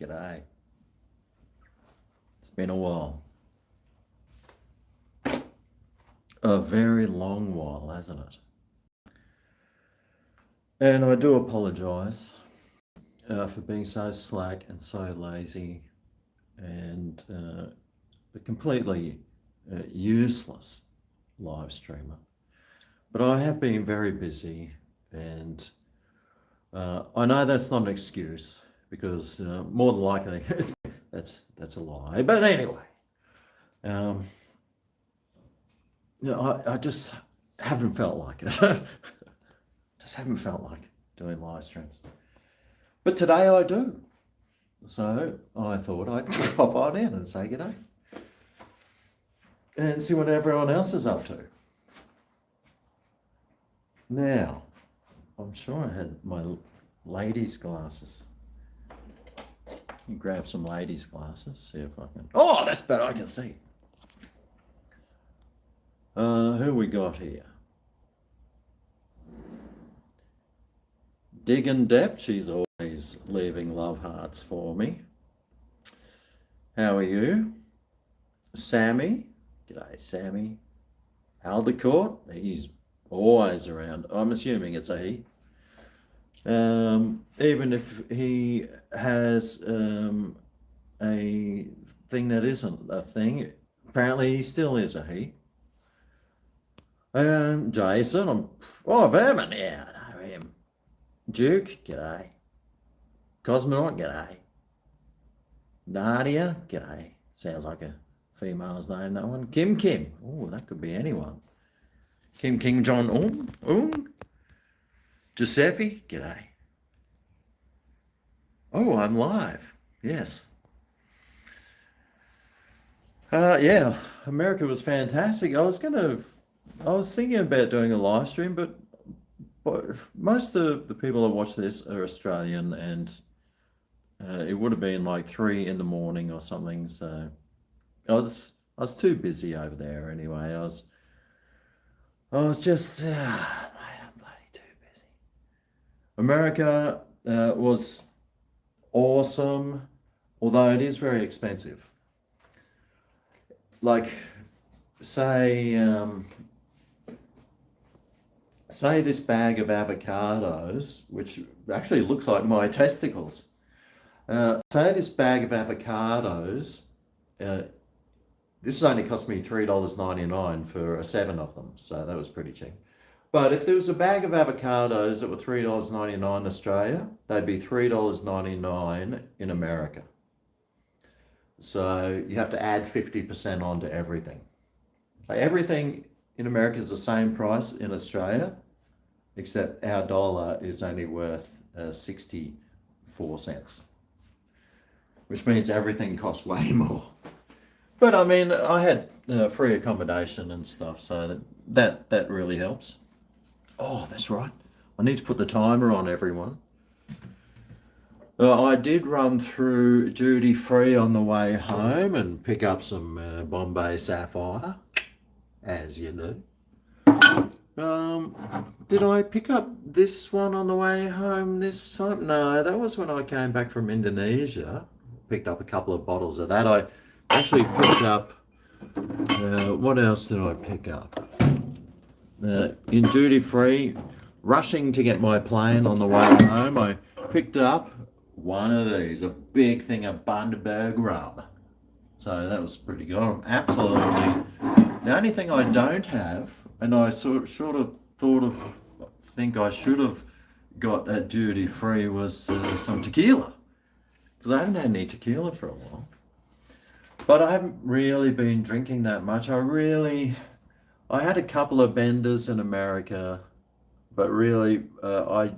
G'day. It's been a while. A very long while, hasn't it? And I do apologise for being so slack and so lazy and a completely useless live streamer. But I have been very busy, and I know that's not an excuse because more than likely that's a lie. But anyway, I just haven't felt like it. Just haven't felt like doing live streams. But today I do. So I thought I'd pop on in and say g'day and see what everyone else is up to. Now, I'm sure I had my ladies' glasses. Grab some ladies' glasses, see if I can. Oh, that's better, I can see. Who we got here? Dig and Dep, she's always leaving love hearts for me. How are you? Sammy, g'day Sammy. Aldecourt, he's always around. I'm assuming it's a he. Even if he has a thing that isn't a thing, apparently he still is a he. Jason, Vermin, yeah, I know him. Duke, g'day. Cosmonaut, g'day. Nadia, g'day. Sounds like a female's name, that one. Kim, oh, that could be anyone. Kim Jong Giuseppe, g'day. Oh, I'm live. Yes. Yeah, America was fantastic. I was thinking about doing a live stream, but most of the people that watch this are Australian, and it would have been like 3 a.m. or something. So I was too busy over there anyway. I was just, mate, I'm bloody too busy. America was awesome, although it is very expensive. Like, say this bag of avocados, which actually looks like my testicles. Say this bag of avocados, this has only cost me $3.99 for 7 of them, so that was pretty cheap. But if there was a bag of avocados that were $3.99 Australia, they'd be $3.99 in America. So you have to add 50% onto everything. Everything in America is the same price in Australia, except our dollar is only worth 64 cents, which means everything costs way more. But I mean, I had free accommodation and stuff, so that really helps. Oh, that's right. I need to put the timer on, everyone. I did run through duty free on the way home and pick up some Bombay Sapphire, as you do. Did I pick up this one on the way home this time? No, that was when I came back from Indonesia. Picked up a couple of bottles of that. I actually picked up, what else did I pick up? In duty free, rushing to get my plane on the way home, I picked up one of these, a big thing of Bundaberg rum. So that was pretty good. I'm absolutely, the only thing I don't have, and I sort of think I should have got at duty free, was some tequila, because I haven't had any tequila for a while. But I haven't really been drinking that much. I had a couple of benders in America, but really I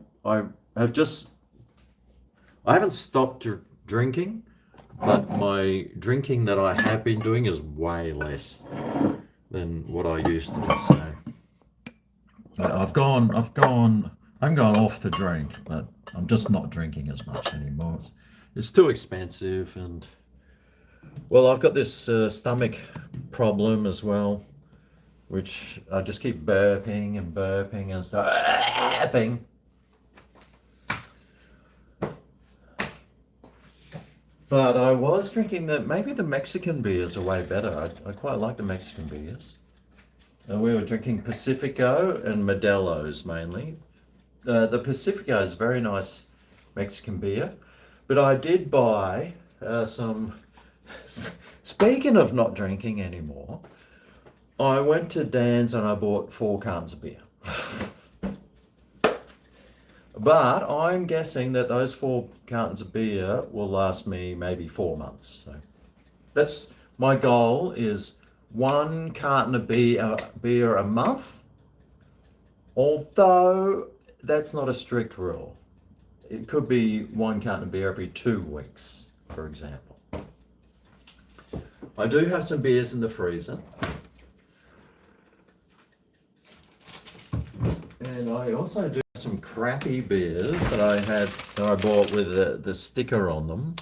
haven't stopped drinking, but my drinking that I have been doing is way less than what I used to. So I haven't gone off to drink, but I'm just not drinking as much anymore. It's too expensive, and well, I've got this stomach problem as well, which I just keep burping and stopping. But I was drinking that maybe the Mexican beers are way better. I quite like the Mexican beers. And we were drinking Pacifico and Modelo's mainly. The Pacifico is a very nice Mexican beer. But I did buy some. Speaking of not drinking anymore, I went to Dan's and I bought 4 cans of beer. But I'm guessing that those 4 cartons of beer will last me maybe 4 months. So that's my goal is 1 carton of beer a month. Although that's not a strict rule. It could be 1 carton of beer every 2 weeks, for example. I do have some beers in the freezer. And I also do have some crappy beers that I bought with the sticker on them.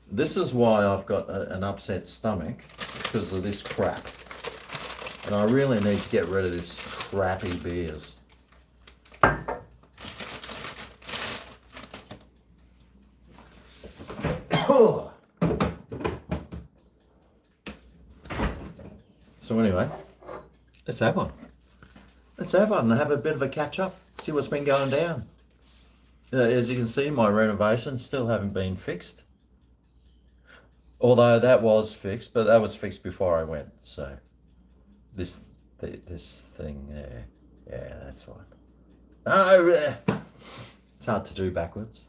This is why I've got an upset stomach, because of this crap. And I really need to get rid of this crappy beers. So anyway, let's have one. Let's have one and have a bit of a catch up, see what's been going down. As you can see, my renovations still haven't been fixed. Although that was fixed, but that was fixed before I went. So this thing there, yeah, that's one. Oh, it's hard to do backwards.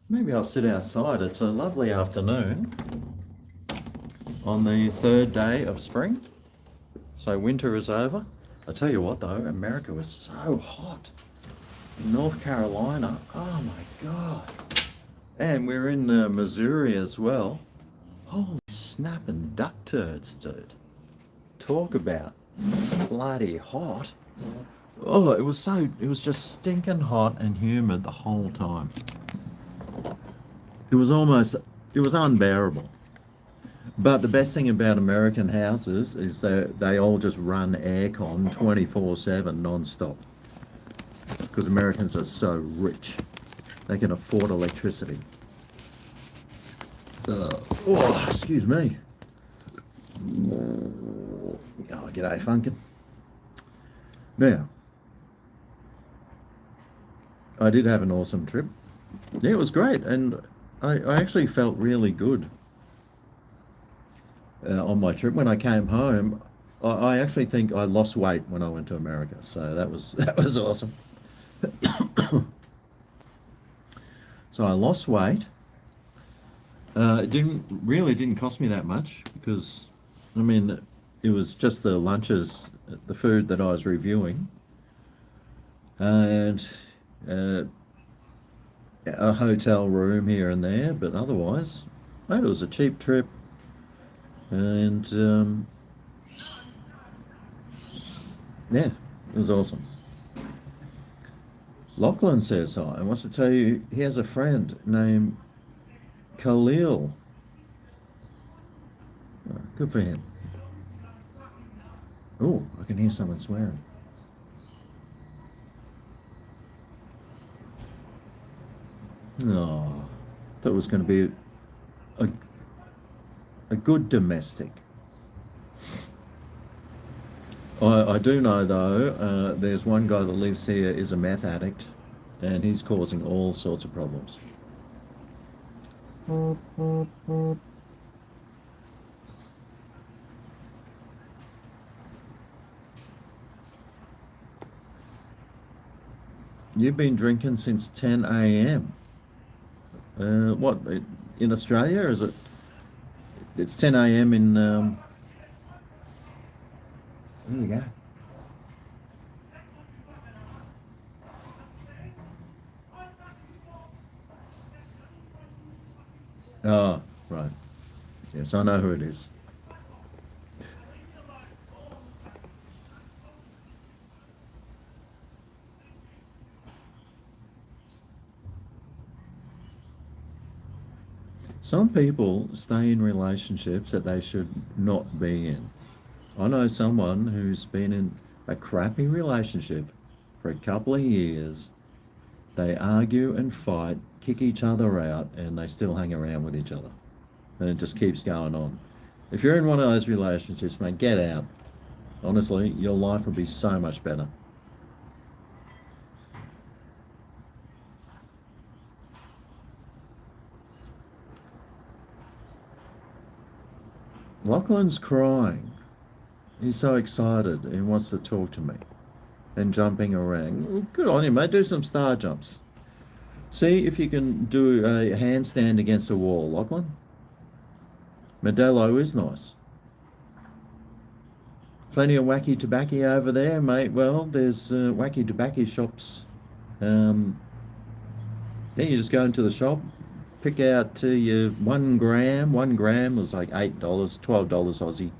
Maybe I'll sit outside. It's a lovely afternoon on the 3rd day of spring. So winter is over. I tell you what though, America was so hot. In North Carolina, oh my God. And we're in Missouri as well. Holy snapping duck turds, dude. Talk about bloody hot. Oh, it was just stinking hot and humid the whole time. It was unbearable. But the best thing about American houses is that they all just run aircon 24/7 non-stop. Because Americans are so rich. They can afford electricity. Oh, excuse me. Oh, g'day, Funkin'. Now, I did have an awesome trip. Yeah, it was great, and I actually felt really good on my trip. When I came home, I actually think I lost weight when I went to America, so that was awesome. So I lost weight. It didn't cost me that much because, I mean, it was just the lunches, the food that I was reviewing, and a hotel room here and there, but otherwise, mate, it was a cheap trip, and yeah, it was awesome. Lachlan says hi and wants to tell you he has a friend named Khalil. Oh, good for him. Oh, I can hear someone swearing. Oh, thought it was going to be a good domestic. I do know though, there's one guy that lives here is a meth addict, and he's causing all sorts of problems. You've been drinking since 10 a.m. What, in Australia, or is it? It's 10 a.m. in. There you go. Oh, right. Yes, I know who it is. Some people stay in relationships that they should not be in. I know someone who's been in a crappy relationship for a couple of years. They argue and fight, kick each other out, and they still hang around with each other. And it just keeps going on. If you're in one of those relationships, mate, get out. Honestly, your life will be so much better. Lachlan's crying. He's so excited and wants to talk to me and jumping around. Good on you, mate. Do some star jumps. See if you can do a handstand against a wall, Lachlan. Modelo is nice. Plenty of wacky tobacco over there, mate. Well, there's wacky tobacco shops. Then you just go into the shop, pick out your 1 gram. 1 gram was like $8, $12 Aussie.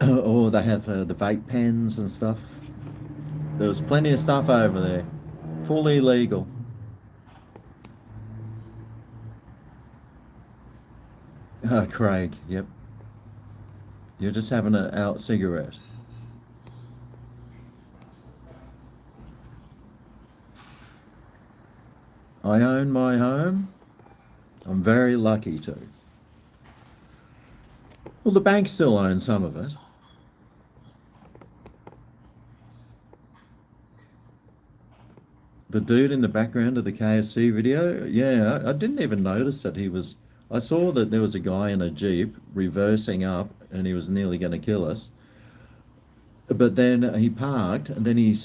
Or they have the vape pens and stuff. There's plenty of stuff over there. Fully legal. Oh, Craig, yep. You're just having an out cigarette. I own my home. I'm very lucky to. Well, the bank still owns some of it. The dude in the background of the KFC video, yeah, I didn't even notice that he was. I saw that there was a guy in a Jeep reversing up and he was nearly going to kill us. But then he parked and then he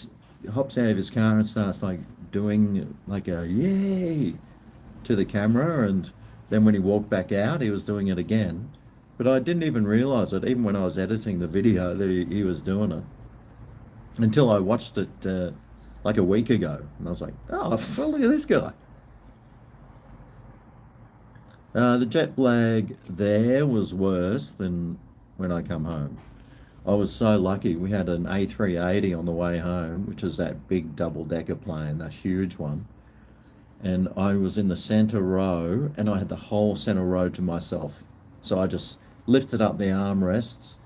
hops out of his car and starts like doing like a yay to the camera. And then when he walked back out, he was doing it again. But I didn't even realize it, even when I was editing the video, that he was doing it. Until I watched it like a week ago. And I was like, oh, look at this guy. The jet lag there was worse than when I come home. I was so lucky. We had an A380 on the way home, which is that big double-decker plane, that huge one. And I was in the center row, and I had the whole center row to myself. So I just lifted up the armrests.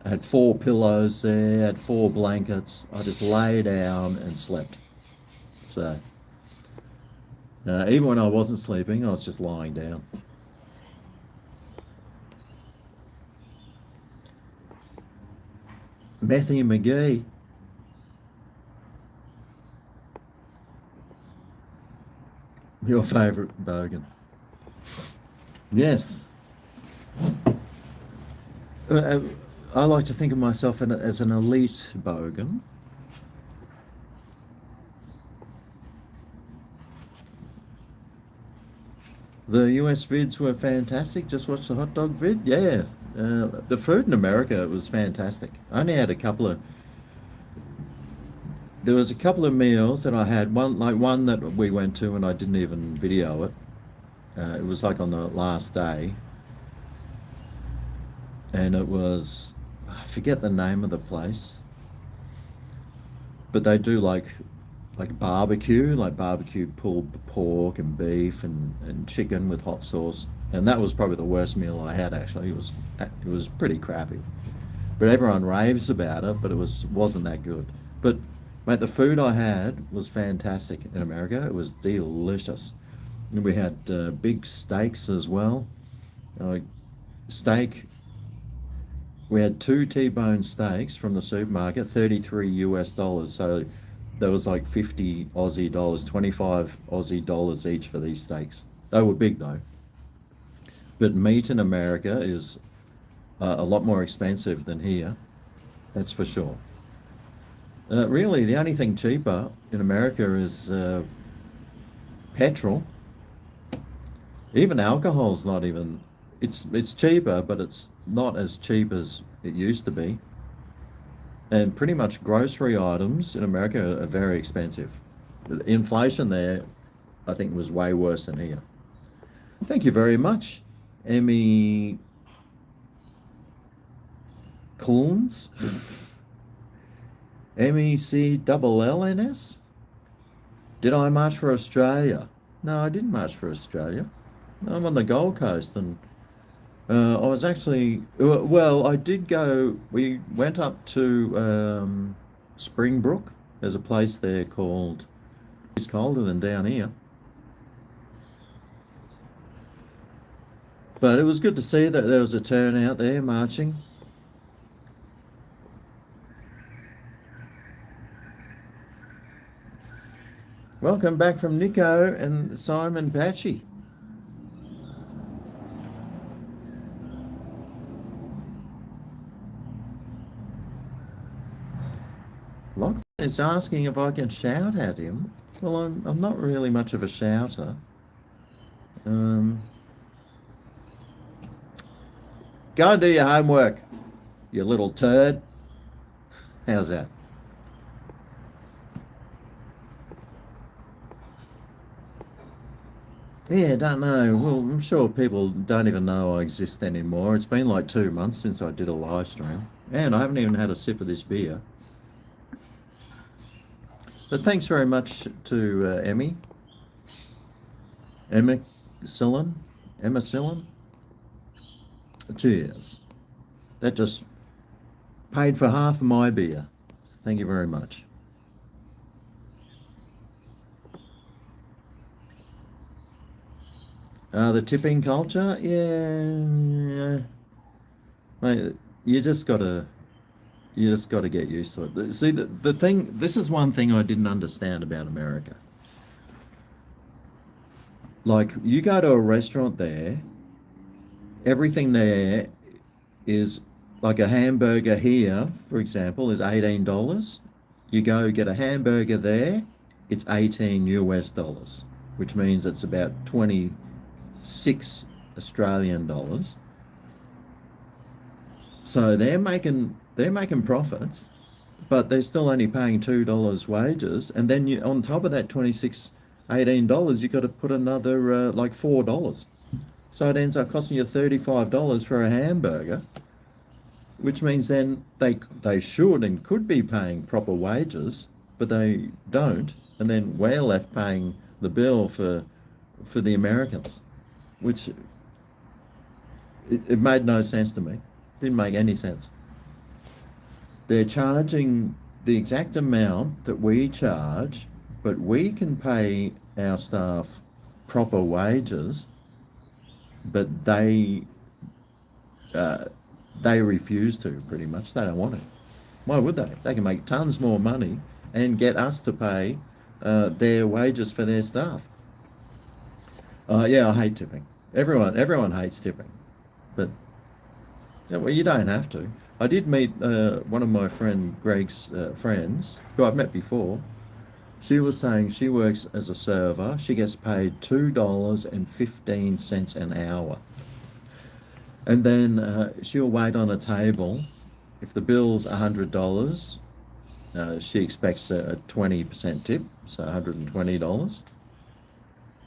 I had 4 pillows there, had 4 blankets. I just lay down and slept. So even when I wasn't sleeping, I was just lying down. Methy McGee. Your favourite bogan. Yes. I like to think of myself as an elite bogan. The US vids were fantastic. Just watched the hot dog vid. Yeah. The food in America was fantastic. I only had a couple of... There was a couple of meals that I had. One that we went to and I didn't even video it. It was like on the last day. And it was... I forget the name of the place. But they do like barbecue, like barbecued pulled pork and beef and chicken with hot sauce. And that was probably the worst meal I had, actually. It was pretty crappy. But everyone raves about it, but it wasn't that good. But, mate, the food I had was fantastic in America. It was delicious. And we had big steaks as well. Steak, we had 2 T-bone steaks from the supermarket, $33 US. So there was like 50 Aussie dollars, 25 Aussie dollars each for these steaks. They were big though. But meat in America is a lot more expensive than here, that's for sure. Really, the only thing cheaper in America is petrol. Even alcohol's not even, it's cheaper, but it's not as cheap as it used to be. And pretty much grocery items in America are very expensive. The inflation there, I think, was way worse than here. Thank you very much, Emmy Coons. MECLLNS? Did I march for Australia? No, I didn't march for Australia. I'm on the Gold Coast and I was actually, well, I did go, we went up to Springbrook. There's a place there called, it's colder than down here. But it was good to see that there was a turnout there marching. Welcome back from Nico and Simon Patchy. Lox is asking if I can shout at him. Well, I'm not really much of a shouter. Um, Go and do your homework, you little turd. How's that? Yeah, don't know. Well, I'm sure people don't even know I exist anymore. It's been like 2 months since I did a live stream, and I haven't even had a sip of this beer. But thanks very much to Emma Sillon, Emma Sillon. Cheers. That just paid for half of my beer. Thank you very much. The tipping culture, yeah, mate, you just gotta get used to it. See, the thing, this is one thing I didn't understand about America. Like, you go to a restaurant there, everything there is like a hamburger here, for example, is $18. You go get a hamburger there, it's 18 US dollars, which means it's about 26 Australian dollars. So they're making profits, but they're still only paying $2 wages, and then you on top of that 26 $18, you got to put another like $4. So it ends up costing you $35 for a hamburger, which means then they should and could be paying proper wages, but they don't, and then we're left paying the bill for the Americans, which it made no sense to me. Didn't make any sense. They're charging the exact amount that we charge, but we can pay our staff proper wages, but they refuse to, pretty much. They don't want it. Why would they? They can make tons more money and get us to pay their wages for their staff. Yeah, I hate tipping. Everyone hates tipping, but yeah, well, you don't have to. I did meet one of my friend Greg's friends, who I've met before. She was saying she works as a server. She gets paid $2.15 an hour. And then she'll wait on a table. If the bill's $100, she expects a 20% tip, so $120.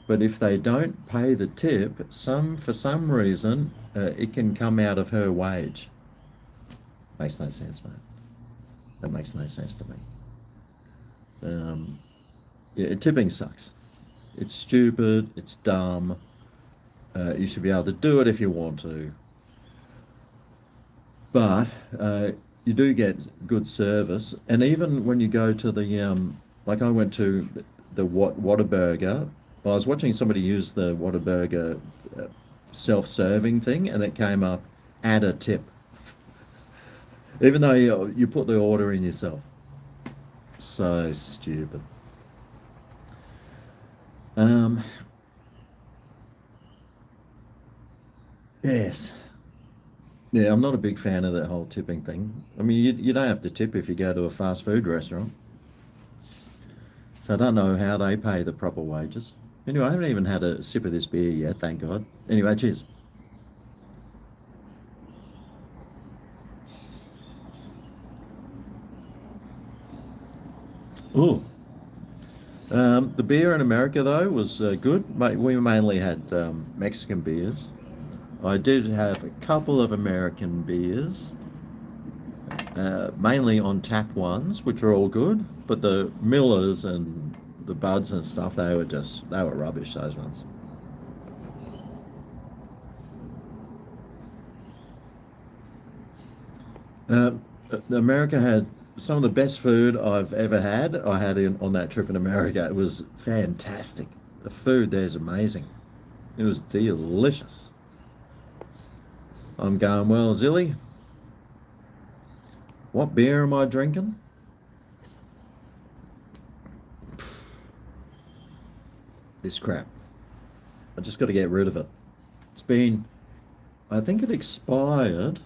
But if they don't pay the tip, for some reason, it can come out of her wage. Makes no sense, mate. That makes no sense to me. Yeah, tipping sucks. It's stupid. It's dumb. You should be able to do it if you want to. But you do get good service, and even when you go to like I went to the Whataburger. I was watching somebody use the Whataburger self-serving thing, and it came up, add a tip, even though you put the order in yourself. So stupid. Um, yes. Yeah, I'm not a big fan of that whole tipping thing. I mean, you don't have to tip if you go to a fast food restaurant. So I don't know how they pay the proper wages. Anyway, I haven't even had a sip of this beer yet, thank God. Anyway, cheers. Ooh. The beer in America, though, was good. We mainly had Mexican beers. I did have a couple of American beers, mainly on tap ones, which are all good. But the Millers and the Buds and stuff, they were rubbish, those ones. Uh, America had some of the best food I've ever had. I had on that trip in America. It was fantastic. The food there's amazing. It was delicious. I'm going, well, Zilly, what beer am I drinking? This crap. I just got to get rid of it. It's been, I think it expired.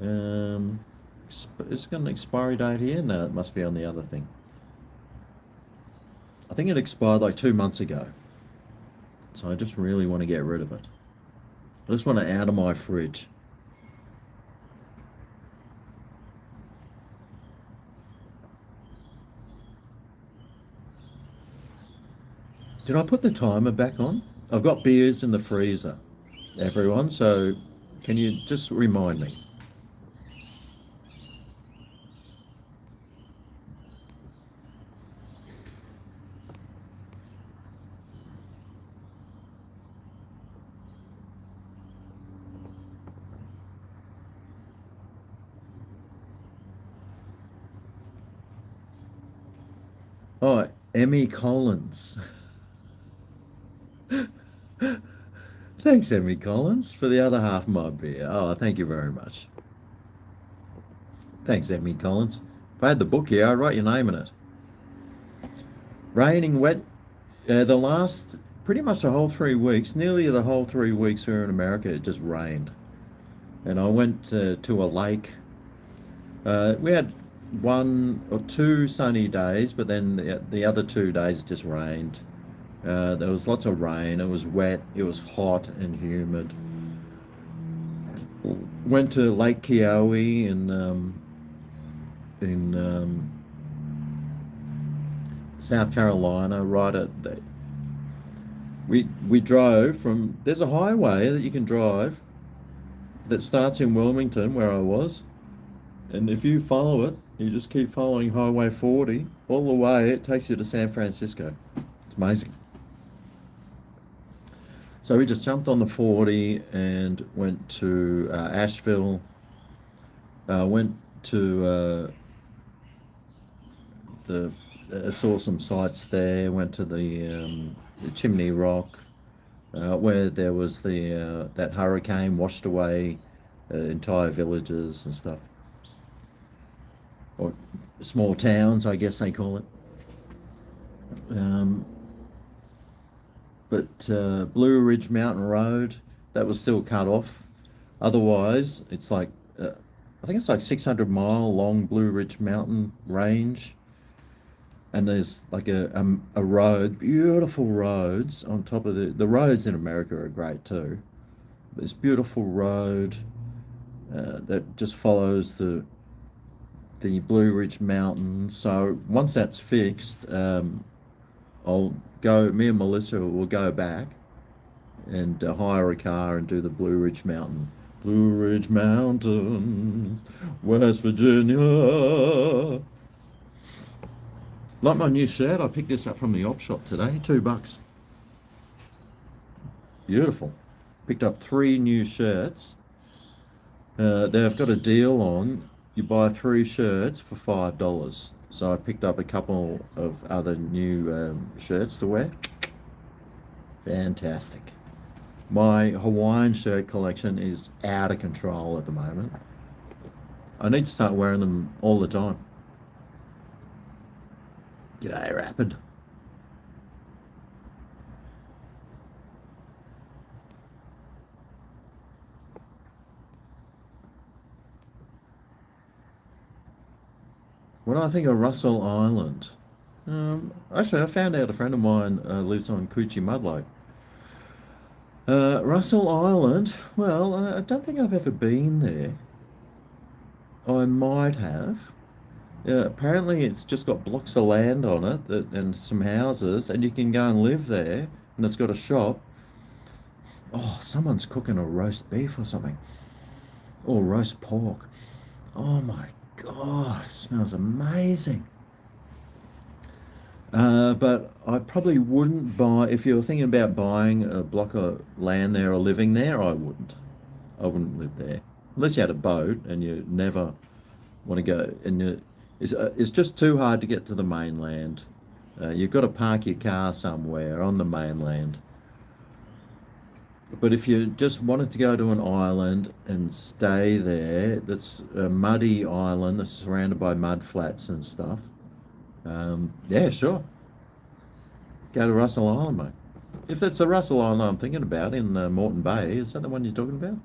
Um, it's got an expiry date here. No, it must be on the other thing. I think it expired like 2 months ago. So I just really want to get rid of it. I just want it out of my fridge. Did I put the timer back on? I've got beers in the freezer, everyone, so can you just remind me? Oh, Emmy Collins. Thanks, Emmy Collins, for the other half of my beer. Oh, thank you very much. Thanks, Emmy Collins. If I had the book here, I'd write your name in it. Raining wet. The last, pretty much the whole 3 weeks, nearly the whole 3 weeks we were in America, it just rained. And I went to a lake. We had 1 or 2 sunny days, but then the other 2 days it just rained. There was lots of rain. It was wet. It was hot and humid. Went to Lake Kiowa in South Carolina. Right at the we drove from. There's a highway that you can drive that starts in Wilmington, where I was, and if you follow it, you just keep following Highway 40 all the way. It takes you to San Francisco. It's amazing. So we just jumped on the 40 and went to Asheville. Went to the saw some sights there. Went to the Chimney Rock, where there was the that hurricane washed away entire villages and stuff, or small towns, I guess they call it. Um, but Blue Ridge Mountain Road, that was still cut off. Otherwise, it's like I think it's like 600-mile long Blue Ridge Mountain range, and there's like a road, beautiful roads on top of the roads in America are great too. This beautiful road that just follows the Blue Ridge Mountains. So once that's fixed, I'll go. Me and Melissa will go back and hire a car and do the Blue Ridge Mountain, West Virginia. Like my new shirt, I picked this up from the op shop today. $2. Beautiful. Picked up 3 new shirts. They've got a deal on. You buy 3 shirts for $5. So I picked up a couple of other new shirts to wear. Fantastic. My Hawaiian shirt collection is out of control at the moment. I need to start wearing them all the time. G'day, Rapid. What do I think of Russell Island? Actually, I found out a friend of mine lives on Coochie Mudlow. Russell Island, well, I don't think I've ever been there. I might have. Apparently, it's just got blocks of land on it and some houses, and you can go and live there, and it's got a shop. Oh, someone's cooking a roast beef or something, or roast pork. Oh my God, it smells amazing. But I probably wouldn't buy, if you were thinking about buying a block of land there or living there, I wouldn't. I wouldn't live there. Unless you had a boat and you never want to go, and it's just too hard to get to the mainland. You've got to park your car somewhere on the mainland. But if you just wanted to go to an island and stay there, that's a muddy island that's surrounded by mud flats and stuff, yeah, sure. Go to Russell Island, mate. If that's the Russell Island I'm thinking about in Moreton Bay, is that the one you're talking about?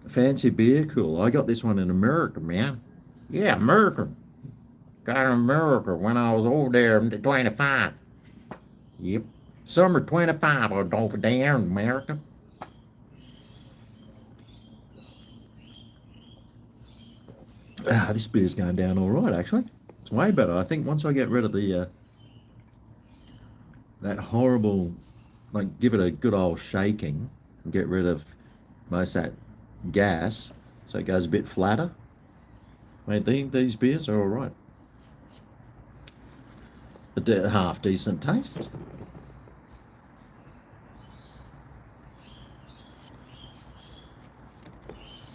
Fancy beer, cool. I got this one in America, man. Yeah, America. Got in America when I was over there in 25. Yep. Summer 25, I was over there in America. This beer's going down all right, actually. It's way better. I think once I get rid of the that horrible, like give it a good old shaking and get rid of most of that gas so it goes a bit flatter. I think these beers are all right. A half decent taste.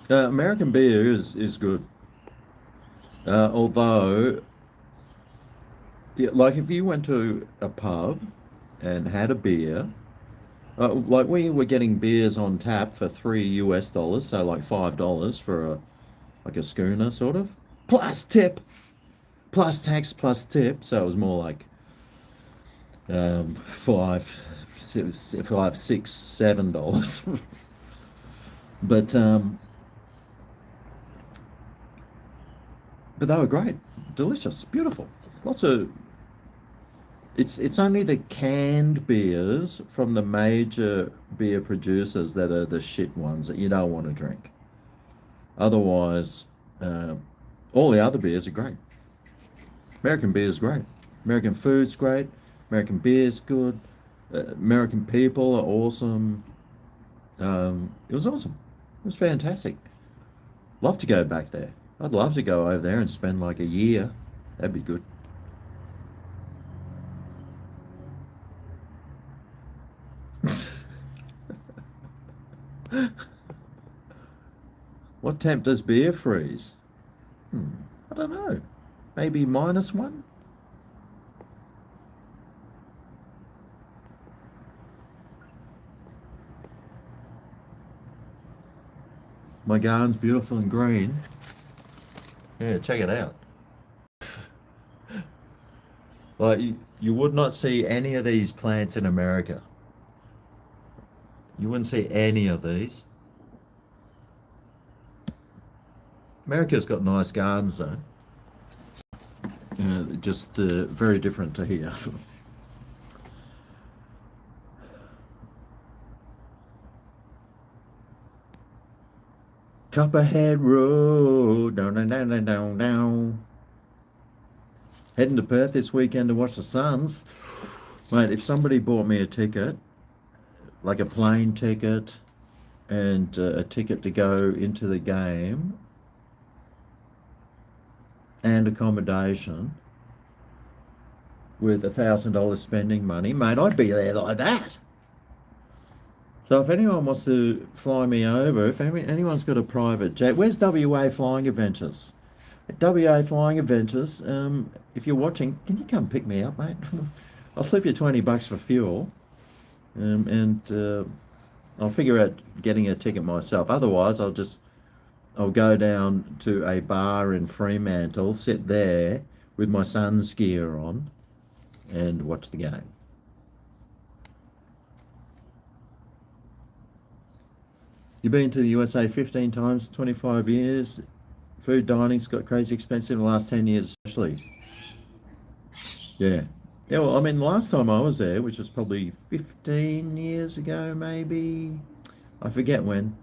American beer is good. Although, yeah, like if you went to a pub and had a beer, like we were getting beers on tap for $3, so like $5 for like a schooner sort of, plus tip, plus tax, plus tip. So it was more like $5, $6, $7. But they were great, delicious, beautiful. Lots of it's only the canned beers from the major beer producers that are the shit ones that you don't want to drink. Otherwise, all the other beers are great. American beer's great. American food's great. American beer's good. American people are awesome. It was awesome. It was fantastic. Love to go back there. I'd love to go over there and spend like a year. That'd be good. What temp does beer freeze? I don't know. Maybe -1? My garden's beautiful and green. Yeah, check it out. Like you would not see any of these plants in America. You wouldn't see any of these. America's got nice gardens though. Just very different to here. Copperhead Road, down, down, down, down, down, down. Heading to Perth this weekend to watch the Suns. Mate, if somebody bought me a ticket, like a plane ticket, and a ticket to go into the game, and accommodation, with $1,000 spending money, mate, I'd be there like that. So if anyone wants to fly me over, if anyone's got a private jet, where's WA Flying Adventures? At WA Flying Adventures, if you're watching, can you come pick me up, mate? I'll slip you $20 for fuel, and I'll figure out getting a ticket myself. Otherwise, I'll go down to a bar in Fremantle, sit there with my Suns gear on, and watch the game. You've been to the USA 15 times, 25 years. Food dining's got crazy expensive in the last 10 years especially. Yeah. Yeah, well, I mean, the last time I was there, which was probably 15 years ago, maybe. I forget when.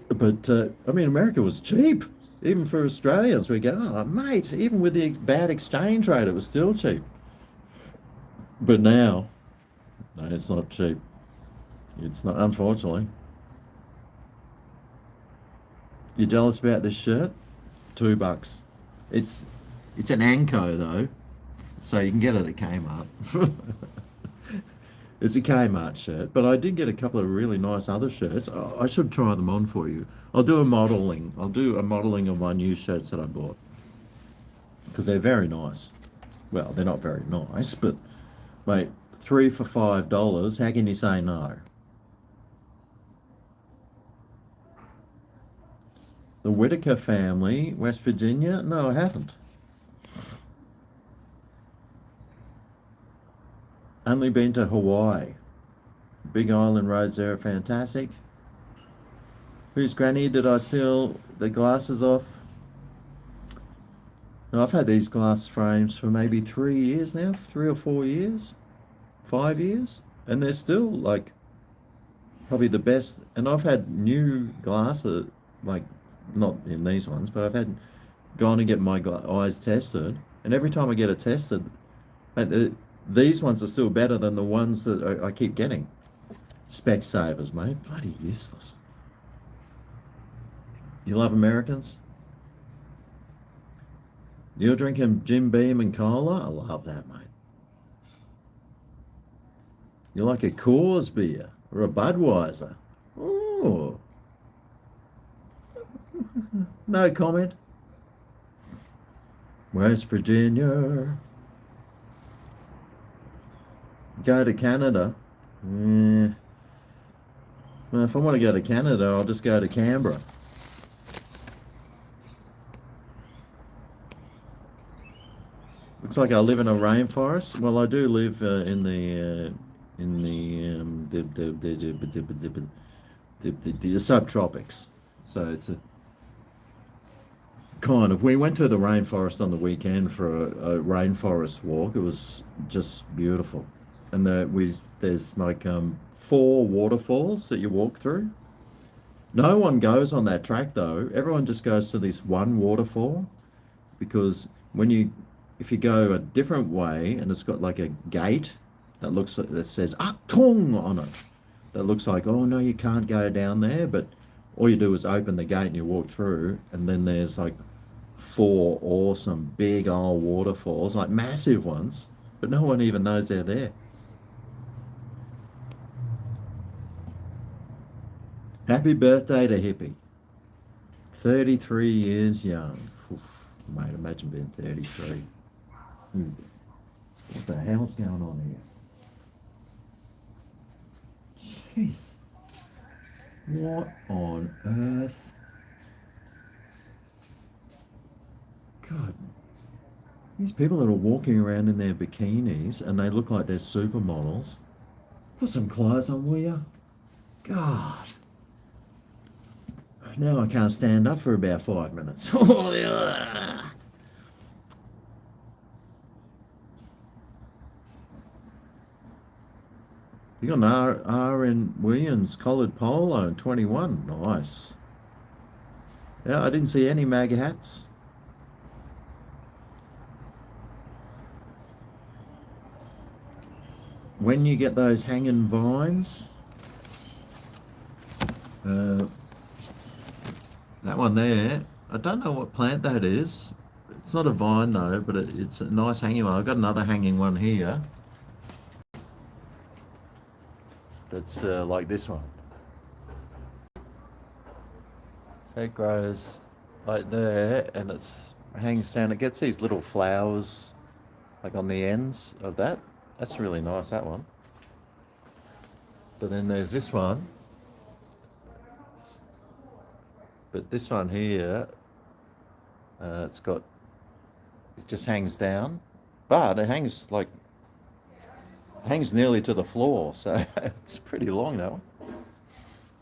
But, I mean, America was cheap. Even for Australians, we go, oh, mate, even with the bad exchange rate, it was still cheap. But now, no, it's not cheap. It's not, unfortunately. You jealous about this shirt? $2. It's an Anko though, so you can get it at Kmart. It's a Kmart shirt, but I did get a couple of really nice other shirts. I should try them on for you. I'll do a modeling. I'll do a modeling of my new shirts that I bought because they're very nice. Well, they're not very nice, but mate, 3 for $5. How can you say no? The Whitaker family, West Virginia? No, I haven't. Only been to Hawaii. Big Island roads there are fantastic. Whose granny did I steal the glasses off? Now, I've had these glass frames for maybe 3 years now, 3 or 4 years, 5 years, and they're still like probably the best. And I've had new glasses, like not in these ones, but I've had gone and get my eyes tested, and every time I get it tested, these ones are still better than the ones that I keep getting. Specsavers, mate, bloody useless. You love Americans? You're drinking Jim Beam and cola? I love that, mate. You like a Coors beer or a Budweiser? Oh. No comment. West Virginia. Go to Canada. Well, if I want to go to Canada, I'll just go to Canberra. Looks like I live in a rainforest. Well, I do live in the subtropics. So it's a kind of. We went to the rainforest on the weekend for a rainforest walk. It was just beautiful, and there's like 4 waterfalls that you walk through. No one goes on that track though. Everyone just goes to this one waterfall because if you go a different way and it's got like a gate that says Achtung on it, that looks like, oh no, you can't go down there, but all you do is open the gate and you walk through, and then there's like 4 awesome big old waterfalls, like massive ones, but no one even knows they're there. Happy birthday to Hippie. 33 years young. Oof, mate, imagine being 33. What the hell's going on here? Jeez. What on earth? God. These people that are walking around in their bikinis and they look like they're supermodels. Put some clothes on, will you? God. Now I can't stand up for about 5 minutes. You got an R.N. Williams collared polo in 21. Nice. Yeah, I didn't see any MAGA hats. When you get those hanging vines, that one there, I don't know what plant that is. It's not a vine though, but it's a nice hanging one. I've got another hanging one here. That's like this one. So it grows like there, and it hangs down. It gets these little flowers like on the ends of that. That's really nice, that one. But then there's this one. But this one here, it just hangs down, but it hangs nearly to the floor, so it's pretty long, that one.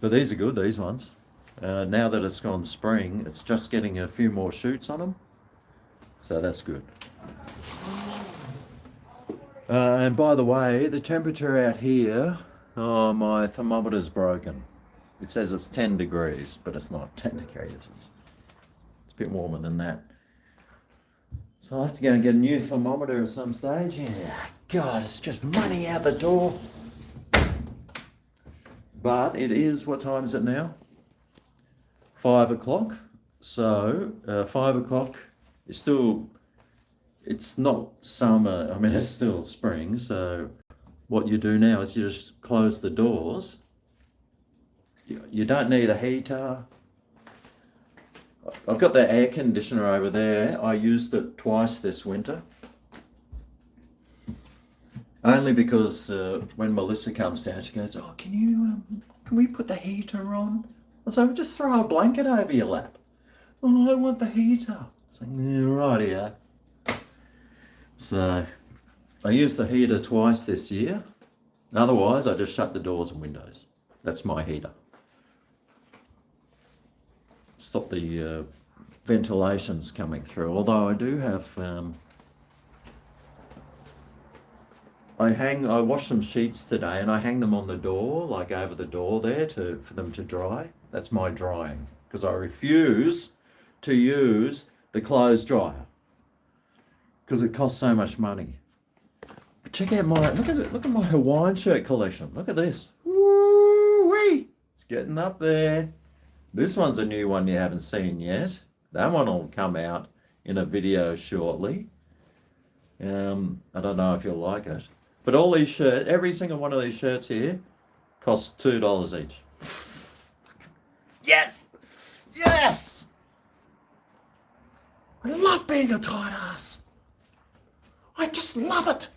But these are good, these ones. Now that it's gone spring, it's just getting a few more shoots on them, so that's good. And by the way, the temperature out here, oh, my thermometer's broken. It says it's 10 degrees, but it's not 10 degrees. It's a bit warmer than that. So I'll have to go and get a new thermometer at some stage. Yeah, God, it's just money out the door. But it is, what time is it now? 5 o'clock. So 5 o'clock is still, it's not summer. I mean, it's still spring. So what you do now is you just close the doors. You don't need a heater. I've got the air conditioner over there. I used it twice this winter. Only because when Melissa comes down, she goes, "Oh, can we put the heater on?" I said, "Well, just throw a blanket over your lap." "Oh, I want the heater." It's like, "Yeah, right here." So I used the heater twice this year. Otherwise, I just shut the doors and windows. That's my heater. Stop the ventilations coming through. Although I do have, I washed some sheets today and I hang them on the door, like over the door there, for them to dry. That's my drying, because I refuse to use the clothes dryer because it costs so much money. But check out look at my Hawaiian shirt collection. Look at this. Woo-wee! It's getting up there. This one's a new one you haven't seen yet. That one will come out in a video shortly. I don't know if you'll like it. But all these shirts, every single one of these shirts here costs $2 each. Yes! Yes! I love being a tight ass. I just love it.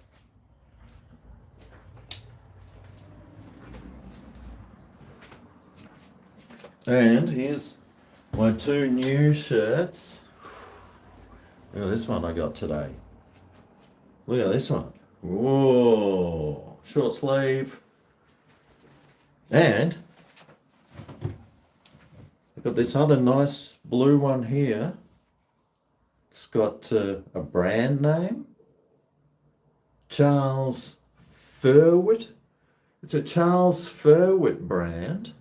And here's my two new shirts. Look at this one I got today. Look at this one. Whoa, short sleeve. And I've got this other nice blue one here. It's got a brand name. Charles Furwitt. It's a Charles Furwitt brand.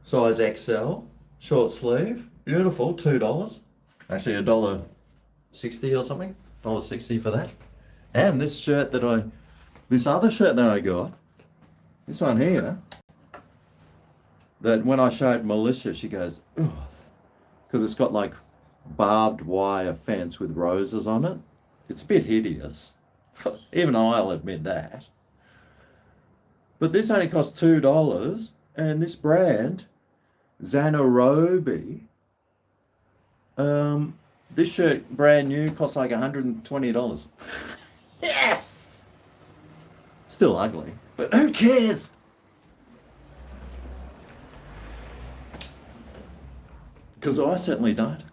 Size XL, short sleeve, beautiful, $2. Actually $1.60 or something, $1.60 for that. And this other shirt that I got, this one here, that when I showed Melissa, she goes, "Ugh," because it's got like barbed wire fence with roses on it. It's a bit hideous. Even I'll admit that. But this only costs $2, and this brand, Xanarobi, this shirt, brand new, costs like $120. Yes! Still ugly, but who cares? Because I certainly don't.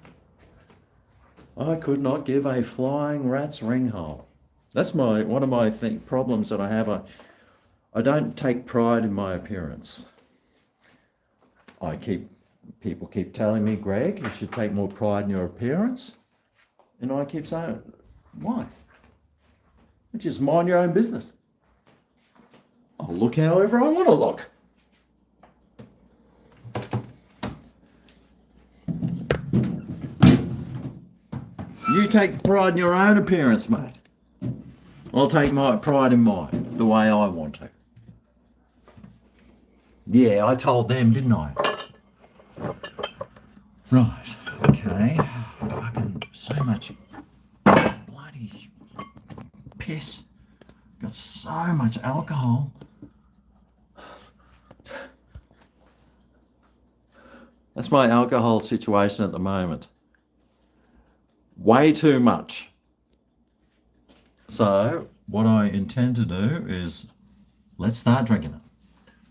I could not give a flying rat's ringhole. That's one of my problems that I have. I don't take pride in my appearance. People keep telling me, "Greg, you should take more pride in your appearance." And I keep saying, "Why? Just mind your own business. I'll look however I want to look." You take pride in your own appearance, mate. I'll take my pride in mine, the way I want to. Yeah, I told them, didn't I? Right, okay. Fucking so much bloody piss. Got so much alcohol. That's my alcohol situation at the moment. Way too much. So, what I intend to do is, let's start drinking it.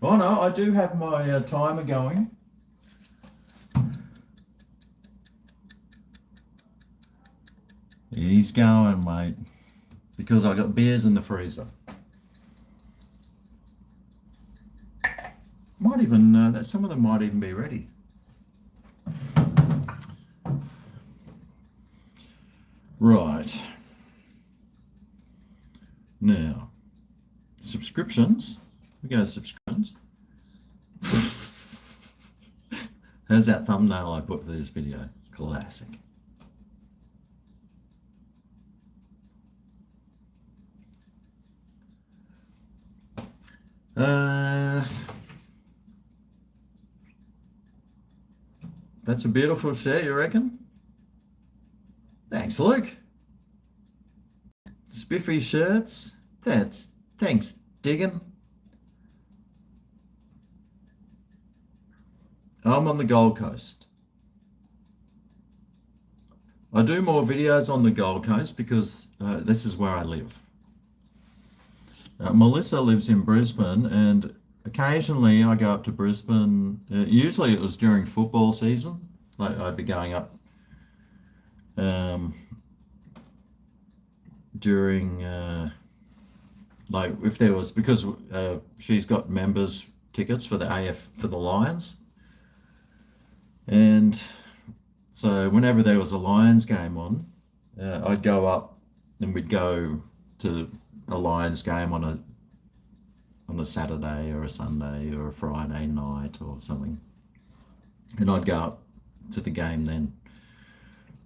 Oh no, I do have my timer going. He's going, mate, because I got beers in the freezer. Might even, some of them might even be ready. Right. Now, subscriptions. We go to subscriptions. How's that thumbnail I put for this video? Classic. That's a beautiful shirt, you reckon? Thanks, Luke. It's spiffy shirts. Thanks, Diggin. I'm on the Gold Coast. I do more videos on the Gold Coast because this is where I live. Melissa lives in Brisbane, and occasionally I go up to Brisbane. Usually it was during football season. Like I'd be going up during like if there was, because she's got members tickets for the Lions, and so whenever there was a Lions game on, I'd go up and we'd go to a Lions game on a Saturday or a Sunday or a Friday night or something, and I'd go up to the game then.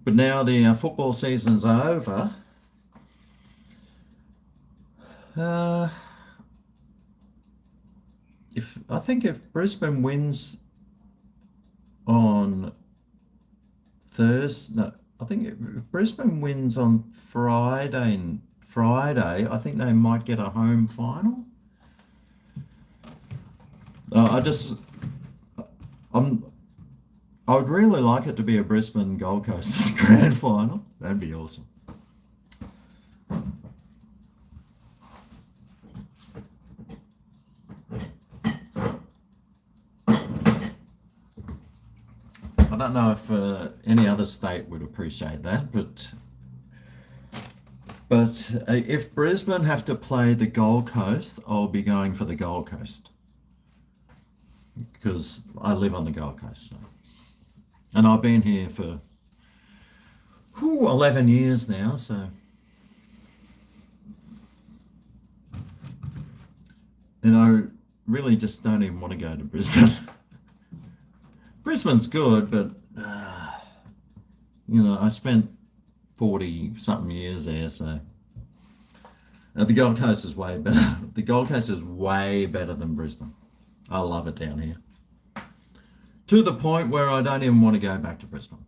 But now the football season's over. If Brisbane wins on Thursday, no, I think if Brisbane wins on Friday, I think they might get a home final. I would really like it to be a Brisbane Gold Coast grand final. That'd be awesome. I don't know if any other state would appreciate that, but if Brisbane have to play the Gold Coast, I'll be going for the Gold Coast because I live on the Gold Coast, and I've been here for 11 years now, so. And I really just don't even want to go to Brisbane. Brisbane's good, but I spent 40 something years there, so the Gold Coast is way better. The Gold Coast is way better than Brisbane. I love it down here, to the point where I don't even want to go back to Brisbane.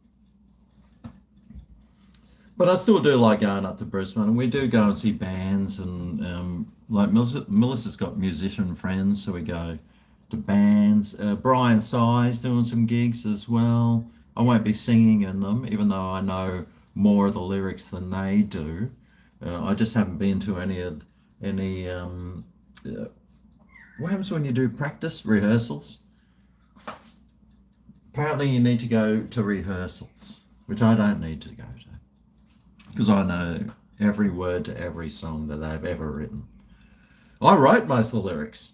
But I still do like going up to Brisbane, and we do go and see bands, and like Melissa's got musician friends, so we go to bands. Brian Si's doing some gigs as well. I won't be singing in them, even though I know more of the lyrics than they do. I just haven't been to any. What happens when you do practice rehearsals? Apparently you need to go to rehearsals, which I don't need to go to, because I know every word to every song that they've ever written. I wrote most of the lyrics.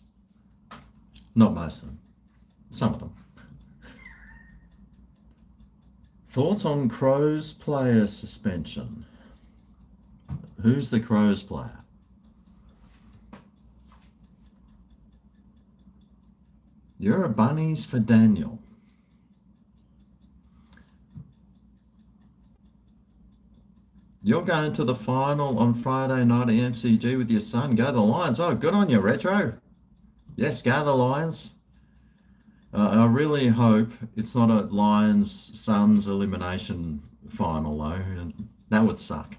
Not most of them. Some of them. Thoughts on Crows player suspension? Who's the Crows player? You're a bunnies for Daniel. You're going to the final on Friday night at MCG with your son. Go the Lions. Oh, good on you, Retro. Yes, go the Lions. I really hope it's not a Lions-Suns elimination final, though. That would suck.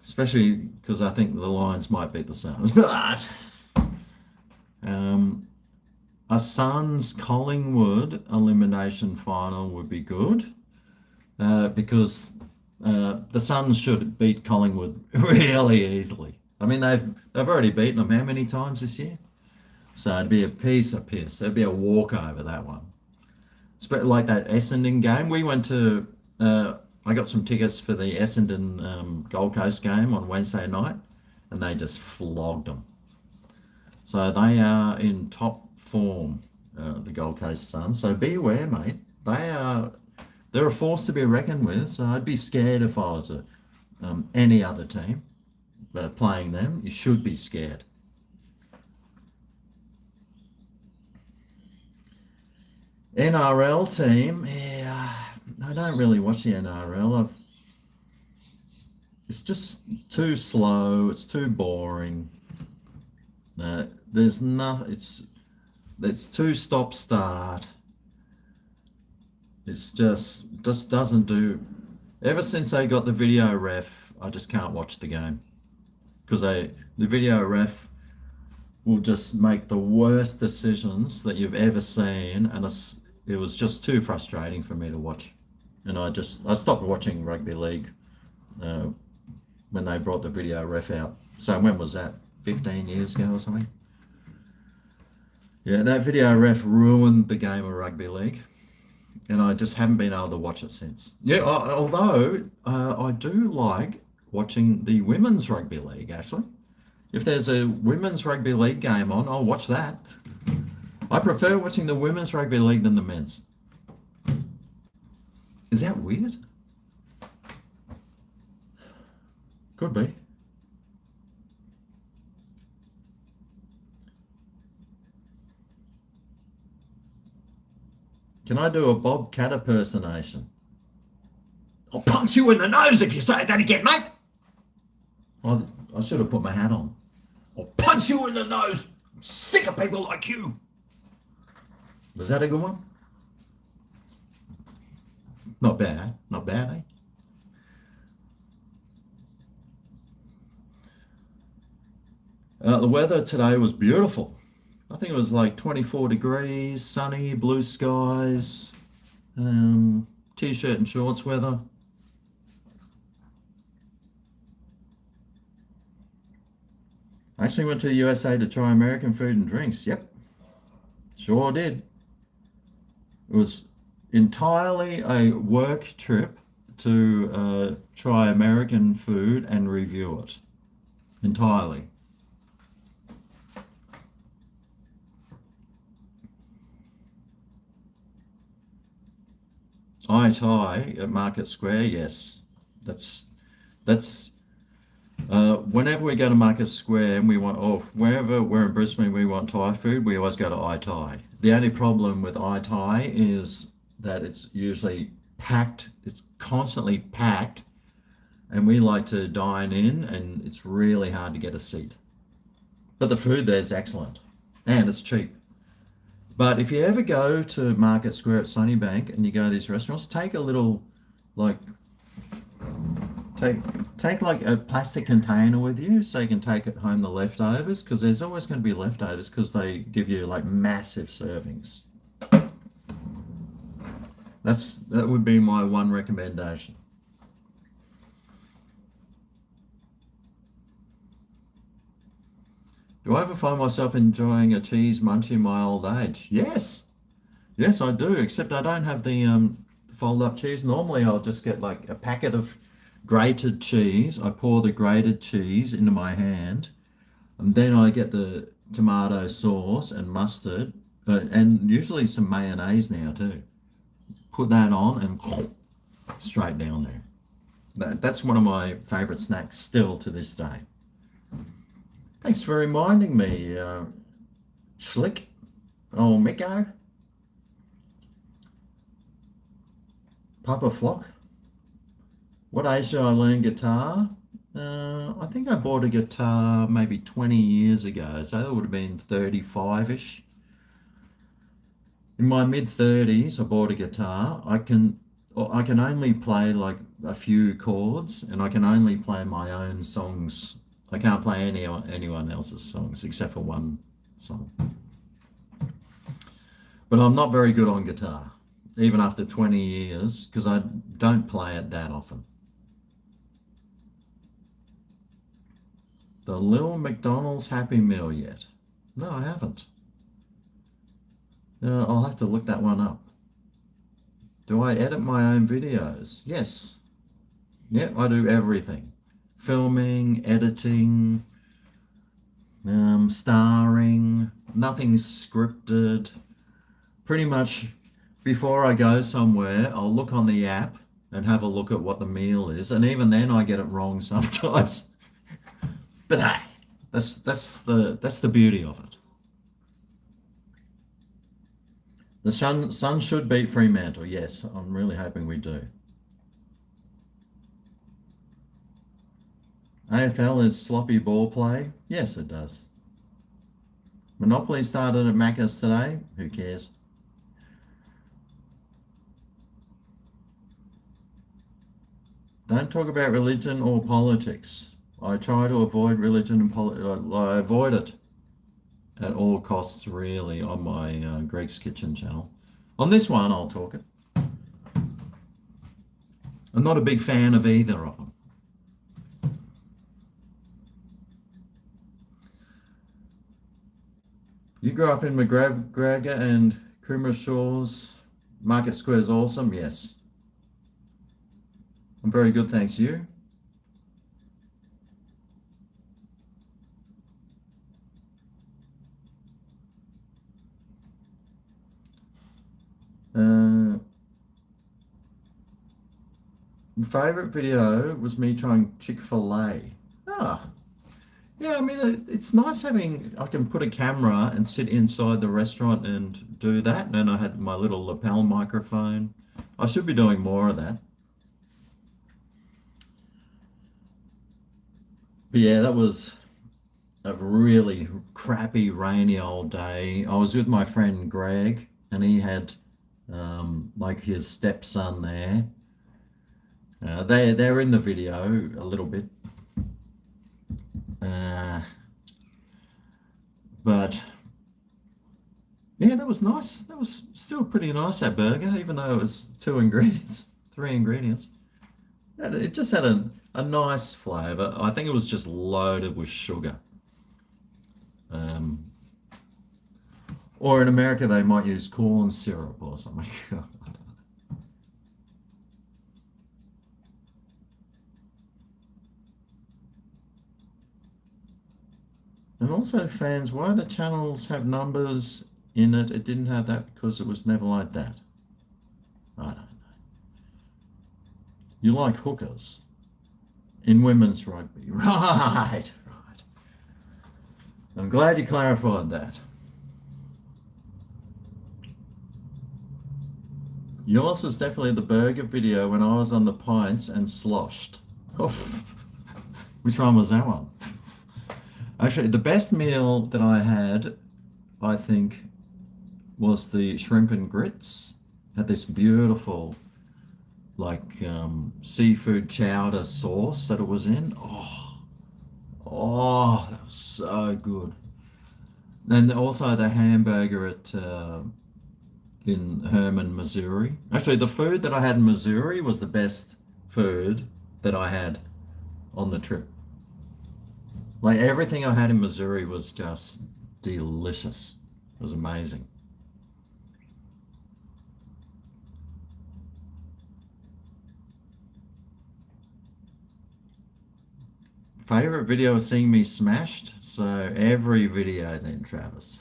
Especially because I think the Lions might beat the Suns. But a Suns-Collingwood elimination final would be good. Because the Suns should beat Collingwood really easily. I mean, they've already beaten them how many times this year? So it'd be a piece of piss. It'd be a walkover, that one. It's like that Essendon game. We went to, I got some tickets for the Essendon Gold Coast game on Wednesday night, and they just flogged them. So they are in top form, the Gold Coast Suns. So beware, mate. They're a force to be reckoned with, so I'd be scared if I was any other team playing them. You should be scared. NRL team, yeah, I don't really watch the NRL. It's just too slow. It's too boring. There's nothing. It's too stop-start. It's just doesn't do. Ever since they got the video ref, I just can't watch the game because the video ref will just make the worst decisions that you've ever seen, and it was just too frustrating for me to watch. And I stopped watching rugby league uh, when they brought the video ref out. So when was that? 15 years ago or something? Yeah, that video ref ruined the game of rugby league, and I just haven't been able to watch it since. Yeah, although I do like watching the women's rugby league, actually. If there's a women's rugby league game on, I'll watch that. I prefer watching the women's rugby league than the men's. Is that weird? Could be. Can I do a Bob Cat impersonation? I'll punch you in the nose if you say that again, mate. I should have put my hat on. I'll punch you in the nose. I'm sick of people like you. Was that a good one? Not bad. Not bad, eh? The weather today was beautiful. I think it was like 24 degrees, sunny, blue skies, t-shirt and shorts weather. I actually went to the USA to try American food and drinks. Yep, sure did. It was entirely a work trip to try American food and review it. Entirely. Thai at Market Square, yes. That's whenever we go to Market Square and we want, or wherever we're in Brisbane, we want Thai food, we always go to Thai. The only problem with Thai is that it's usually packed, it's constantly packed, and we like to dine in, and it's really hard to get a seat. But the food there is excellent, and it's cheap. But if you ever go to Market Square at Sunnybank and you go to these restaurants, take a little, like, take like a plastic container with you so you can take it home the leftovers, because there's always going to be leftovers because they give you like massive servings. That would be my one recommendation. Do I ever find myself enjoying a cheese munch in my old age? Yes. Yes, I do, except I don't have the fold-up cheese. Normally I'll just get like a packet of grated cheese. I pour the grated cheese into my hand, and then I get the tomato sauce and mustard, and usually some mayonnaise now too. Put that on and straight down there. That's one of my favourite snacks still to this day. Thanks for reminding me, Schlick. Oh, Miko. Papa Flock. What age did I learn guitar? I think I bought a guitar maybe 20 years ago, so that would have been 35-ish. In my mid-30s, I bought a guitar. I can only play like a few chords, and I can only play my own songs. I can't play anyone else's songs except for one song. But I'm not very good on guitar, even after 20 years, because I don't play it that often. The Little McDonald's Happy Meal yet? No, I haven't. I'll have to look that one up. Do I edit my own videos? Yes. Yep, I do everything. Filming, editing, starring, nothing's scripted. Pretty much before I go somewhere, I'll look on the app and have a look at what the meal is, and even then I get it wrong sometimes. But hey, that's the beauty of it. The sun should beat Fremantle. Yes, I'm really hoping we do. AFL is sloppy ball play. Yes, it does. Monopoly started at Macca's today. Who cares? Don't talk about religion or politics. I try to avoid religion and I avoid it at all costs, really, on my Greg's Kitchen channel. On this one, I'll talk it. I'm not a big fan of either of them. You grew up in McGregor and Coomera Shores. Market Square's awesome, yes. I'm very good, thanks. You? My favorite video was me trying Chick-fil-A. Ah, yeah, I mean, it's nice having, I can put a camera and sit inside the restaurant and do that. And then I had my little lapel microphone. I should be doing more of that. But yeah, that was a really crappy, rainy old day. I was with my friend Greg, and he had like his stepson there. They're in the video a little bit. But yeah, that was nice. That was still pretty nice, that burger, even though it was 3 ingredients. It just had a nice flavour. I think it was just loaded with sugar. Or in America, they might use corn syrup or something. And also, fans, why the channels have numbers in it? It didn't have that because it was never like that. I don't know. You like hookers in women's rugby. Right. I'm glad you clarified that. Yours was definitely the burger video when I was on the pints and sloshed. Oh, which one was that one? Actually, the best meal that I had, I think, was the shrimp and grits. Had this beautiful, like, seafood chowder sauce that it was in. Oh, that was so good. And also the hamburger at in Herman, Missouri. Actually, the food that I had in Missouri was the best food that I had on the trip. Like, everything I had in Missouri was just delicious. It was amazing. Favorite video of seeing me smashed? So every video then, Travis.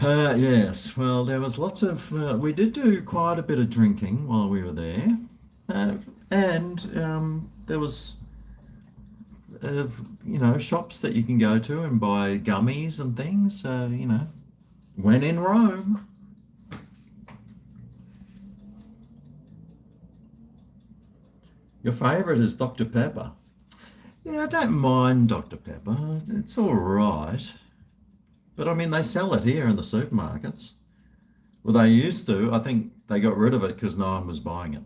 Yes, well, there was lots of, we did do quite a bit of drinking while we were there. And there was, shops that you can go to and buy gummies and things. So, when in Rome. Your favorite is Dr. Pepper. Yeah, I don't mind Dr. Pepper. It's all right. But I mean, they sell it here in the supermarkets. Well, they used to. I think they got rid of it because no one was buying it.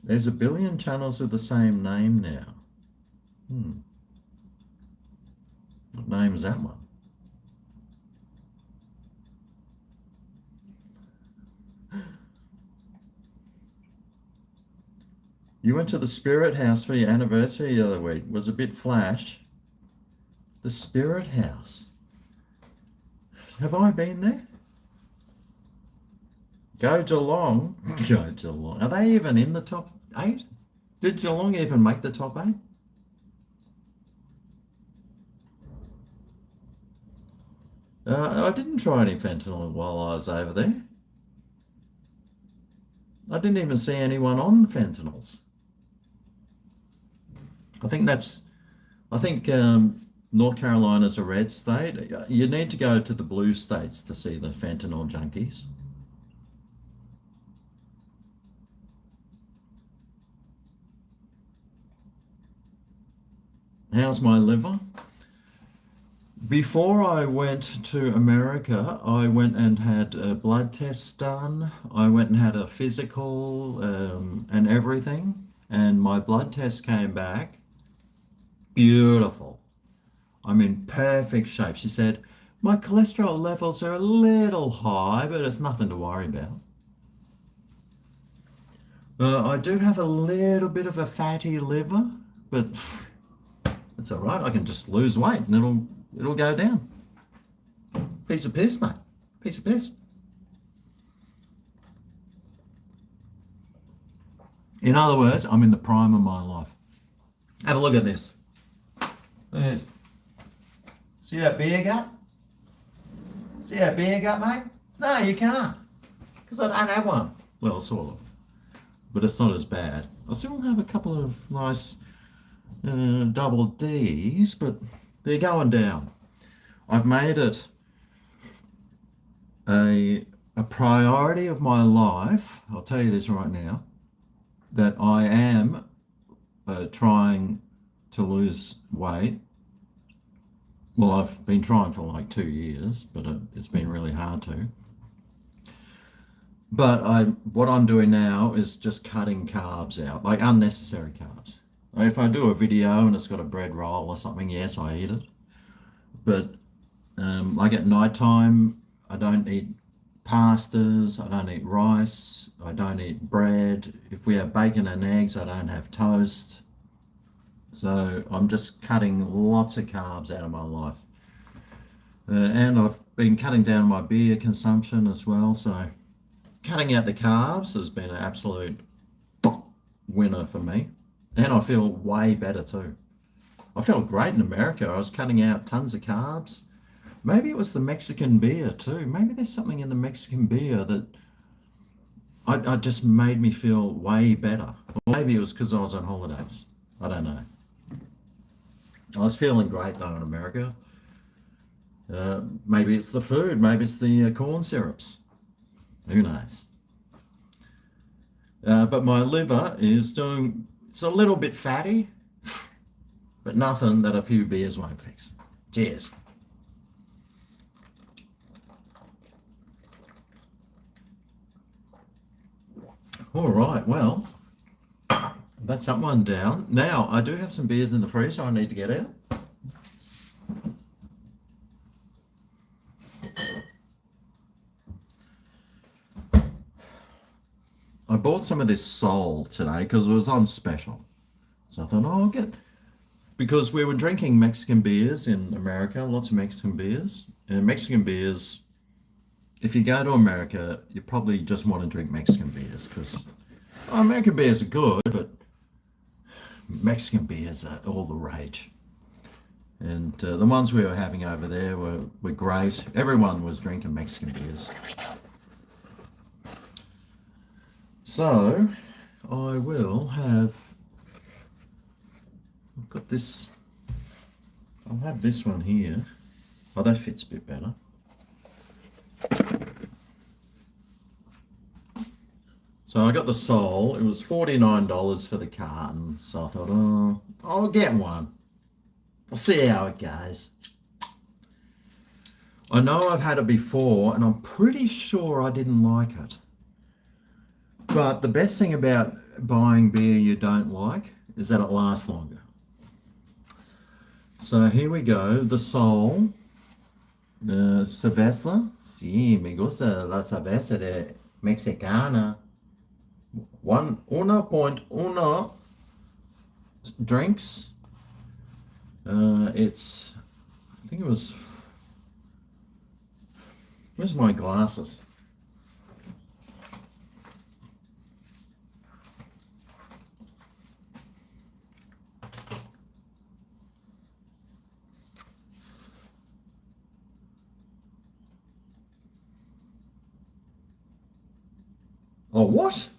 There's a billion channels with the same name now. What name's that one? You went to the Spirit House for your anniversary the other week. Was a bit flash. The Spirit House. Have I been there? Go Geelong. Go Geelong. Are they even in the top 8? Did Geelong even make the top 8? I didn't try any fentanyl while I was over there. I didn't even see anyone on the fentanyls. I think North Carolina's a red state. You need to go to the blue states to see the fentanyl junkies. How's my liver? Before I went to America, I went and had a blood test done. I went and had a physical and everything. And my blood test came back beautiful. I'm in perfect shape. She said, my cholesterol levels are a little high, but it's nothing to worry about. I do have a little bit of a fatty liver, but it's all right. I can just lose weight and it'll go down. Piece of piss, mate. Piece of piss. In other words, I'm in the prime of my life. Have a look at this. There's, see that beer gut? See that beer gut, mate? No, you can't. Because I don't have one. Well, sort of. But it's not as bad. I still have a couple of nice double Ds, but they're going down. I've made it a priority of my life, I'll tell you this right now, that I am trying to lose weight. Well, I've been trying for like 2 years, but it's been really hard to. But what I'm doing now is just cutting carbs out, like unnecessary carbs. If I do a video and it's got a bread roll or something, yes, I eat it. But like at nighttime, I don't eat pastas, I don't eat rice, I don't eat bread. If we have bacon and eggs, I don't have toast. So I'm just cutting lots of carbs out of my life. And I've been cutting down my beer consumption as well. So cutting out the carbs has been an absolute winner for me. And I feel way better too. I felt great in America. I was cutting out tons of carbs. Maybe it was the Mexican beer too. Maybe there's something in the Mexican beer that I just made me feel way better. Or maybe it was because I was on holidays. I don't know. I was feeling great though in America. Maybe it's the food. Maybe it's the corn syrups. Who knows? But my liver is doing, it's a little bit fatty, but nothing that a few beers won't fix. Cheers. All right, well, that's that one down. Now, I do have some beers in the freezer I need to get out. I bought some of this Sol today because it was on special. So I thought, oh, I'll get, because we were drinking Mexican beers in America, lots of Mexican beers. And Mexican beers, if you go to America, you probably just want to drink Mexican beers because American beers are good, but Mexican beers are all the rage. And the ones we were having over there were great. Everyone was drinking Mexican beers. So I will have, I've got this, I'll have this one here. Oh, that fits a bit better. So I got the Sol. It was $49 for the carton. So I thought, oh, I'll get one. I'll see how it goes. I know I've had it before and I'm pretty sure I didn't like it. But the best thing about buying beer you don't like is that it lasts longer. So here we go, the Sol. Cerveza. Sí, me gusta la cerveza de mexicana. 1.1 drinks. It's, I think it was, where's my glasses? Oh, what?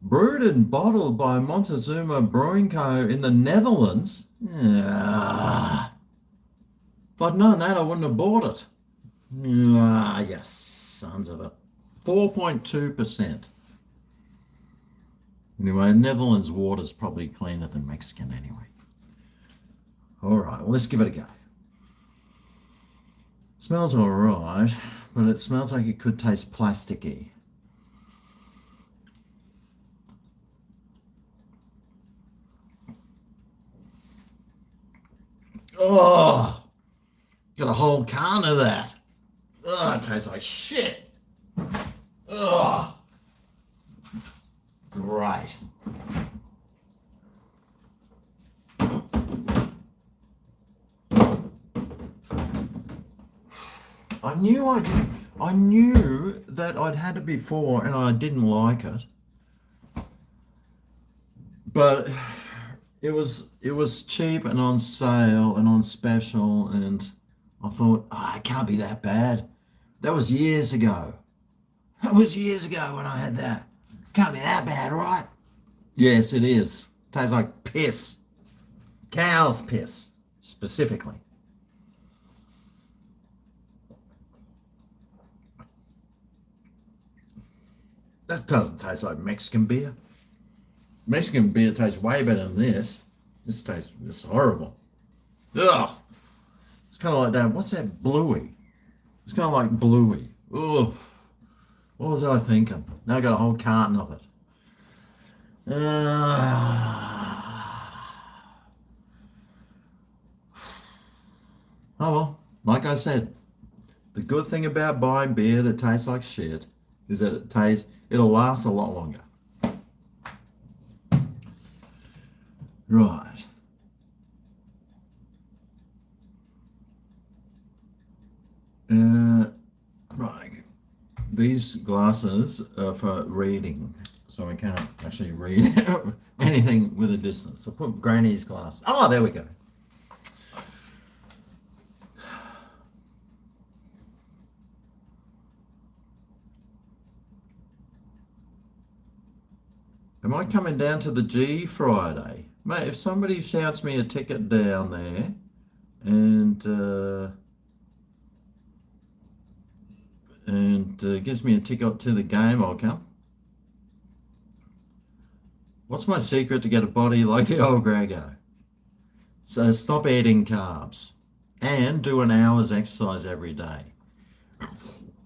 Brewed and bottled by Montezuma Brewing Co. in the Netherlands? Ah. If I'd known that, I wouldn't have bought it. Ah, yes, sons of a... 4.2%. Anyway, Netherlands water's probably cleaner than Mexican anyway. All right, well, let's give it a go. Smells all right, but it smells like it could taste plasticky. Oh, got a whole can of that. Oh, it tastes like shit. Oh, great. I knew that I'd had it before and I didn't like it. But it was cheap and on sale and on special, and I thought, it can't be that bad. That was years ago. That was years ago when I had that. Can't be that bad, right? Yes, it is. Tastes like piss. Cow's piss, specifically. That doesn't taste like Mexican beer. Mexican beer tastes way better than this. This horrible. Ugh. It's kind of like that. What's that? Bluey. It's kind of like Bluey. Ugh. What was I thinking? Now I got a whole carton of it. Oh well, like I said, the good thing about buying beer that tastes like shit is that it'll last a lot longer. Right. Right. These glasses are for reading, so I can't actually read anything with a distance. I'll put Granny's glasses. Oh, there we go. Am I coming down to the G Friday? Mate, if somebody shouts me a ticket down there and gives me a ticket to the game, I'll come. What's my secret to get a body like the old GregO? So stop eating carbs and do an hour's exercise every day.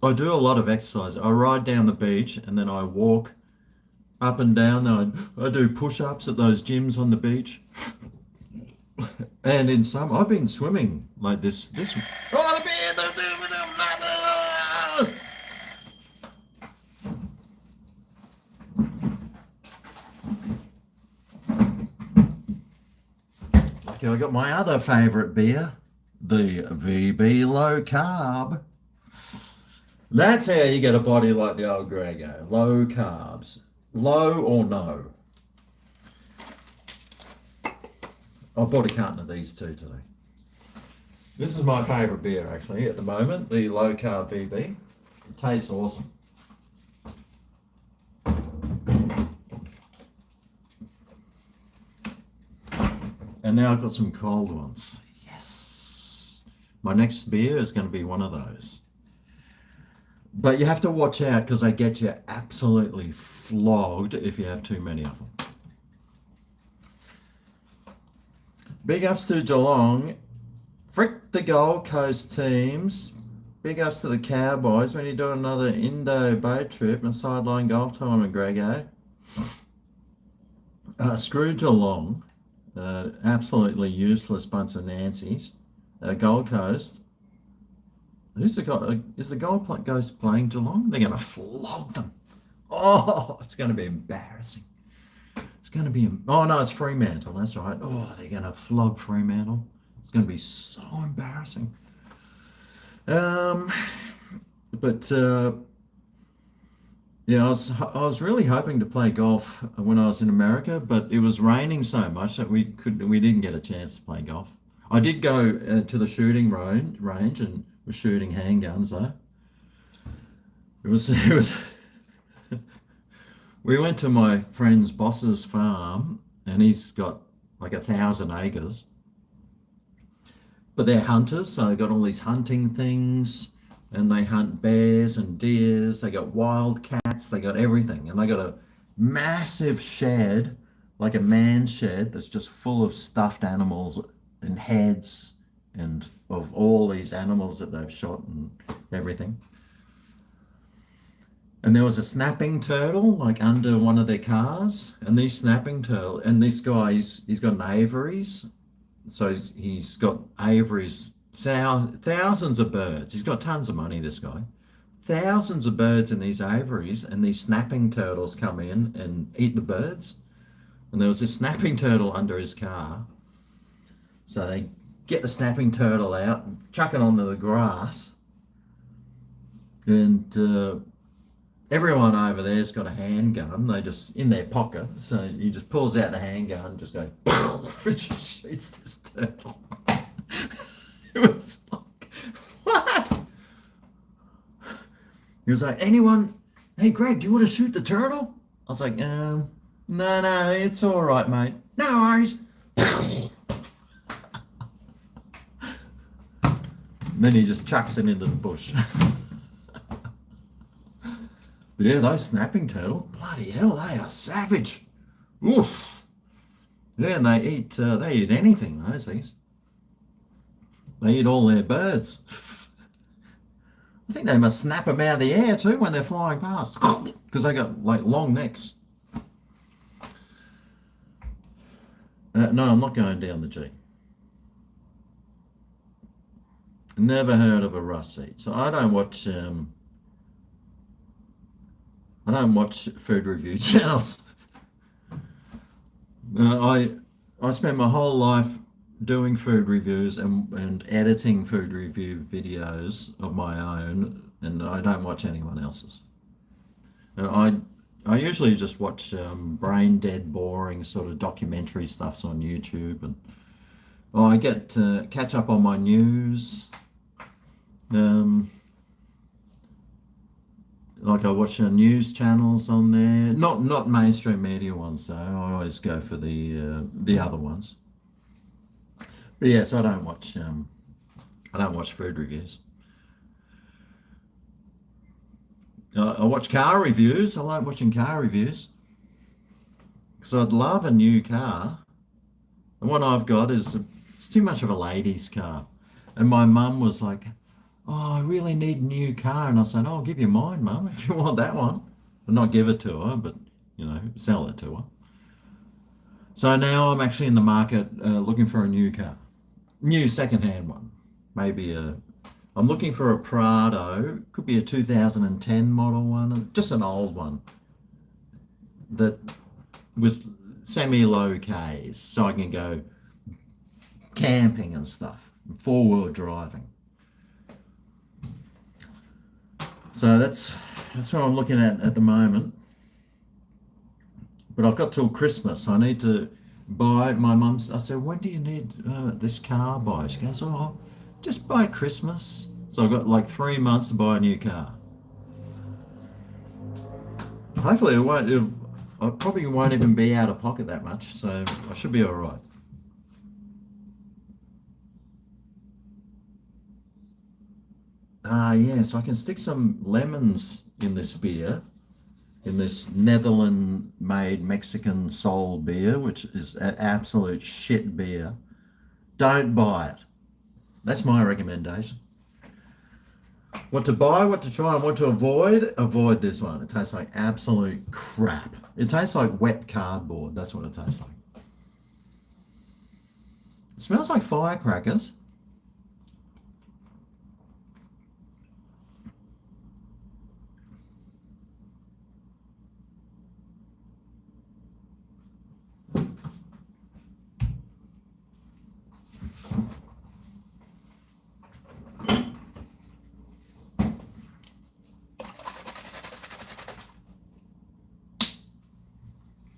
I do a lot of exercise. I ride down the beach and then I walk up and down. Then I do push-ups at those gyms on the beach. And in summer, I've been swimming like this. Oh, the bear! Okay, I got my other favourite beer, the VB Low Carb. That's how you get a body like the old GregO. Low carbs. Low or no. I bought a carton of these two today. This is my favourite beer actually at the moment, the low carb VB. It tastes awesome. And now I've got some cold ones. Yes. My next beer is going to be one of those. But you have to watch out because they get you absolutely flogged if you have too many of them. Big ups to Geelong. Frick the Gold Coast teams. Big ups to the Cowboys when you do another Indo boat trip and sideline golf tournament, GregO. Screw Geelong. Absolutely useless bunch of Nancy's. Gold Coast. Is the Gold Coast playing Geelong? They're going to flog them. Oh, it's going to be embarrassing. It's going to be... Oh, no, it's Fremantle. That's right. Oh, they're going to flog Fremantle. It's going to be so embarrassing. Yeah, I was really hoping to play golf when I was in America, but it was raining so much that we didn't get a chance to play golf. I did go to the shooting range and was shooting handguns though. It was we went to my friend's boss's farm and he's got like 1,000 acres. But they're hunters, so they've got all these hunting things. And they hunt bears and deers, they got wild cats, they got everything. And they got a massive shed, like a man's shed, that's just full of stuffed animals and heads and of all these animals that they've shot and everything. And there was a snapping turtle like under one of their cars, and these snapping turtle and this guy he's got an aviaries, so he's got aviaries, thousands of birds. He's got tons of money, this guy. Thousands of birds in these aviaries, and these snapping turtles come in and eat the birds. And there was this snapping turtle under his car, so they get the snapping turtle out, chuck it onto the grass, and everyone over there's got a handgun. They just in their pocket, so he just pulls out the handgun and just goes, it just shoots this turtle. It was like, what? He was like, anyone? Hey, Greg, do you want to shoot the turtle? I was like, no, it's all right, mate. No worries. And then he just chucks it into the bush. But yeah, those snapping turtle, bloody hell, they are savage. Oof. Yeah, and they eat anything, those things. They eat all their birds. I think they must snap them out of the air too when they're flying past, because they got like long necks. No, I'm not going down the G. Never heard of a rust seat. So I don't watch food review channels. I spent my whole life doing food reviews and editing food review videos of my own, and I don't watch anyone else's. I usually just watch brain dead, boring sort of documentary stuffs on YouTube, and I get to catch up on my news. Like I watch news channels on there, not mainstream media ones though. I always go for the other ones. But yes, I don't watch food reviews. I watch car reviews. I like watching car reviews because I'd love a new car. The one I've got it's too much of a lady's car, and my mum was like, "Oh, I really need a new car," and I said, "Oh, I'll give you mine, Mum, if you want that one." But not give it to her, but sell it to her. So now I'm actually in the market looking for a new car, new second-hand one. I'm looking for a Prado. Could be a 2010 model one, just an old one that with semi-low Ks, so I can go camping and stuff, four-wheel driving. So that's what I'm looking at the moment. But I've got till Christmas. I need to buy my mum's. I said, when do you need this car by? She goes, oh, just by Christmas. So I've got like 3 months to buy a new car. Hopefully I probably won't even be out of pocket that much, so I should be all right. Yes, I can stick some lemons in this beer, in this Netherlands-made Mexican soul beer, which is an absolute shit beer. Don't buy it. That's my recommendation. What to buy, what to try, and what to avoid? Avoid this one. It tastes like absolute crap. It tastes like wet cardboard. That's what it tastes like. It smells like firecrackers.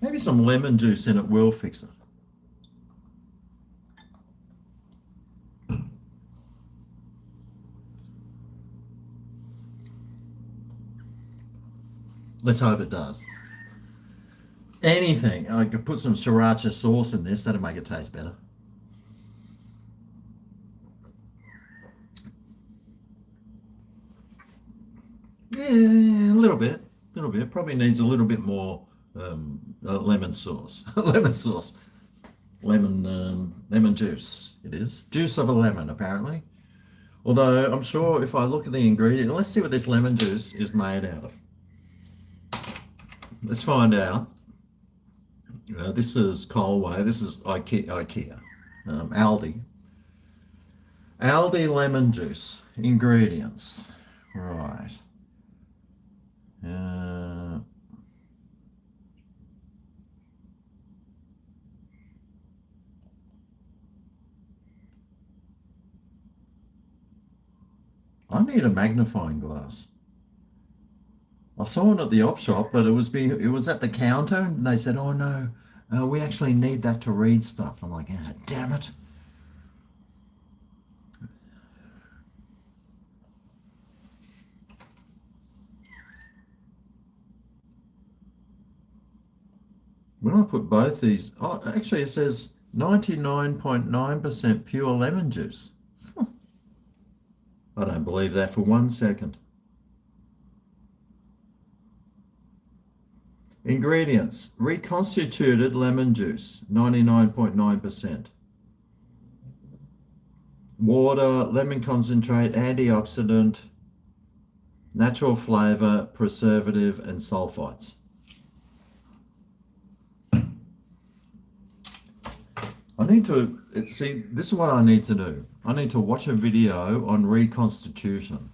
Maybe some lemon juice in it will fix it. Let's hope it does. Anything. I could put some sriracha sauce in this. That'll make it taste better. Yeah, a little bit. Probably needs a little bit more lemon sauce, lemon sauce, lemon juice. It is juice of a lemon, apparently. Although I'm sure if I look at the ingredient, let's see what this lemon juice is made out of. Let's find out. This is Colway. This is IKEA. Aldi. Aldi lemon juice. Ingredients. Right. I need a magnifying glass. I saw it at the op shop, but it was at the counter, and they said, "Oh no, we actually need that to read stuff." I'm like, "Ah, damn it!" When I put both these, oh, actually it says 99.9% pure lemon juice. I don't believe that for 1 second. Ingredients: reconstituted lemon juice, 99.9%. Water, lemon concentrate, antioxidant, natural flavor, preservative, and sulfites. I need to see, this is what I need to do. I need to watch a video on reconstitution.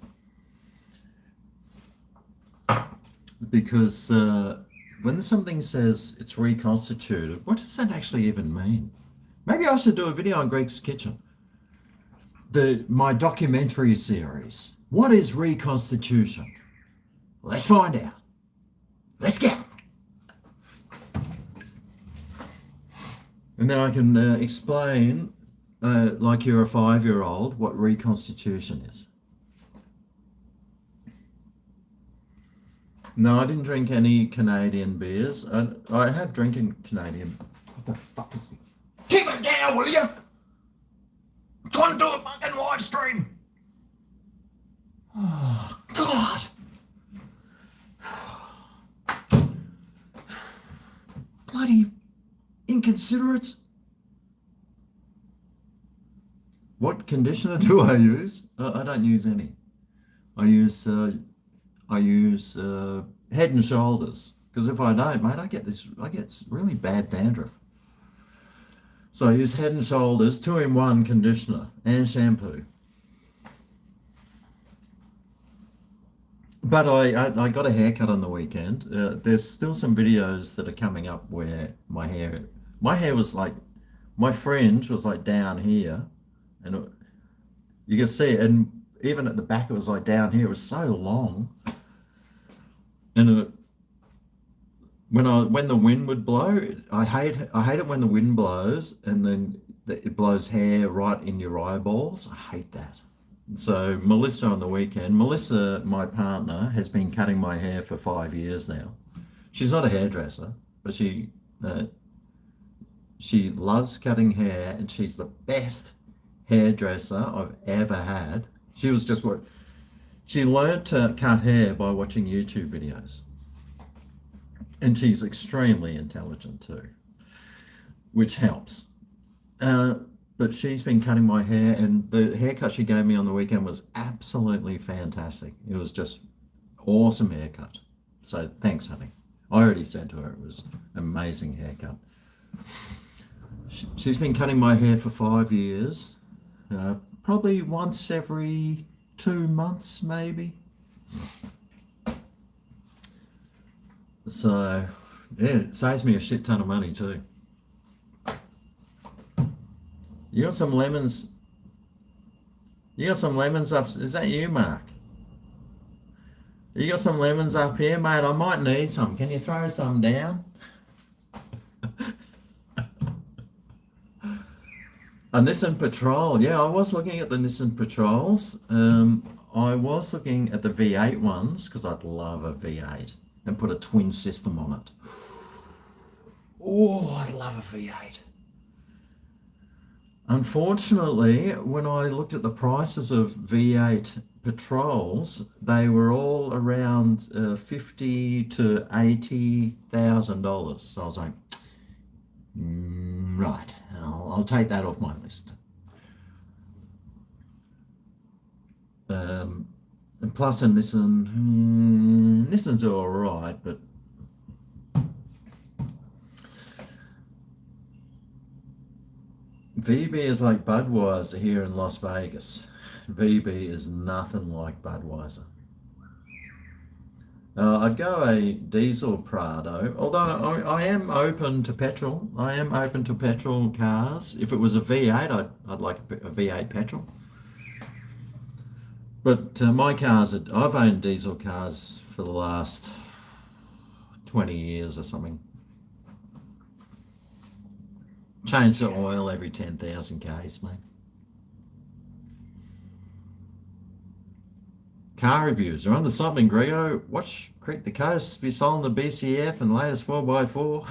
Because when something says it's reconstituted, what does that actually even mean? Maybe I should do a video on Greg's Kitchen. My documentary series. What is reconstitution? Let's find out. Let's go. And then I can explain, like you're a 5-year-old, what reconstitution is. No, I didn't drink any Canadian beers. I have drinking Canadian. What the fuck is it? Keep it down, will you? I'm trying to do a fucking live stream. Oh, God. Bloody inconsiderates. What conditioner do I use? I don't use any. I use Head and Shoulders, because if I don't, mate, I get really bad dandruff. So I use Head and Shoulders 2-in-1 conditioner and shampoo. But I got a haircut on the weekend. There's still some videos that are coming up where my hair was like, my fringe was like down here, and you can see it, and even at the back it was like down here. It was so long, and when the wind would blow, I hate it when the wind blows and then it blows hair right in your eyeballs. I hate that. So Melissa on the weekend, Melissa, my partner, has been cutting my hair for 5 years now. She's not a hairdresser, but she loves cutting hair, and she's the best hairdresser I've ever had. She learned to cut hair by watching YouTube videos. And she's extremely intelligent too, which helps. But she's been cutting my hair, and the haircut she gave me on the weekend was absolutely fantastic. It was just awesome haircut. So thanks, honey. I already said to her it was an amazing haircut. She's been cutting my hair for 5 years, probably once every 2 months, maybe. So, yeah, it saves me a shit ton of money too. You got some lemons? You got some lemons up? Is that you, Mark? You got some lemons up here, mate? I might need some. Can you throw some down? A Nissan Patrol. Yeah, I was looking at the Nissan Patrols. I was looking at the V8 ones because I'd love a V8 and put a twin system on it. Oh, I'd love a V8. Unfortunately, when I looked at the prices of V8 patrols, they were all around $50,000 to $80,000. So I was like, right, I'll take that off my list. And plus a Nissan, Nissans are all right, but VB is like Budweiser here in Las Vegas. VB is nothing like Budweiser. I'd go a diesel Prado, although I am open to petrol. I am open to petrol cars. If it was a V8, I'd like a V8 petrol. But my cars, I've owned diesel cars for the last 20 years or something. Change the oil every 10,000 Ks, mate. Car reviews are on the something, GregO. Watch Creek the Coast be sold in the BCF and latest 4x4.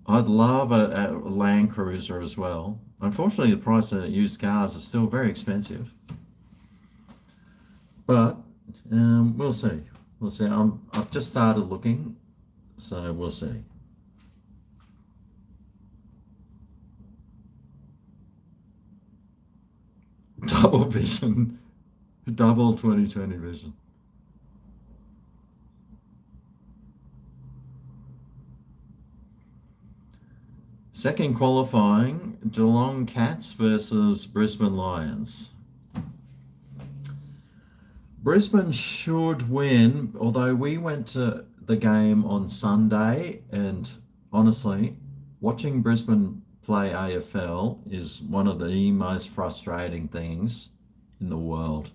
I'd love a Land Cruiser as well. Unfortunately, the price of used cars is still very expensive. But we'll see. We'll see. I've just started looking, so we'll see. Double vision. Double 2020 vision. Second qualifying, Geelong Cats versus Brisbane Lions. Brisbane should win, although we went to the game on Sunday, and honestly, watching Brisbane play AFL is one of the most frustrating things in the world.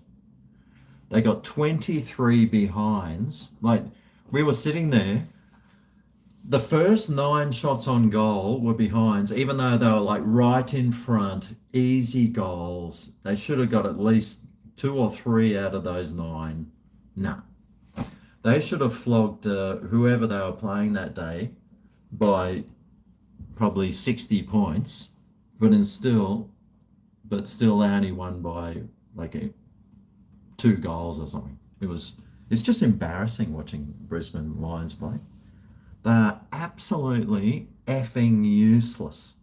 They got 23 behinds. Like, we were sitting there, the first 9 shots on goal were behinds, even though they were like right in front, easy goals. They should have got at least 2 or 3 out of those 9. No. They should have flogged whoever they were playing that day by probably 60 points, but still they only won by like 2 goals or something. It's just embarrassing watching Brisbane Lions play. They're absolutely effing useless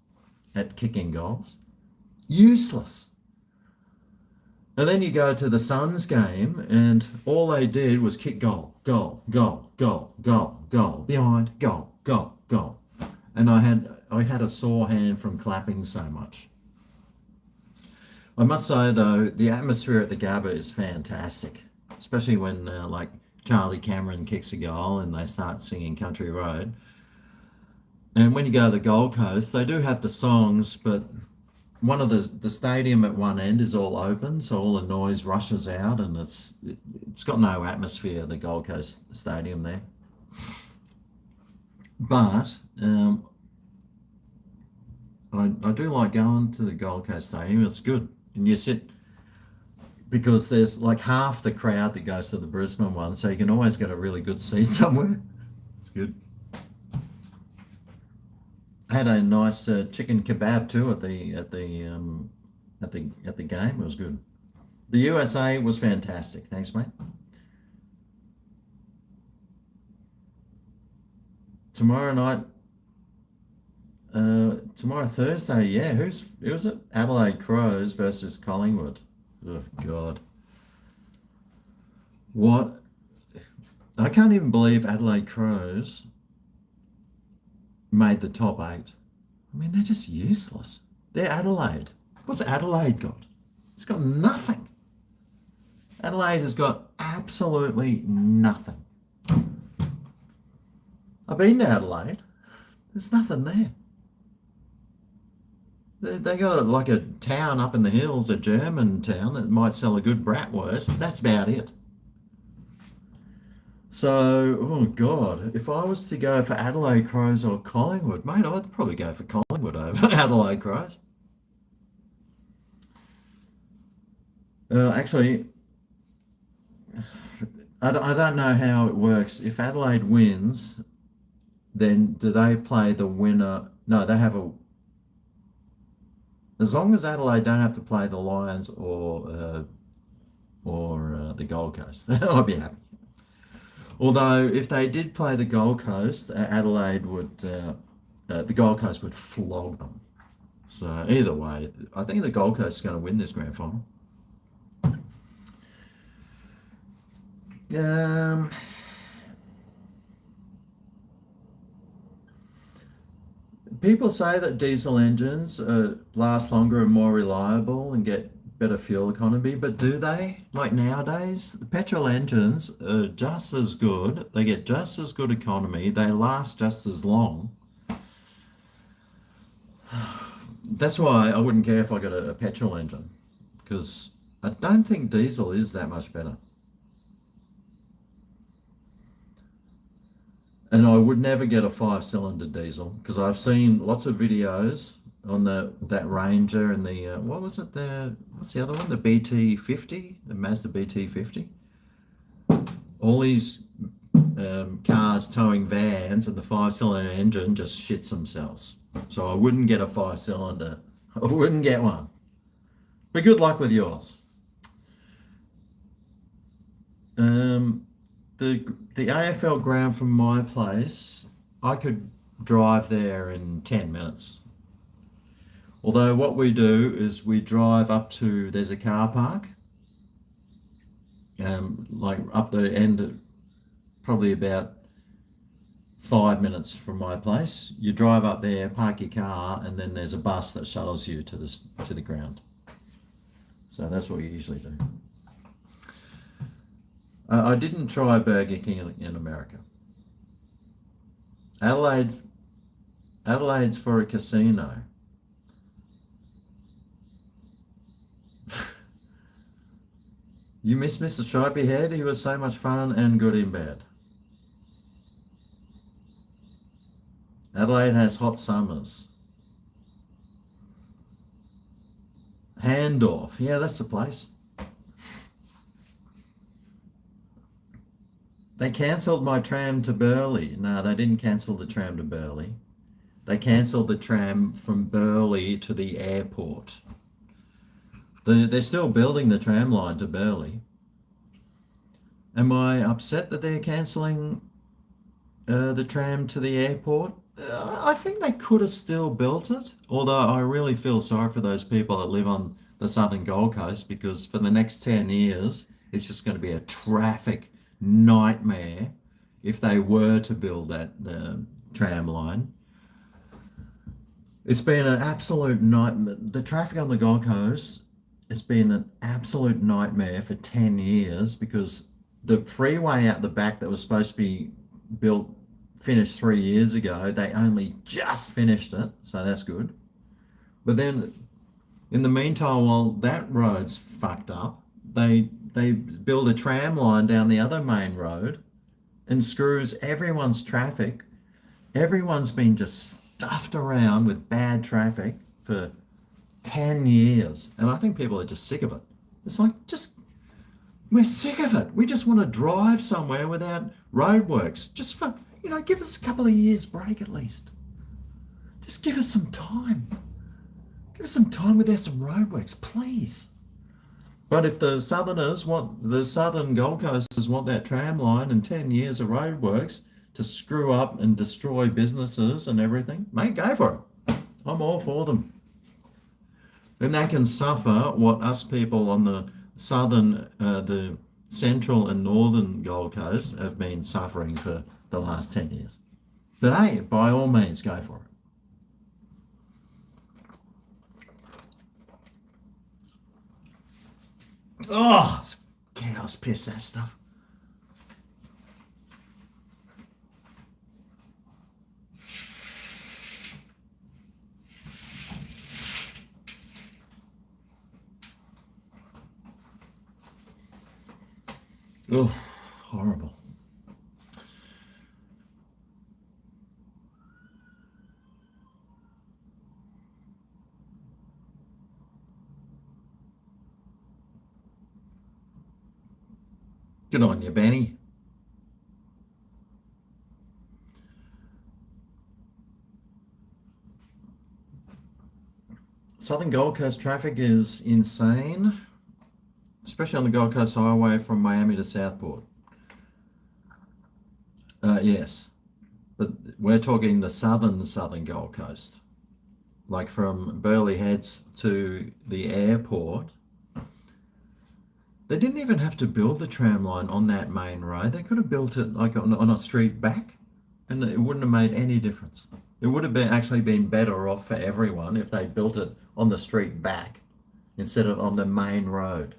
at kicking goals. Useless. And then you go to the Suns game, and all they did was kick goal, goal, goal, goal, goal, goal, behind, goal, goal, goal. And I had a sore hand from clapping so much. I must say though, the atmosphere at the Gabba is fantastic, especially when like Charlie Cameron kicks a goal and they start singing Country Road. And when you go to the Gold Coast, they do have the songs, but one of the stadium at one end is all open, so all the noise rushes out, and it's got no atmosphere, the Gold Coast stadium there. But I do like going to the Gold Coast stadium. It's good, and you sit, because there's like half the crowd that goes to the Brisbane one, so you can always get a really good seat somewhere. It's good. I had a nice chicken kebab too at the game. It was good. The USA was fantastic. Thanks, mate. Tomorrow night, tomorrow Thursday. Yeah, who was it? Adelaide Crows versus Collingwood. Oh God. What? I can't even believe Adelaide Crows made the top 8. I mean, they're just useless. They're Adelaide. What's Adelaide got? It's got nothing. Adelaide has got absolutely nothing. I've been to Adelaide. There's nothing there. They got like a town up in the hills, a German town that might sell a good bratwurst, but that's about it. So, oh God, if I was to go for Adelaide Crows or Collingwood, mate, I'd probably go for Collingwood over Adelaide Crows. Actually, I don't know how it works. If Adelaide wins, then do they play the winner? No, they have as long as Adelaide don't have to play the Lions or the Gold Coast, I'll be happy. Although if they did play the Gold Coast, Adelaide would the Gold Coast would flog them. So either way, I think the Gold Coast is going to win this grand final. People say that diesel engines last longer and more reliable and get better fuel economy, but do they? Like nowadays, the petrol engines are just as good. They get just as good economy. They last just as long. That's why I wouldn't care if I got a petrol engine, because I don't think diesel is that much better. And I would never get a 5-cylinder diesel, because I've seen lots of videos on that Ranger and the what was it, what's the other one, the BT50, the Mazda BT50. All these cars towing vans, and the 5-cylinder engine just shits themselves. So I wouldn't get a 5-cylinder. I wouldn't get one. But good luck with yours. The AFL ground from my place, I could drive there in 10 minutes. Although what we do is we drive up to, there's a car park, like up the end, probably about 5 minutes from my place. You drive up there, park your car, and then there's a bus that shuttles you to the ground. So that's what we usually do. I didn't try Burger King in America. Adelaide's for a casino. You miss Mr. Stripey Head? He was so much fun and good in bed. Adelaide has hot summers. Handorf. Yeah, that's the place. They cancelled my tram to Burleigh. No, they didn't cancel the tram to Burleigh. They cancelled the tram from Burleigh to the airport. They're still building the tram line to Burleigh. Am I upset that they're cancelling the tram to the airport? I think they could have still built it, although I really feel sorry for those people that live on the southern Gold Coast, because for the next 10 years, it's just going to be a traffic nightmare if they were to build that tram line. It's been an absolute nightmare. The traffic on the Gold Coast, it's been an absolute nightmare for 10 years, because the freeway out the back that was supposed to be finished 3 years ago, they only just finished it, so that's good. But then in the meantime, while that road's fucked up, they build a tram line down the other main road and screws everyone's traffic. Everyone's been just stuffed around with bad traffic for 10 years. And I think people are just sick of it. It's like, we're sick of it. We just want to drive somewhere without roadworks. Just for, give us a couple of years break at least. Just give us some time. Give us some time without some roadworks, please. But if the southern Gold Coasters want that tram line and 10 years of roadworks to screw up and destroy businesses and everything, mate, go for it. I'm all for them. Then they can suffer what us people on the the central and northern Gold Coast have been suffering for the last 10 years. But hey, by all means, go for it. Oh, it's cow's piss, that stuff. Oh, horrible. Good on you, Benny. Southern Gold Coast traffic is insane, especially on the Gold Coast Highway from Miami to Southport. Yes, but we're talking the southern Gold Coast, like from Burleigh Heads to the airport. They didn't even have to build the tram line on that main road. They could have built it like on a street back, and it wouldn't have made any difference. It would have actually been better off for everyone if they built it on the street back instead of on the main road.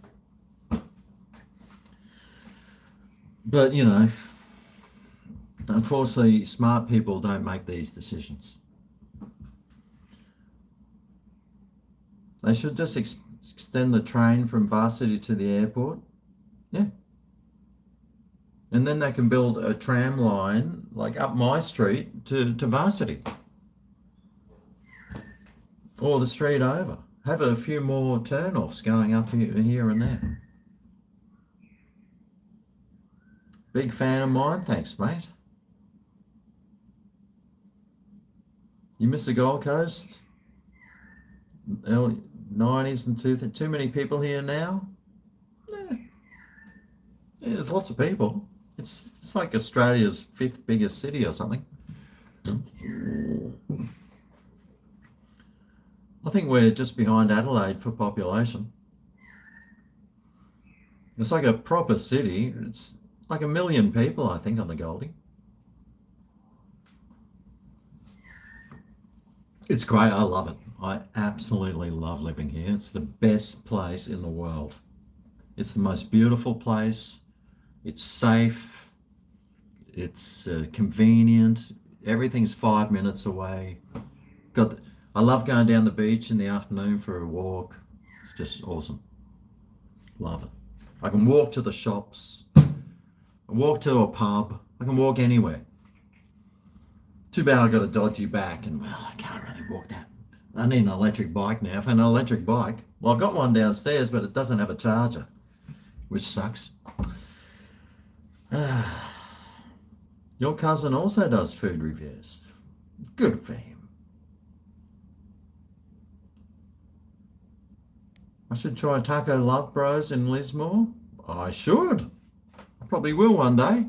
But, you know, unfortunately, smart people don't make these decisions. They should just extend the train from Varsity to the airport. Yeah. And then they can build a tram line like up my street to Varsity. Or the street over. Have a few more turn-offs going up here and there. Big fan of mine, thanks, mate. You miss the Gold Coast? Early 90s and too many people here now? Yeah, there's lots of people. It's like Australia's 5th biggest city or something. I think we're just behind Adelaide for population. It's like a proper city. It's like 1 million people, I think, on the Goldie. It's great. I love it. I absolutely love living here. It's the best place in the world. It's the most beautiful place. It's safe. It's convenient. Everything's 5 minutes away. I love going down the beach in the afternoon for a walk. It's just awesome. Love it. I can walk to the shops. I walk to a pub. I can walk anywhere. Too bad I got a dodgy back and, well, I can't really walk that. I need an electric bike now. If I had an electric bike, well, I've got one downstairs, but it doesn't have a charger, which sucks. Your cousin also does food reviews. Good for him. I should try Taco Love Bros in Lismore. I should. I probably will one day.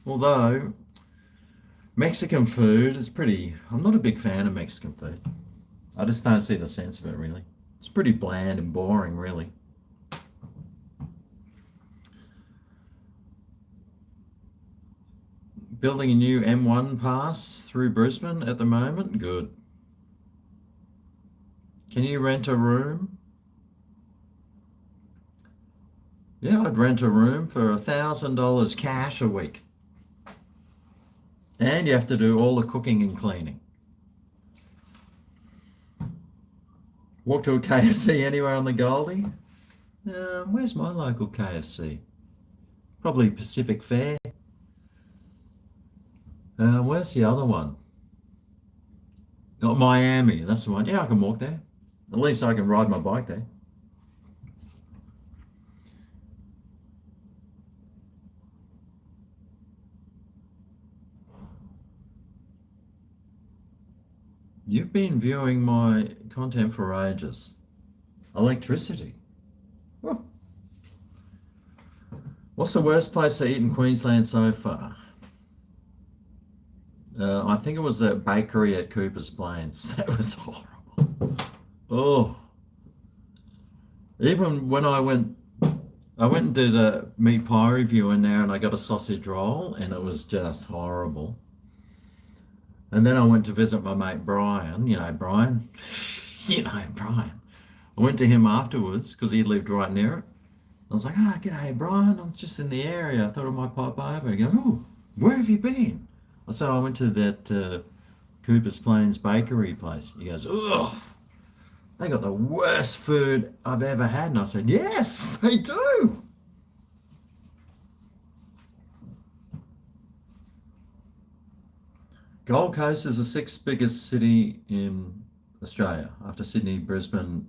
Although, Mexican food is I'm not a big fan of Mexican food. I just don't see the sense of it, really. It's pretty bland and boring, really. Building a new M1 pass through Brisbane at the moment. Good. Can you rent a room? Yeah, I'd rent a room for $1,000 cash a week. And you have to do all the cooking and cleaning. Walk to a KFC anywhere on the Goldie? Where's my local KFC? Probably Pacific Fair. Where's the other one? Oh, Miami, that's the one. Yeah, I can walk there. At least I can ride my bike there. You've been viewing my content for ages. Electricity. Oh. What's the worst place to eat in Queensland so far? I think it was that bakery at Cooper's Plains. That was horrible. Oh. Even when I went and did a meat pie review in there and I got a sausage roll and it was just horrible. And then I went to visit my mate Brian. You know Brian? Brian. I went to him afterwards because he lived right near it. I was like, g'day Brian, I'm just in the area. I thought I might pop over. He goes, oh, where have you been? I said, I went to that Cooper's Plains bakery place. He goes, ugh, they got the worst food I've ever had. And I said, yes, they do. Gold Coast is the 6th biggest city in Australia after Sydney, Melbourne,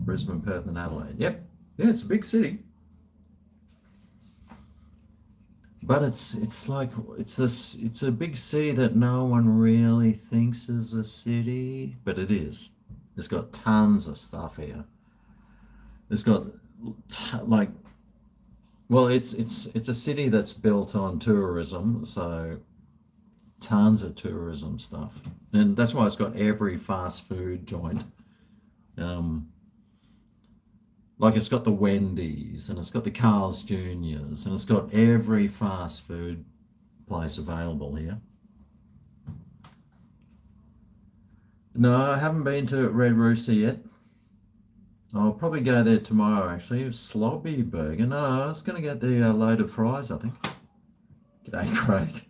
Brisbane, Perth and Adelaide. Yep. Yeah, it's a big city. But it's like it's a big city that no one really thinks is a city, but it is. It's got tons of stuff here. It's got like, well, it's a city that's built on tourism, so tons of tourism stuff, and that's why it's got every fast food joint. Um, like it's got the Wendy's and it's got the Carl's Juniors and it's got every fast food place available here. No, I haven't been to Red Rooster yet. I'll probably go there tomorrow actually. Sloppy burger. No, I was going to get the loaded fries, I think. G'day, Craig.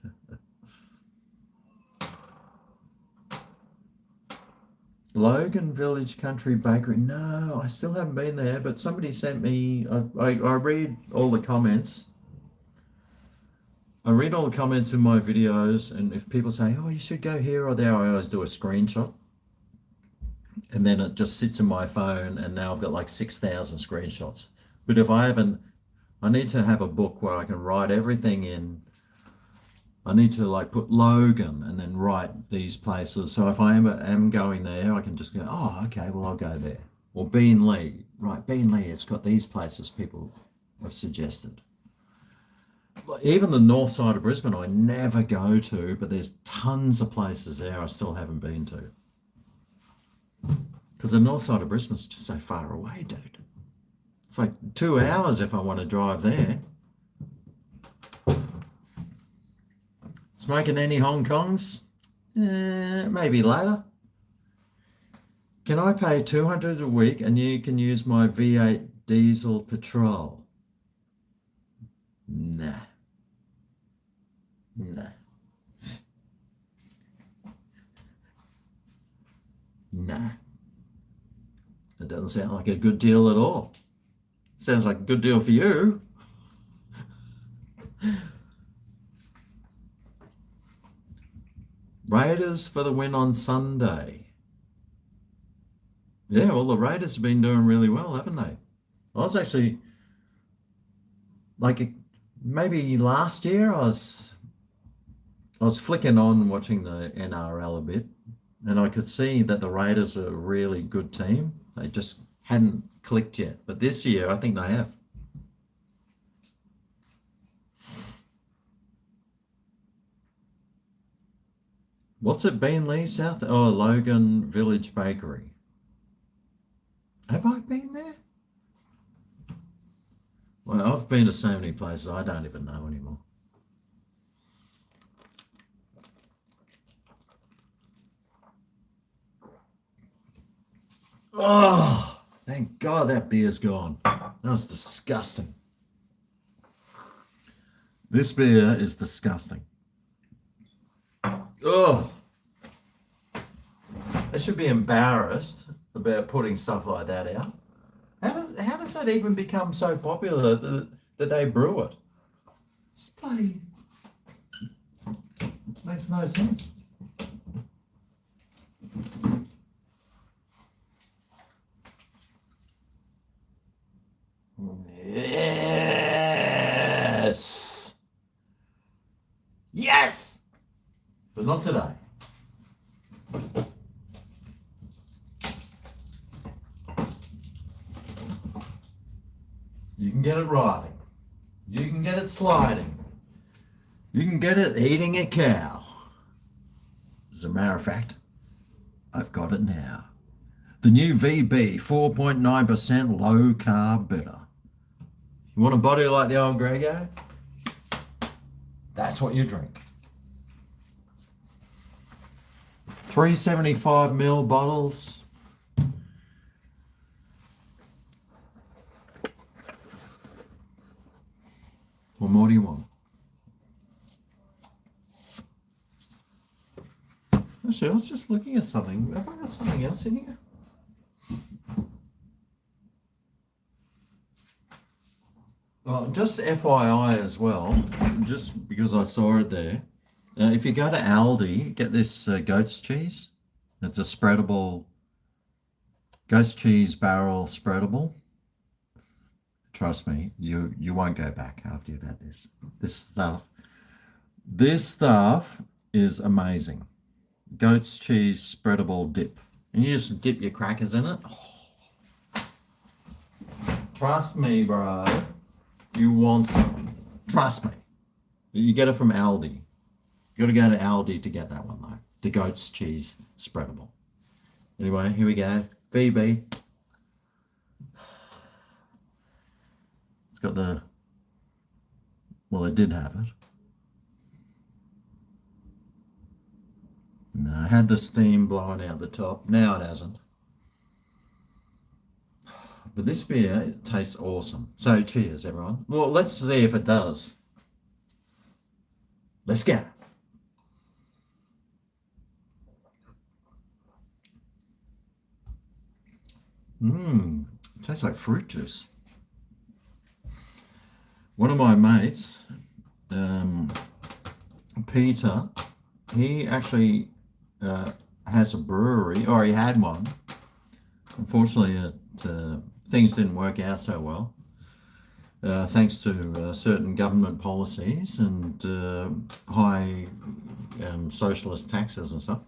Logan Village Country Bakery. No, I still haven't been there, but somebody sent me. I read all the comments. I read all the comments in my videos, and if people say, "Oh, you should go here or there," I always do a screenshot, and then it just sits in my phone, and now I've got like 6,000 screenshots. But if I haven't, I need to have a book where I can write everything in. I need to like put Logan and then write these places. So if I am going there, I can just go, oh, okay, well, I'll go there. Or Beanley, right, Beanley, it's got these places people have suggested. Even the north side of Brisbane, I never go to, but there's tons of places there I still haven't been to. Because the north side of Brisbane's just so far away, dude. It's like 2 hours if I want to drive there. Smoking any Hong Kongs? Maybe later. Can I pay $200 a week and you can use my V8 diesel petrol? Nah. Nah. Nah. It doesn't sound like a good deal at all. Sounds like a good deal for you. Raiders for the win on Sunday. Yeah, well, the Raiders have been doing really well, haven't they? I was actually, like, maybe last year I was flicking on watching the NRL a bit, and I could see that the Raiders are a really good team. They just hadn't clicked yet. But this year, I think they have. What's it been, Lee? South? Oh, Logan Village Bakery. Have I been there? Well, I've been to so many places I don't even know anymore. Oh, thank God that beer's gone. That was disgusting. This beer is disgusting. Oh, they should be embarrassed about putting stuff like that out. How does that even become so popular that they brew it? It's bloody makes no sense. Yes. Yes. But not today. You can get it riding. You can get it sliding. You can get it eating a cow. As a matter of fact, I've got it now. The new VB 4.9% low carb bitter. You want a body like the old GregO? That's what you drink. 375ml bottles. What more do you want? Actually, I was just looking at something. Have I got something else in here? Well, just FYI as well, just because I saw it there. If you go to Aldi, get this goat's cheese. It's a spreadable, goat's cheese barrel spreadable. Trust me, you won't go back after you've had this. This stuff is amazing. Goat's cheese spreadable dip. And you just dip your crackers in it. Oh. Trust me, bro. You want some. Trust me. You get it from Aldi. You got to go to Aldi to get that one, though. The goat's cheese spreadable. Anyway, here we go. VB. It's got the... Well, it did have it. No, it had the steam blowing out the top. Now it hasn't. But this beer, it tastes awesome. So cheers, everyone. Well, let's see if it does. Let's go. It tastes like fruit juice. One of my mates, Peter, he actually has a brewery, or he had one. Unfortunately, things didn't work out so well, thanks to certain government policies and high socialist taxes and stuff,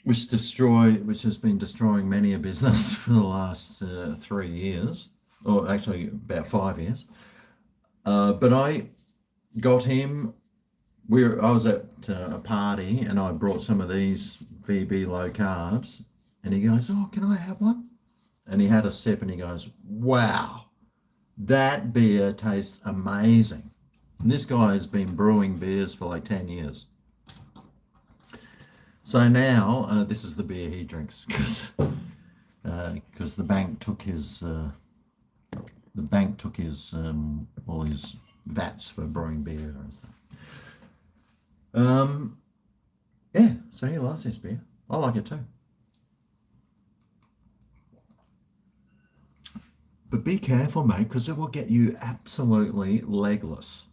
which has been destroying many a business for the last 3 years, or actually about 5 years. But I got him. I was at a party and I brought some of these VB low carbs, and he goes, "Oh, can I have one?" And he had a sip and he goes, "Wow, that beer tastes amazing." And this guy has been brewing beers for like 10 years. So now this is the beer he drinks because the bank took his all his vats for brewing beer and stuff. Yeah, so he loves this beer. I like it too. But be careful, mate, because it will get you absolutely legless.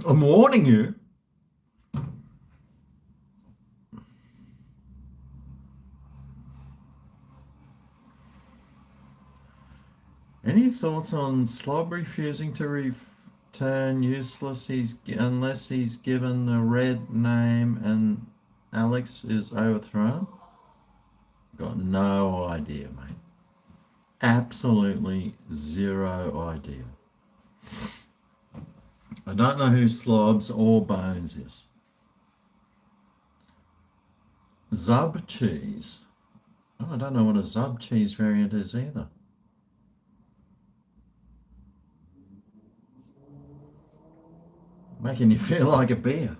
I'm warning you. Any thoughts on Slob refusing to return useless unless he's given a red name and Alex is overthrown? Got no idea, mate. Absolutely zero idea. I don't know who Slobs or Bones is. Zub cheese. Oh, I don't know what a Zub cheese variant is either. Making you feel like a beer.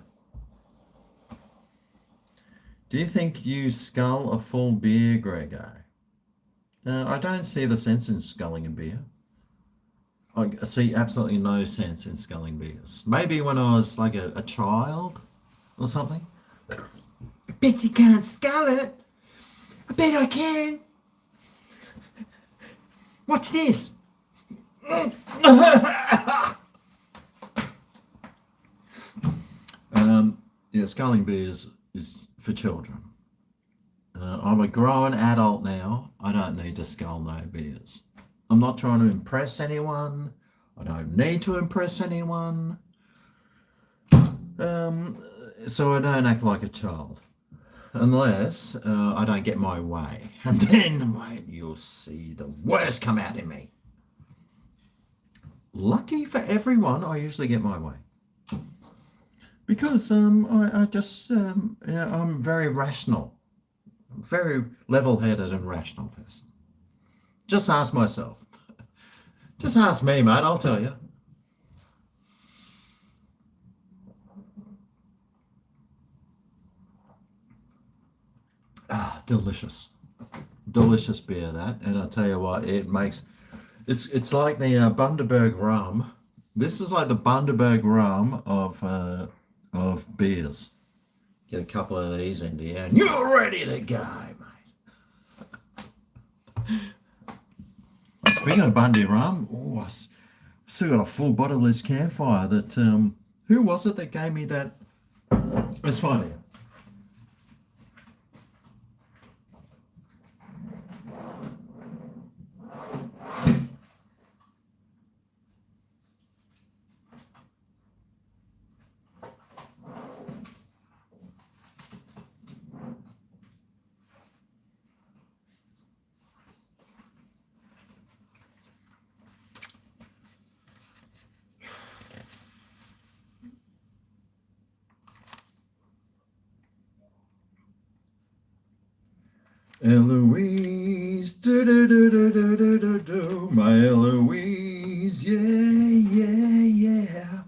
Do you think you scull a full beer, GregO? I don't see the sense in sculling a beer. I see absolutely no sense in sculling beers. Maybe when I was like a child or something. I bet you can't scull it. I bet I can. Watch this. Yeah, sculling beers is for children. I'm a grown adult now. I don't need to scull no beers. I'm not trying to impress anyone. I don't need to impress anyone. So I don't act like a child. Unless I don't get my way. And then, wait, you'll see the worst come out in me. Lucky for everyone, I usually get my way. Because I just, I'm very rational. Very level-headed and rational person. Just ask myself. Just ask me, mate, I'll tell you. Ah, delicious. Delicious beer, that. And I'll tell you what, it makes... It's like the Bundaberg rum. This is like the Bundaberg rum of beers. Get a couple of these into you and you're ready to go, mate. Speaking of Bundy rum, I still got a full bottle of this Campfire that, who was it that gave me that? Let's find out. Eloise, do do do do do do do do, my Eloise, yeah, yeah, yeah.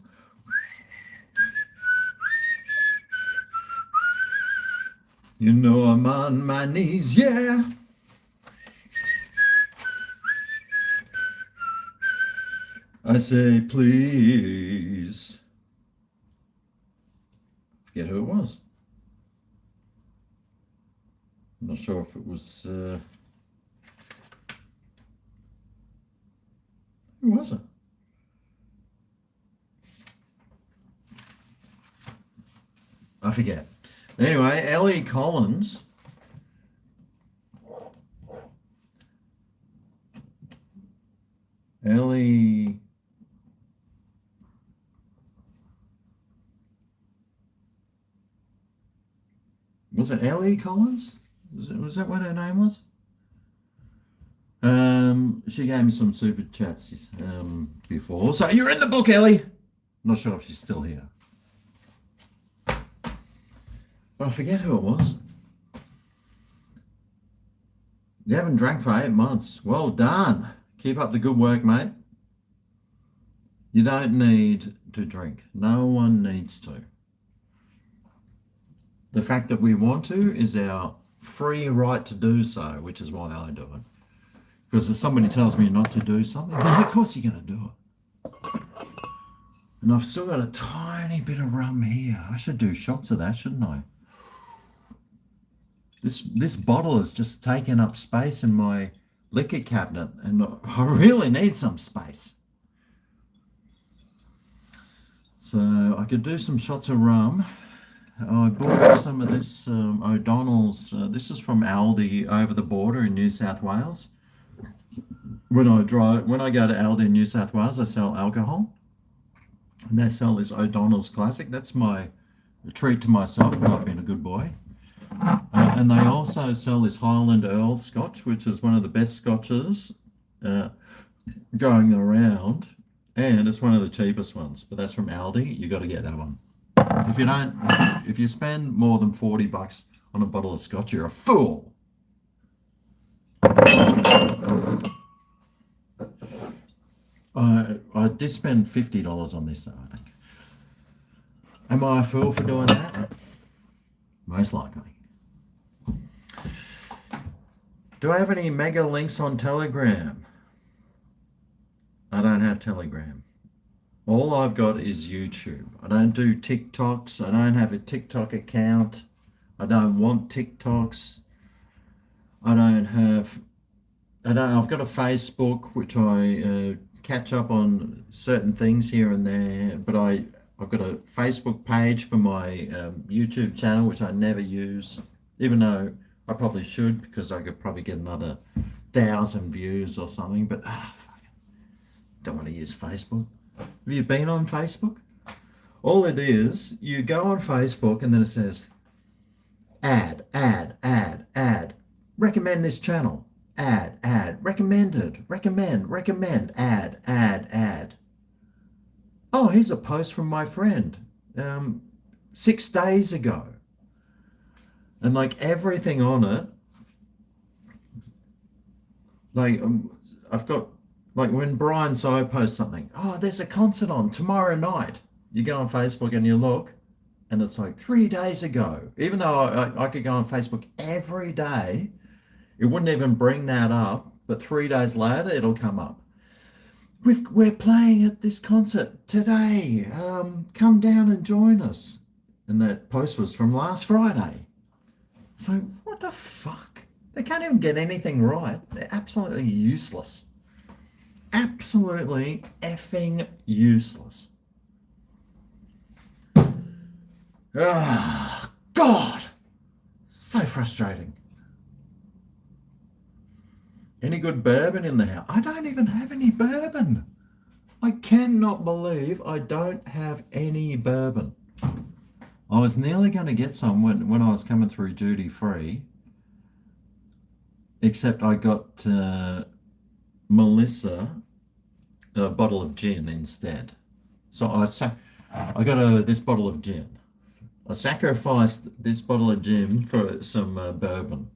You know I'm on my knees, yeah. I say, please. Forget who it was. I'm not sure if it was. Who was it? I forget. Anyway, Ellie Collins. Ellie. Was it Ellie Collins? Was that what her name was? She gave me some super chats before. So you're in the book, Ellie. Not sure if she's still here. But I forget who it was. You haven't drank for 8 months. Well done. Keep up the good work, mate. You don't need to drink. No one needs to. The fact that we want to is our free right to do so, which is why I do it. Because if somebody tells me not to do something, then of course you're going to do it. And I've still got a tiny bit of rum here. I should do shots of that, shouldn't I? This bottle has just taken up space in my liquor cabinet, and I really need some space. So I could do some shots of rum. I bought some of this O'Donnell's. This is from Aldi over the border in New South Wales. When I go to Aldi in New South Wales, I sell alcohol, and they sell this O'Donnell's Classic. That's my treat to myself when I've been a good boy. And they also sell this Highland Earl Scotch, which is one of the best scotches going around, and it's one of the cheapest ones. But that's from Aldi. You got to get that one. If you spend more than $40 on a bottle of scotch, you're a fool. I did spend $50 on this, though, I think. Am I a fool for doing that? Most likely. Do I have any mega links on Telegram? I don't have Telegram. All I've got is YouTube. I don't do TikToks. I don't have a TikTok account. I don't want TikToks. I've got a Facebook, which I catch up on certain things here and there, but I've got a Facebook page for my YouTube channel, which I never use, even though I probably should, because I could probably get another 1,000 views or something, but fuck it. Don't want to use Facebook. Have you been on Facebook? All it is, you go on Facebook and then it says, ad, recommend this channel, ad, recommended, recommend, ad. Oh, here's a post from my friend 6 days ago. And like everything on it, like I've got, like when Brian So posts something, oh, there's a concert on tomorrow night. You go on Facebook and you look, and it's like 3 days ago. Even though I could go on Facebook every day, it wouldn't even bring that up. But 3 days later, it'll come up. We're playing at this concert today. Come down and join us. And that post was from last Friday. So what the fuck? They can't even get anything right. They're absolutely useless. Absolutely effing useless. Ah, God! So frustrating. Any good bourbon in the house? I don't even have any bourbon. I cannot believe I don't have any bourbon. I was nearly going to get some when I was coming through duty free, except I got Melissa a bottle of gin instead. So I got this bottle of gin. I sacrificed this bottle of gin for some bourbon.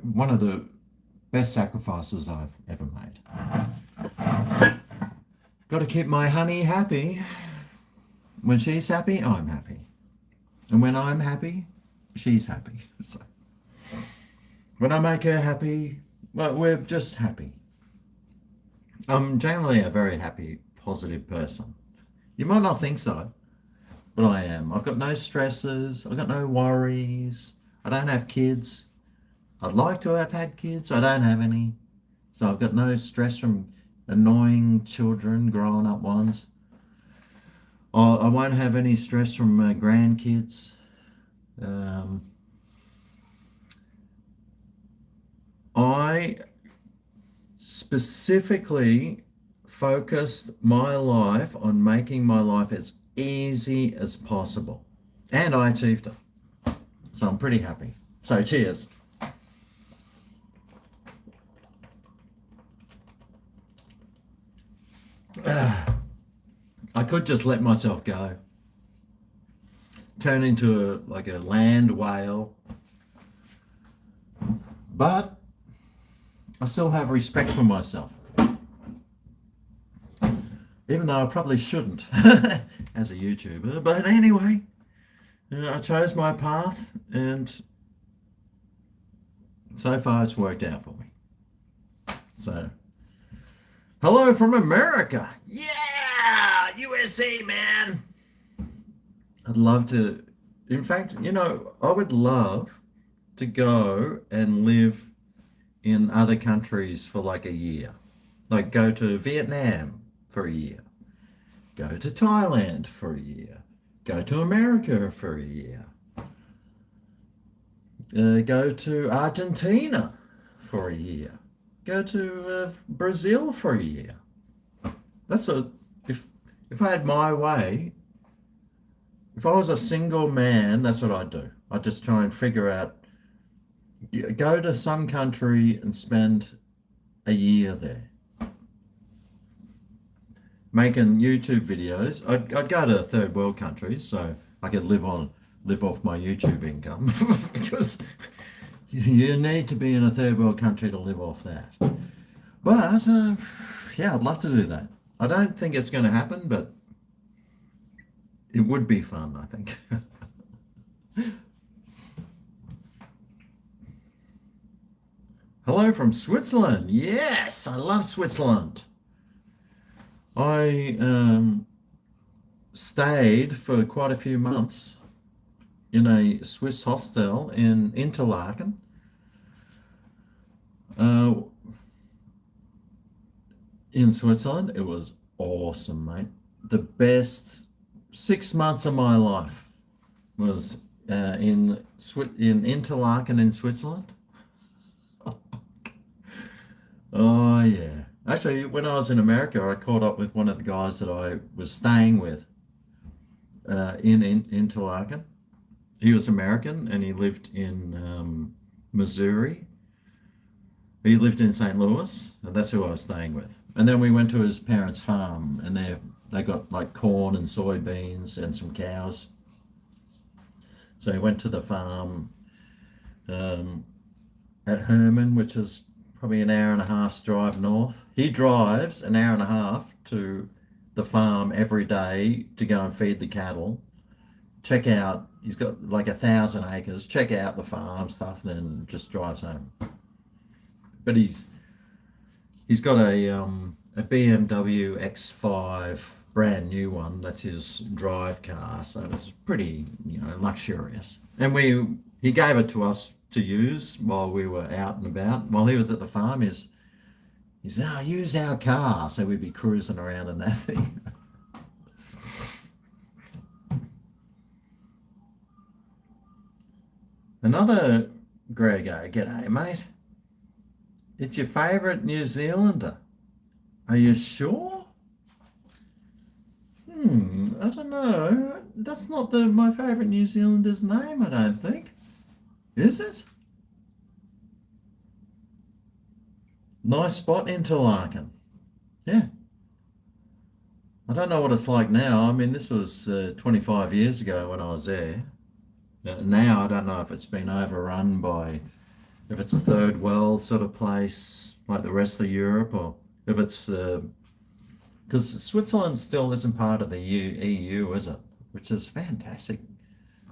one of the best sacrifices I've ever made. Got to keep my honey happy. When she's happy, I'm happy. And when I'm happy, she's happy. So when I make her happy, well, we're just happy. I'm generally a very happy, positive person. You might not think so, but I am. I've got no stresses. I've got no worries. I don't have kids. I'd like to have had kids. I don't have any. So I've got no stress from annoying children, growing up ones. I won't have any stress from grandkids. I specifically focused my life on making my life as easy as possible. And I achieved it. So I'm pretty happy. So cheers. I could just let myself go. Turn into like a land whale. But I still have respect for myself. Even though I probably shouldn't as a YouTuber. But anyway, I chose my path and so far it's worked out for me. So, hello from America. Yeah, USA, man. I'd love to, in fact, I would love to go and live in other countries for like a year. Like go to Vietnam for a year. Go to Thailand for a year. Go to America for a year. Go to Argentina for a year. Go to Brazil for a year. If I had my way, if I was a single man, that's what I'd do. I'd just try and figure out, go to some country and spend a year there. Making YouTube videos. I'd go to third world countries so I could live off my YouTube income because you need to be in a third world country to live off that. But yeah, I'd love to do that. I don't think it's going to happen, but it would be fun, I think. Hello from Switzerland. Yes, I love Switzerland. I stayed for quite a few months in a Swiss hostel in Interlaken. In Switzerland, it was awesome, mate. The best 6 months of my life was in Interlaken in Switzerland. Oh yeah. Actually, when I was in America, I caught up with one of the guys that I was staying with in Interlaken. He was American and he lived in Missouri. He lived in St. Louis, and that's who I was staying with. And then we went to his parents' farm, and they got like corn and soybeans and some cows. So he went to the farm at Herman, which is probably an hour and a half's drive north. He drives an hour and a half to the farm every day to go and feed the cattle. Check out, he's got like 1,000 acres, check out the farm stuff, then just drives home. But he's got a BMW X5, brand new one. That's his drive car, so it's pretty, luxurious. And he gave it to us to use while we were out and about. While he was at the farm, he said, use our car. So we'd be cruising around in that thing. Another GregO, g'day mate. It's your favourite New Zealander. Are you sure? I don't know. That's not my favourite New Zealander's name, I don't think. Is it? Nice spot, Interlaken. Yeah. I don't know what it's like now. I mean, this was 25 years ago when I was there. Now I don't know if it's been overrun by if it's a third world sort of place like the rest of Europe, or if it's because Switzerland still isn't part of the EU, is it? Which is fantastic,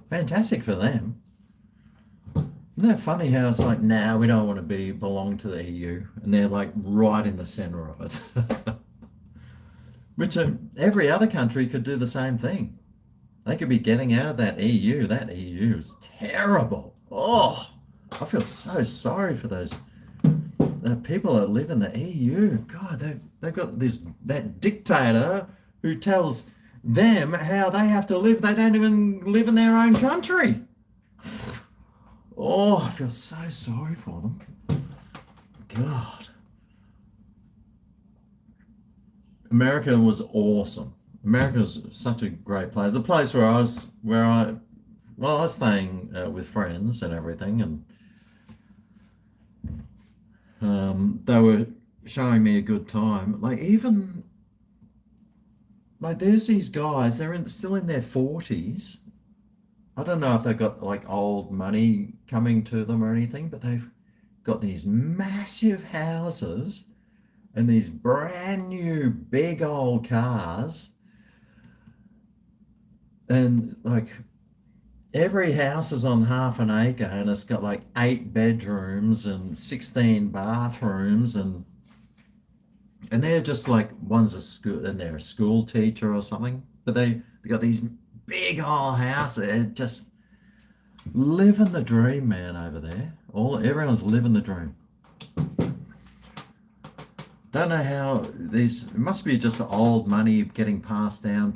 fantastic for them. Isn't that funny how it's like, now we don't want to belong to the EU, and they're like right in the center of it. Which every other country could do the same thing. They could be getting out of that EU. That EU is terrible. Oh, I feel so sorry for those people that live in the EU. God, they've got that dictator who tells them how they have to live. They don't even live in their own country. Oh, I feel so sorry for them. God. America was awesome. America's such a great place. The place where I was staying with friends and everything, and they were showing me a good time. Like, even like, there's these guys, still in their 40s. I don't know if they've got like old money coming to them or anything, but they've got these massive houses and these brand new big old cars. And like, every house is on half an acre, and it's got like 8 bedrooms and 16 bathrooms, and they're just like, one's a school, and they're a school teacher or something, but they got these big old houses. They're just living the dream, man, over there. Everyone's living the dream. Don't know how it must be just the old money getting passed down.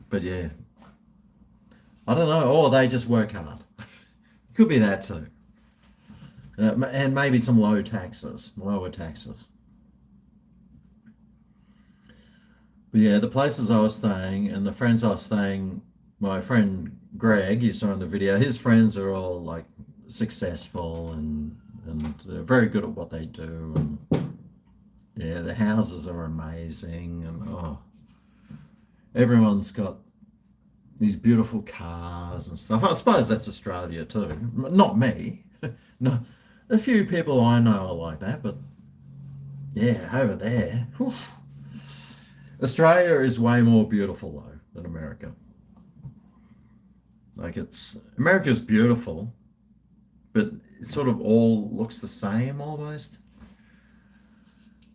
But yeah, I don't know. Or they just work hard. Could be that too. And maybe some lower taxes. But yeah, the places I was staying and the friends I was staying, my friend Greg, you saw in the video, his friends are all like successful and very good at what they do. And yeah, the houses are amazing, and everyone's got these beautiful cars and stuff. I suppose that's Australia too. Not me. No, a few people I know are like that, but yeah, over there. Whew. Australia is way more beautiful though than America. Like, America's beautiful, but it sort of all looks the same almost.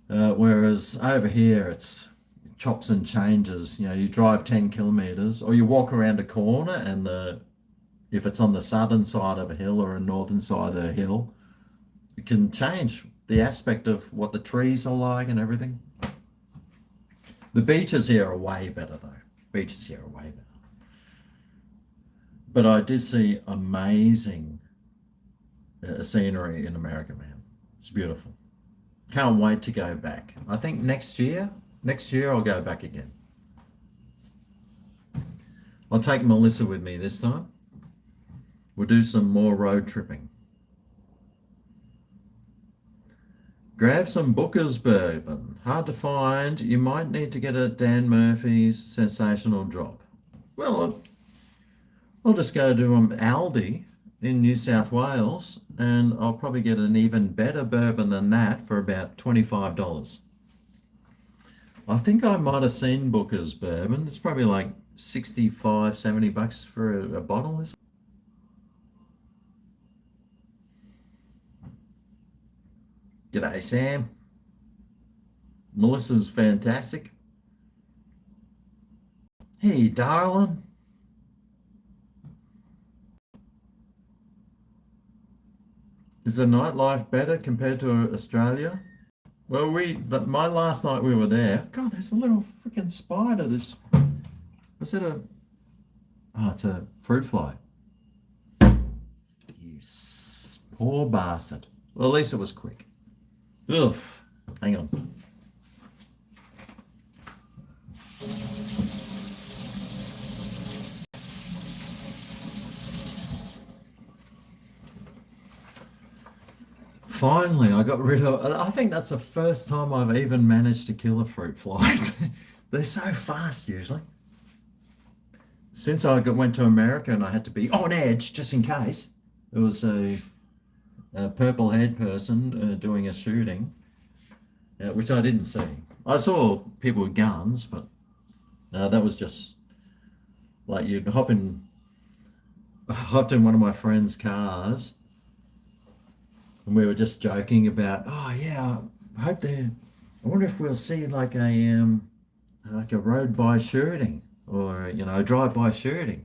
Whereas over here, it's chops and changes. You know, you drive 10 kilometers, or you walk around a corner, and if it's on the southern side of a hill or a northern side of a hill, it can change the aspect of what the trees are like and everything. The beaches here are way better though. But I did see amazing scenery in America, man. It's beautiful. Can't wait to go back. I think next year I'll go back again. I'll take Melissa with me this time. We'll do some more road tripping. Grab some Booker's bourbon. Hard to find. You might need to get a Dan Murphy's Sensational Drop. Well, I'll just go to Aldi in New South Wales, and I'll probably get an even better bourbon than that for about $25. I think I might have seen Booker's bourbon. It's probably like $65-$70 for a bottle. G'day, Sam. Melissa's fantastic. Hey, darling. Is the nightlife better compared to Australia? Well, my last night we were there. God, there's a little freaking spider. Was it it's a fruit fly. You poor bastard. Well, at least it was quick. Ugh. Hang on. Finally, I got rid of. I think that's the first time I've even managed to kill a fruit fly. They're so fast usually. Since I went to America and I had to be on edge just in case, it was purple head person doing a shooting, which I didn't see. I saw people with guns, but that was just like you'd hopped in one of my friend's cars, and we were just joking about, oh yeah, I wonder if we'll see like a road-by shooting or a drive-by shooting.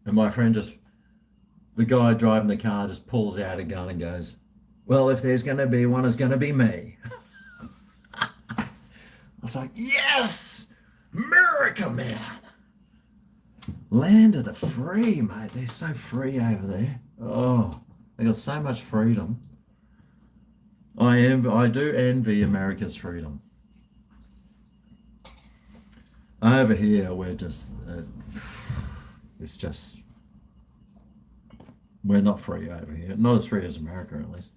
And my friend the guy driving the car just pulls out a gun and goes, well, if there's going to be one, it's going to be me. I was like, yes, America, man. Land of the free, mate. They're so free over there. Oh, they got so much freedom. I do envy America's freedom. Over here, we're just, we're not free over here. Not as free as America, at least.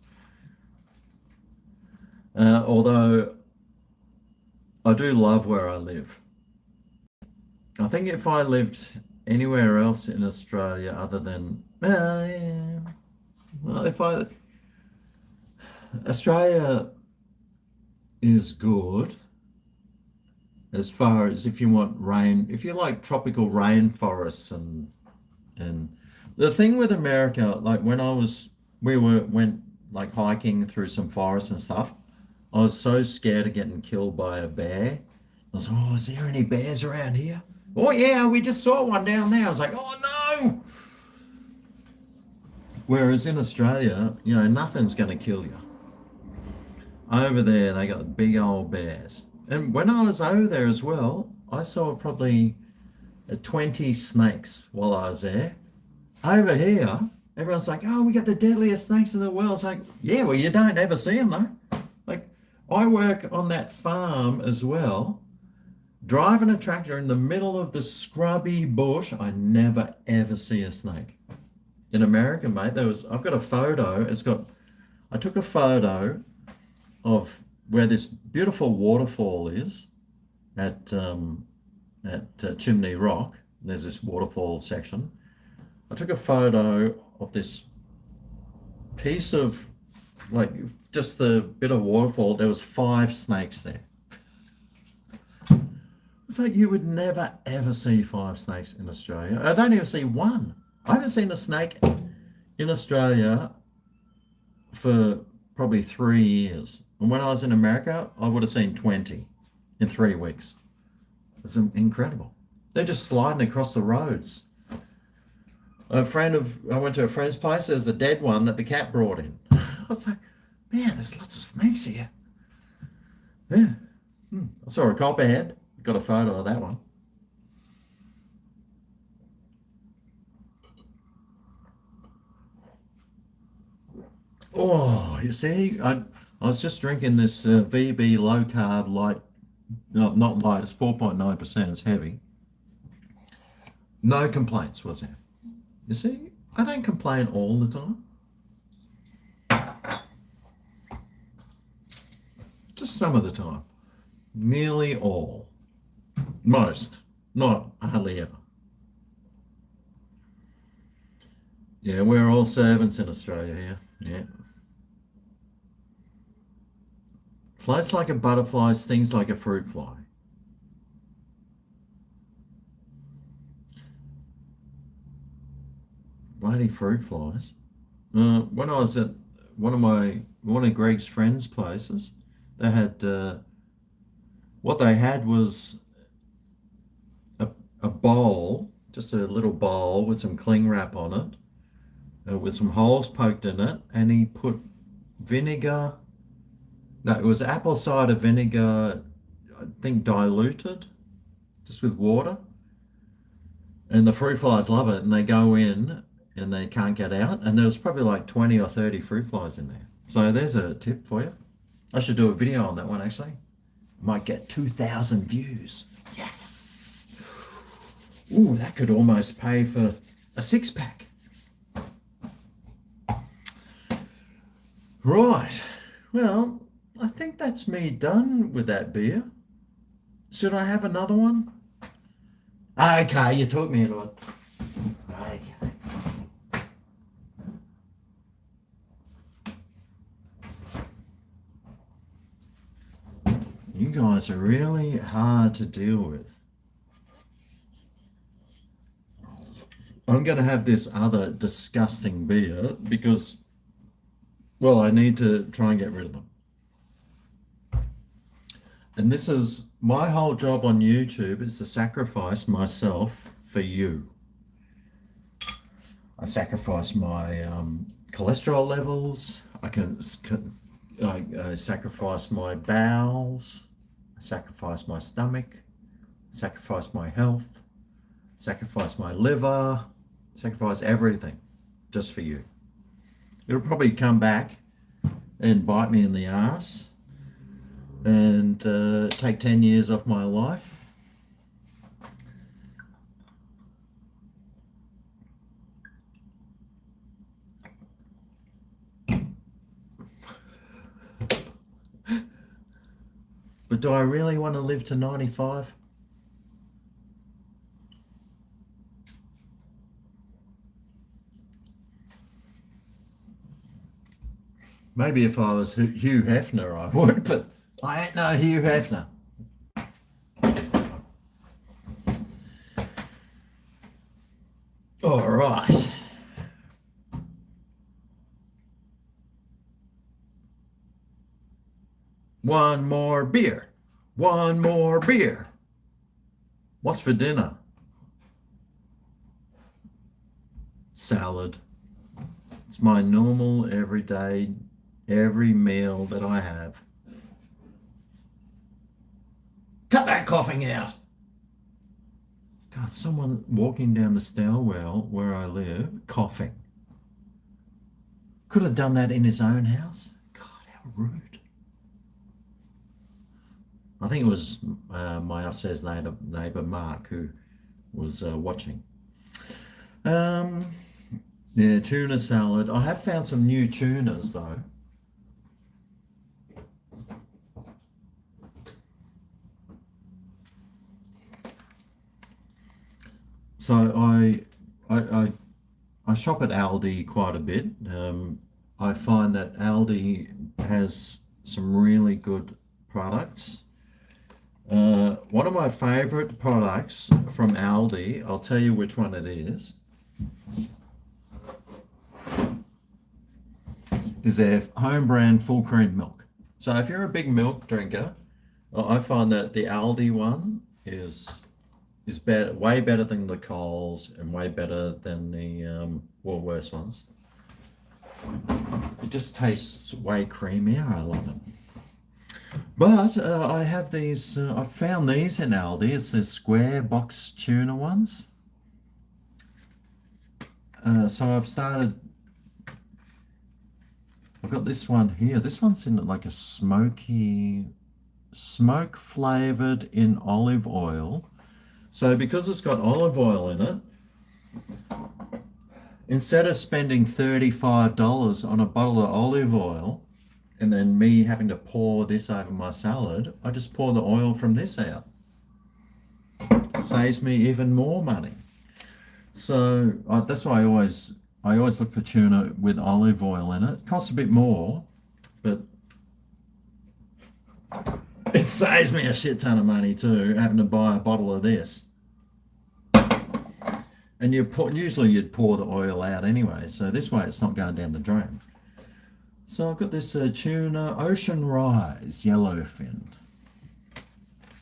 Although I do love where I live. I think if I lived anywhere else in Australia other than, yeah, well, Australia is good as far as if you want rain, if you like tropical rainforests and the thing with America, like when went like hiking through some forests and stuff, I was so scared of getting killed by a bear. I was like, oh, is there any bears around here? Oh yeah, we just saw one down there. I was like, oh no. Whereas in Australia, nothing's going to kill you. Over there, they got big old bears. And when I was over there as well, I saw probably 20 snakes while I was there. Over here, everyone's like, oh, we got the deadliest snakes in the world. It's like, yeah, well, you don't ever see them though. Like, I work on that farm as well, driving a tractor in the middle of the scrubby bush. I never ever see a snake. In America, mate, I've got a photo. I took a photo of where this beautiful waterfall is at Chimney Rock. There's this waterfall section. I took a photo of this piece of, like, just the bit of waterfall. There was 5 snakes there. It's like you would never ever see 5 snakes in Australia. I don't even see one. I haven't seen a snake in Australia for probably 3 years. And when I was in America, I would have seen 20 in 3 weeks. It's incredible. They're just sliding across the roads. I went to a friend's place. There's a dead one that the cat brought in. I was like, man, there's lots of snakes here. Yeah. I saw a copperhead. Got a photo of that one. Oh, you see, I was just drinking this VB low carb light. No, not light. It's 4.9%. It's heavy. No complaints, was there? You see, I don't complain all the time. Just some of the time. Nearly all. Most. Not hardly ever. Yeah, we're all servants in Australia here. Yeah. Floats like a butterfly, stings like a fruit fly. Bloody fruit flies. When I was at one of Greg's friends' places, they had what they had was a bowl, just a little bowl with some cling wrap on it, with some holes poked in it, and he put vinegar. No, it was apple cider vinegar, I think diluted, just with water. And the fruit flies love it, and they go in and they can't get out. And there was probably like 20 or 30 fruit flies in there. So there's a tip for you. I should do a video on that one, actually. Might get 2,000 views. Yes. Ooh, that could almost pay for a 6-pack. Right. Well, I think that's me done with that beer. Should I have another one? Okay, you took me into it. Okay. You guys are really hard to deal with. I'm going to have this other disgusting beer because, well, I need to try and get rid of them. And this is my whole job on YouTube, is to sacrifice myself for you. I sacrifice my cholesterol levels. I sacrifice my bowels. I sacrifice my stomach. Sacrifice my health. Sacrifice my liver. Sacrifice everything just for you. It'll probably come back and bite me in the ass and take 10 years off my life. But do I really want to live to 95? Maybe if I was Hugh Hefner, I would, but I ain't no Hugh Hefner. All right. One more beer. One more beer. What's for dinner? Salad. It's my normal, everyday, every meal that I have. Cut that coughing out. God, someone walking down the stairwell where I live, coughing. Could have done that in his own house. God, how rude. I think it was my upstairs neighbour Mark who was watching. Yeah, tuna salad. I have found some new tunas though. So I shop at Aldi quite a bit. I find that Aldi has some really good products. One of my favorite products from Aldi, I'll tell you which one it is their home brand full cream milk. So if you're a big milk drinker, I find that the Aldi one is better, way better than the Coles and way better than the Woolworths ones. It just tastes way creamier. I love it. But I have these, I found these in Aldi. It's the square box tuna ones. So I've got this one here. This one's in like a smoky, smoke flavored in olive oil. So because it's got olive oil in it, instead of spending $35 on a bottle of olive oil and then me having to pour this over my salad, I just pour the oil from this out. Saves me even more money. So that's why I always look for tuna with olive oil in it. It costs a bit more, but it saves me a shit ton of money too, having to buy a bottle of this. And usually you'd pour the oil out anyway, so this way it's not going down the drain. So I've got this tuna Ocean Rise yellowfin.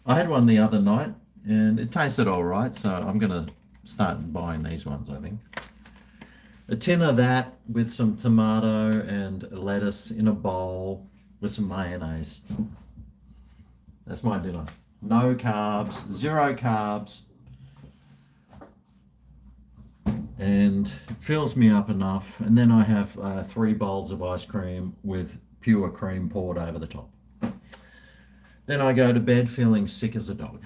I had one the other night and it tasted all right, so I'm going to start buying these ones, I think. A tin of that with some tomato and lettuce in a bowl with some mayonnaise. That's my dinner. No carbs, zero carbs. And it fills me up enough. And then I have 3 bowls of ice cream with pure cream poured over the top. Then I go to bed feeling sick as a dog.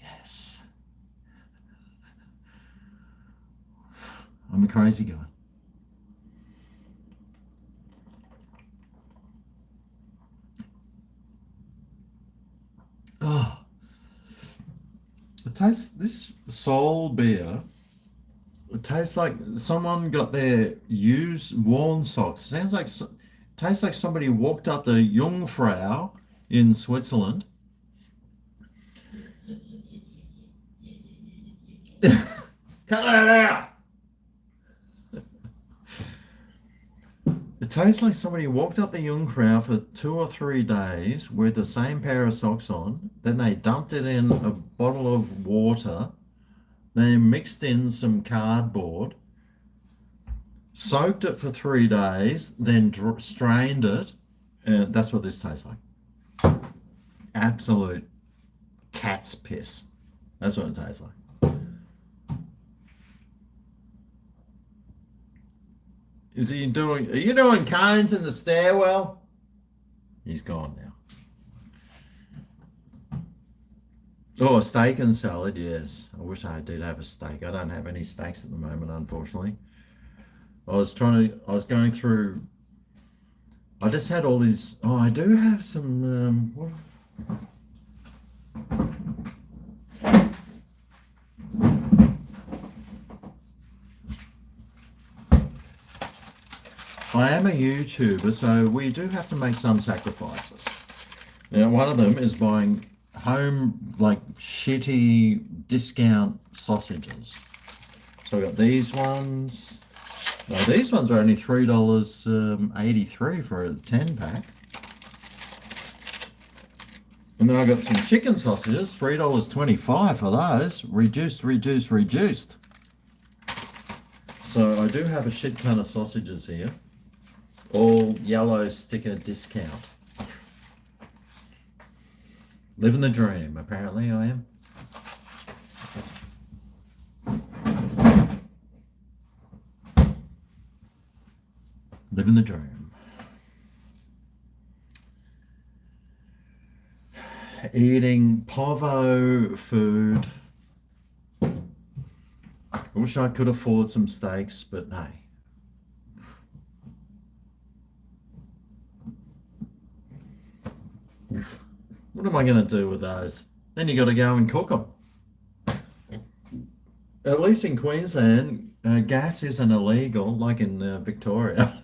Yes. I'm a crazy guy. Oh. It tastes, this Soul beer, it tastes like someone got their used worn socks. Sounds like, Tastes like somebody walked up the Jungfrau in Switzerland. Cut that out! It tastes like somebody walked up the Jungfrau for 2 or 3 days with the same pair of socks on. Then they dumped it in a bottle of water. They mixed in some cardboard, soaked it for 3 days, then strained it. And that's what this tastes like. Absolute cat's piss. That's what it tastes like. Are you doing cones in the stairwell? He's gone now. Oh, a steak and salad, yes. I wish I did have a steak. I don't have any steaks at the moment, unfortunately. I was going through, I just had all these, I do have some, I am a YouTuber, so we do have to make some sacrifices. Now, one of them is buying home, like, shitty discount sausages. So I got these ones. Now, these ones are only $3.83 for a 10-pack. And then I got some chicken sausages, $3.25 for those. Reduced. So I do have a shit ton of sausages here. All yellow sticker discount. Living the dream, apparently I am. Living the dream. Eating povo food. I wish I could afford some steaks, but hey. What am I going to do with those? Then you got to go and cook them. At least in Queensland, gas isn't illegal like in Victoria.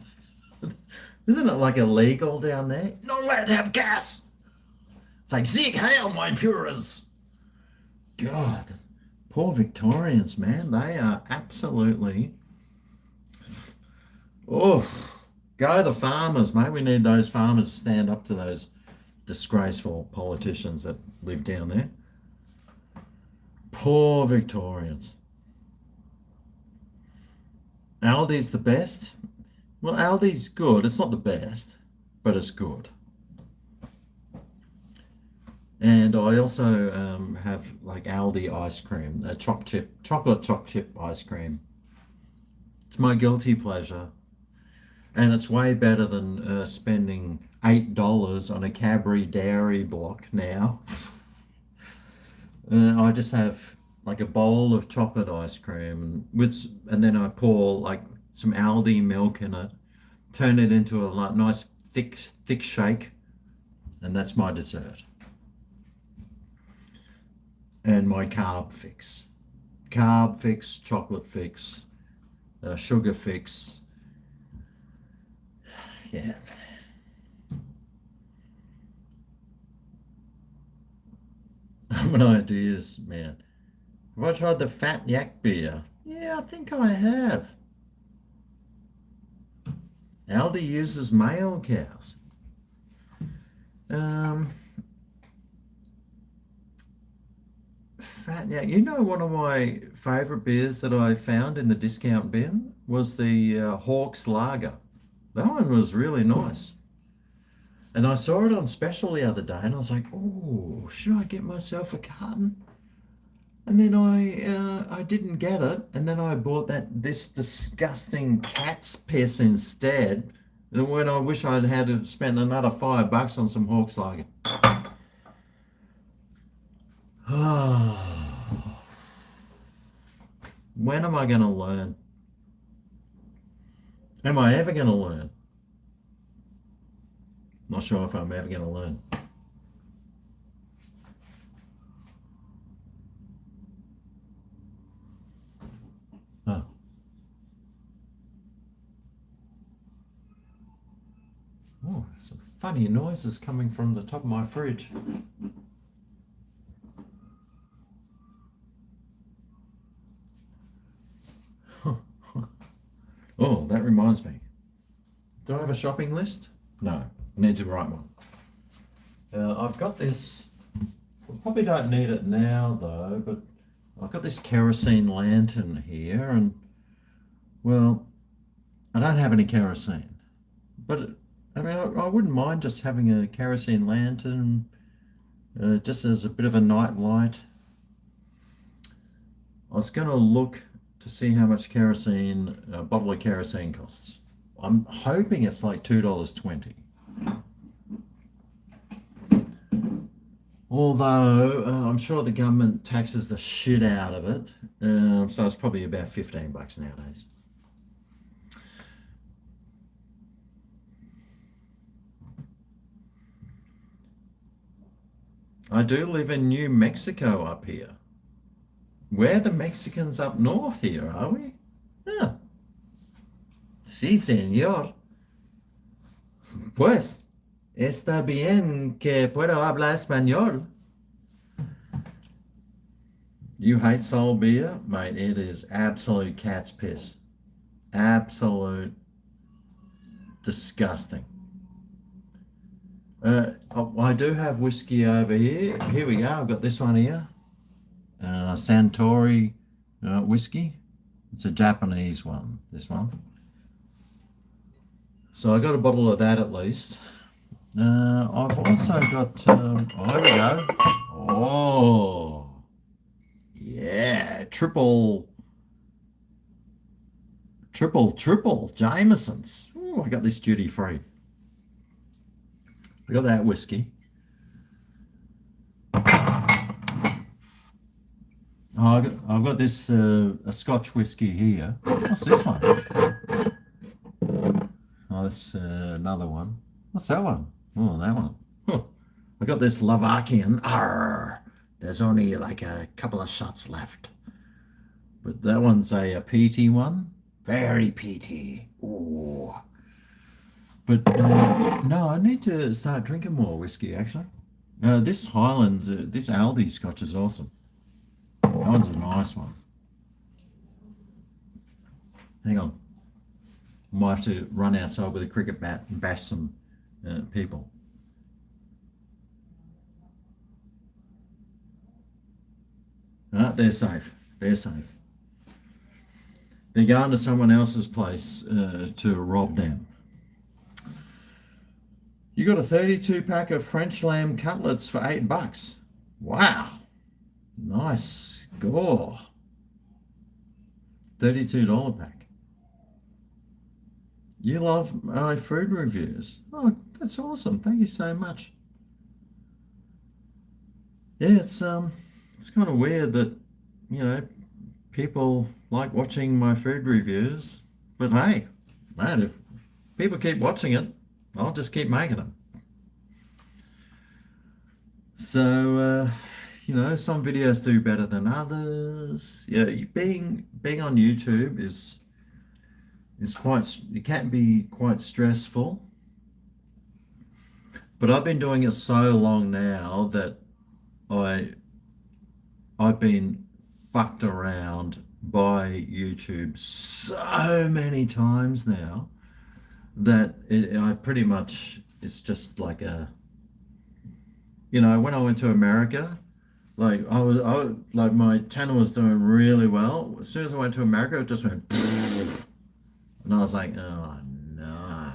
Isn't it like illegal down there? Not allowed to have gas. It's like, Sieg Heil, mein Führers. God, poor Victorians, man. They are absolutely... Oh, go the farmers, mate. We need those farmers to stand up to those disgraceful politicians that live down there. Poor Victorians. Aldi's the best. Well, Aldi's good. It's not the best, but it's good. And I also have like Aldi ice cream, chocolate choc chip ice cream. It's my guilty pleasure. And it's way better than spending $8 on a Cadbury Dairy block now. I just have like a bowl of chocolate ice cream and then I pour like some Aldi milk in it, turn it into a nice thick shake, and that's my dessert. And my carb fix, chocolate fix, sugar fix. Yeah. How many ideas, man. Have I tried the Fat Yak beer? Yeah, I think I have. Aldi uses male cows. Fat Yak. You know, one of my favourite beers that I found in the discount bin was the Hawke's Lager. That one was really nice. And I saw it on special the other day and I was like, oh, should I get myself a carton? And then I didn't get it. And then I bought this disgusting cat's piss instead. And when I wish I'd had to spend another $5 on some Hawke's Lager. When am I going to learn? Am I ever going to learn? Not sure if I'm ever going to learn. Oh. funny noises coming from the top of my fridge. Oh, that reminds me. Do I have a shopping list? No, I need to write one. I've got this, I probably don't need it now though, but I've got this kerosene lantern here, and well, I don't have any kerosene, but I mean, I wouldn't mind just having a kerosene lantern just as a bit of a night light. I was going to look to see how much kerosene, a bottle of kerosene costs. I'm hoping it's like $2.20. Although I'm sure the government taxes the shit out of it, so it's probably about $15 nowadays. I do live in New Mexico up here. We're the Mexicans up north here, are we? Yeah. Sí, señor. Pues, está bien que puedo hablar español. You hate soul beer? Mate, it is absolute cat's piss. Absolute disgusting. I do have whiskey over here. Here we go. I've got this one here. Suntory whiskey. It's a Japanese one, this one. So I got a bottle of that at least. I've also got, oh, there we go. Oh, yeah, triple Jamesons. Ooh, I got this duty free. I got that whiskey. Oh, I've got this a Scotch whiskey here. What's this one? Oh, that's another one. What's that one? Oh, that one. Huh. I got this Slovakian. Arr, there's only like a couple of shots left. But that one's a peaty one. Very peaty. Ooh. But no, I need to start drinking more whiskey, actually. This Highland, this Aldi Scotch is awesome. That one's a nice one. Hang on. Might have to run outside with a cricket bat and bash some people. No, they're safe. They're safe. They're going to someone else's place to rob them. You got a 32 pack of French lamb cutlets for $8. Wow. Nice score. $32 pack. You love my food reviews. Oh, that's awesome. Thank you so much. Yeah, it's kind of weird that, you know, people like watching my food reviews, but hey, man, if people keep watching it, I'll just keep making them. So, you know, some videos do better than others. Yeah, being on YouTube is quite, it can be quite stressful. But I've been doing it so long now that I've been fucked around by YouTube so many times now that I pretty much, it's just like a, you know, when I went to America, like I was like my channel was doing really well. As soon as I went to America, it just went, and I was like, oh no.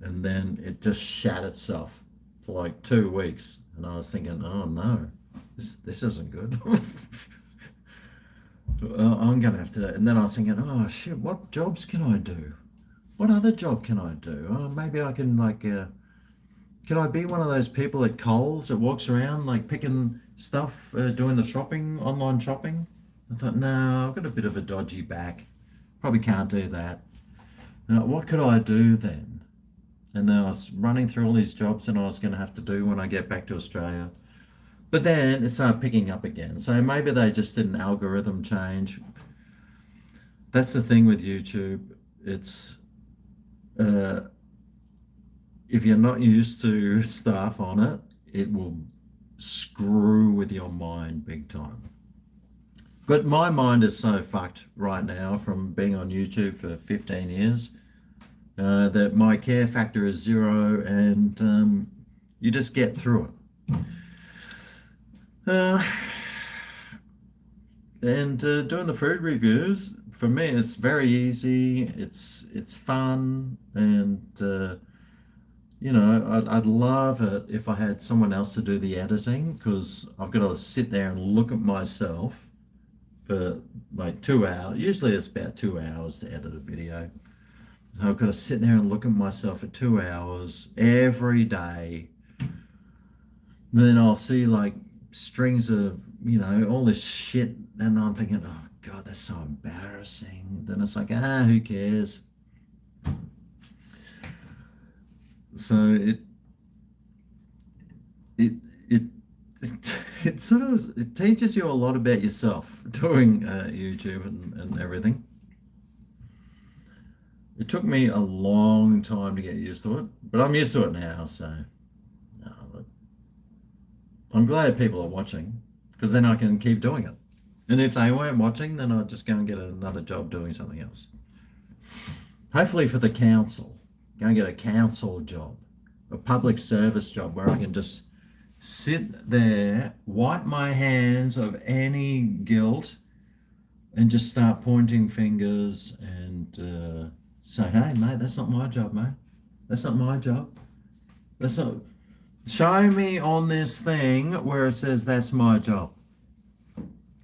And then it just shat itself for like 2 weeks. And I was thinking, oh no, this isn't good. I'm gonna have to, and then I was thinking, oh shit, what jobs can I do? What other job can I do? Oh, maybe I can like, can I be one of those people at Coles that walks around like picking stuff, doing the shopping, online shopping? I thought, no, I've got a bit of a dodgy back. Probably can't do that. What could I do then? And then I was running through all these jobs that I was going to have to do when I get back to Australia. But then it started picking up again. So maybe they just did an algorithm change. That's the thing with YouTube. It's if you're not used to stuff on it, it will screw with your mind big time. But my mind is so fucked right now from being on YouTube for 15 years that my care factor is zero, and you just get through it. Uh, and doing the food reviews, for me, it's very easy. It's fun, and I'd love it if I had someone else to do the editing, because I've got to sit there and look at myself for like 2 hours. Usually it's about 2 hours to edit a video. So I've got to sit there and look at myself for 2 hours every day. And then I'll see like strings of, all this shit. And I'm thinking, oh God, that's so embarrassing. Then it's like, who cares? So it sort of it teaches you a lot about yourself doing YouTube and everything. It took me a long time to get used to it, but I'm used to it now. So look, I'm glad people are watching, because then I can keep doing it. And if they weren't watching, then I'd just go and get another job doing something else. Hopefully for the council, go and get a council job, a public service job where I can just sit there, wipe my hands of any guilt, and just start pointing fingers and say, hey, mate, that's not my job, mate. That's not my job. That's not. Show me on this thing where it says that's my job.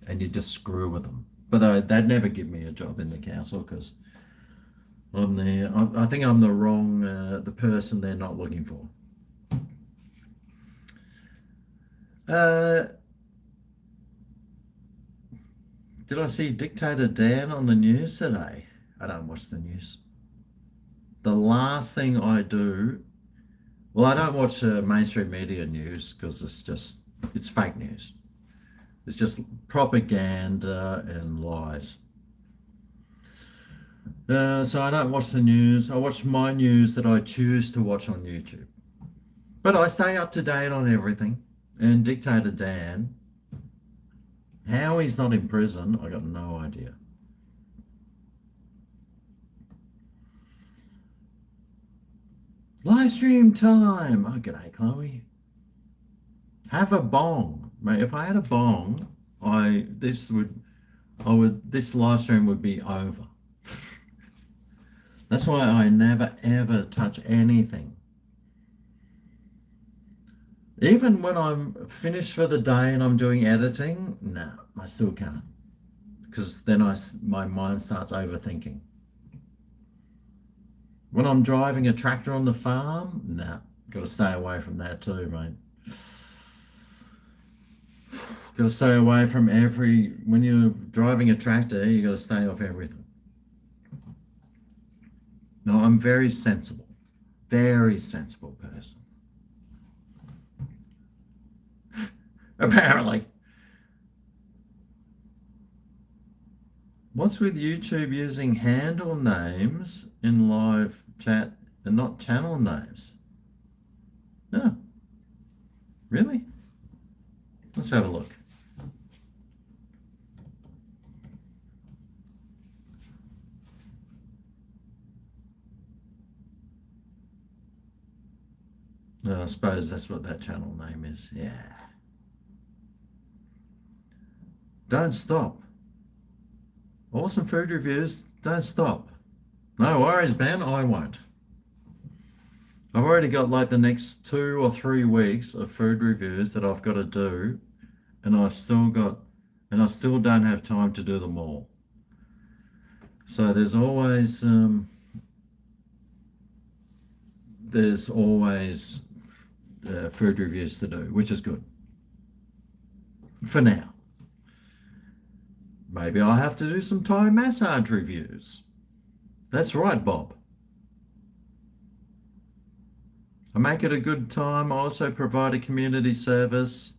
And you just screw with them. But they'd never give me a job in the council, because I'm there. I think I'm the wrong, the person they're not looking for. Did I see Dictator Dan on the news today? I don't watch the news. The last thing I do, well, I don't watch mainstream media news, because it's fake news. It's just propaganda and lies. So I don't watch the news. I watch my news that I choose to watch on YouTube. But I stay up to date on everything. And Dictator Dan, how he's not in prison, I got no idea. Live stream time. Oh, g'day, Chloe. Have a bong, mate. If I had a bong, this live stream would be over. That's why I never ever touch anything. Even when I'm finished for the day and I'm doing editing, no, I still can't, because then my mind starts overthinking. When I'm driving a tractor on the farm, no, got to stay away from that too, mate. Got to stay away from when you're driving a tractor, you got to stay off everything. No, I'm very sensible person. Apparently. What's with YouTube using handle names in live chat and not channel names? No. Really? Let's have a look. I suppose that's what that channel name is. Yeah. Don't stop. Awesome food reviews. Don't stop. No worries, Ben. I won't. I've already got like the next 2 or 3 weeks of food reviews that I've got to do, and I still don't have time to do them all. So there's always food reviews to do, which is good for now. Maybe I'll have to do some Thai massage reviews. That's right, Bob. I make it a good time. I also provide a community service.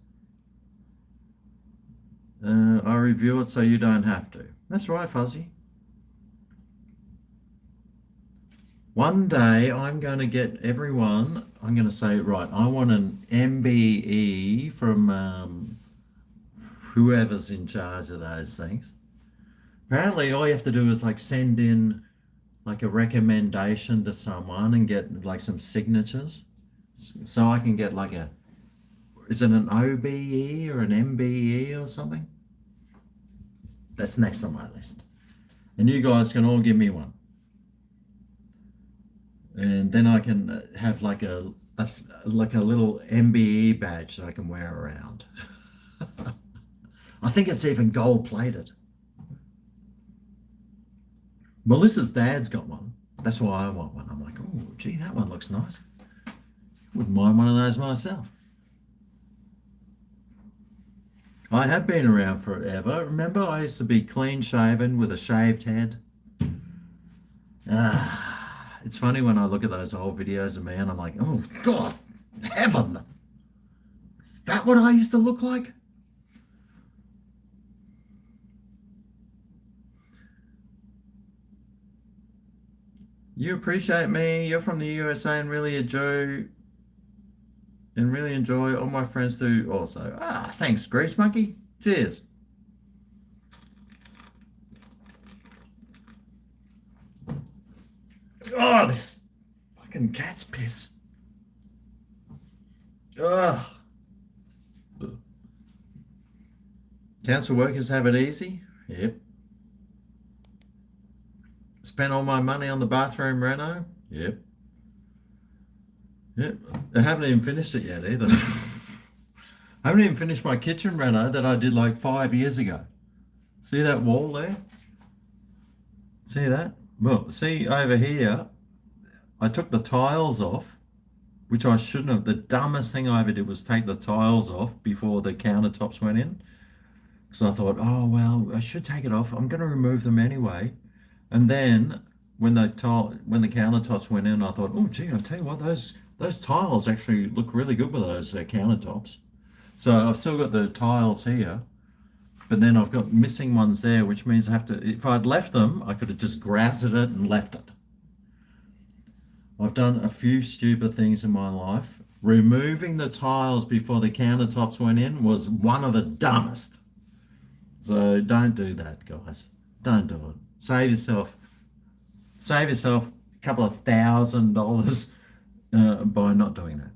I review it so you don't have to. That's right, Fuzzy. One day I'm going to get everyone, I'm going to say, right, I want an MBE from whoever's in charge of those things. Apparently, all you have to do is like send in like a recommendation to someone and get like some signatures. So I can get like is it an OBE or an MBE or something? That's next on my list. And you guys can all give me one. And then I can have like like a little MBE badge that I can wear around. I think it's even gold plated. Melissa's dad's got one. That's why I want one. I'm like, oh, gee, that one looks nice. Wouldn't mind one of those myself. I have been around forever. Remember, I used to be clean shaven with a shaved head. It's funny when I look at those old videos of me and I'm like, oh, God, heaven. Is that what I used to look like? You appreciate me. You're from the USA and really enjoy. All my friends do also. Thanks, Grease Monkey. Cheers. Oh, this fucking cat's piss. Ugh. Council workers have it easy. Yep. Spent all my money on the bathroom reno. Yep. Yep. I haven't even finished it yet either. I haven't even finished my kitchen reno that I did like 5 years ago. See that wall there? See that? Well, see over here, I took the tiles off, which I shouldn't have. The dumbest thing I ever did was take the tiles off before the countertops went in. So I thought, oh, well, I should take it off. I'm going to remove them anyway. And then when the countertops went in, I thought, oh, gee, I'll tell you what, those tiles actually look really good with those countertops. So I've still got the tiles here, but then I've got missing ones there, which means I have to, if I'd left them, I could have just grouted it and left it. I've done a few stupid things in my life. Removing the tiles before the countertops went in was one of the dumbest. So don't do that, guys. Don't do it. Save yourself a couple of $1,000 by not doing that.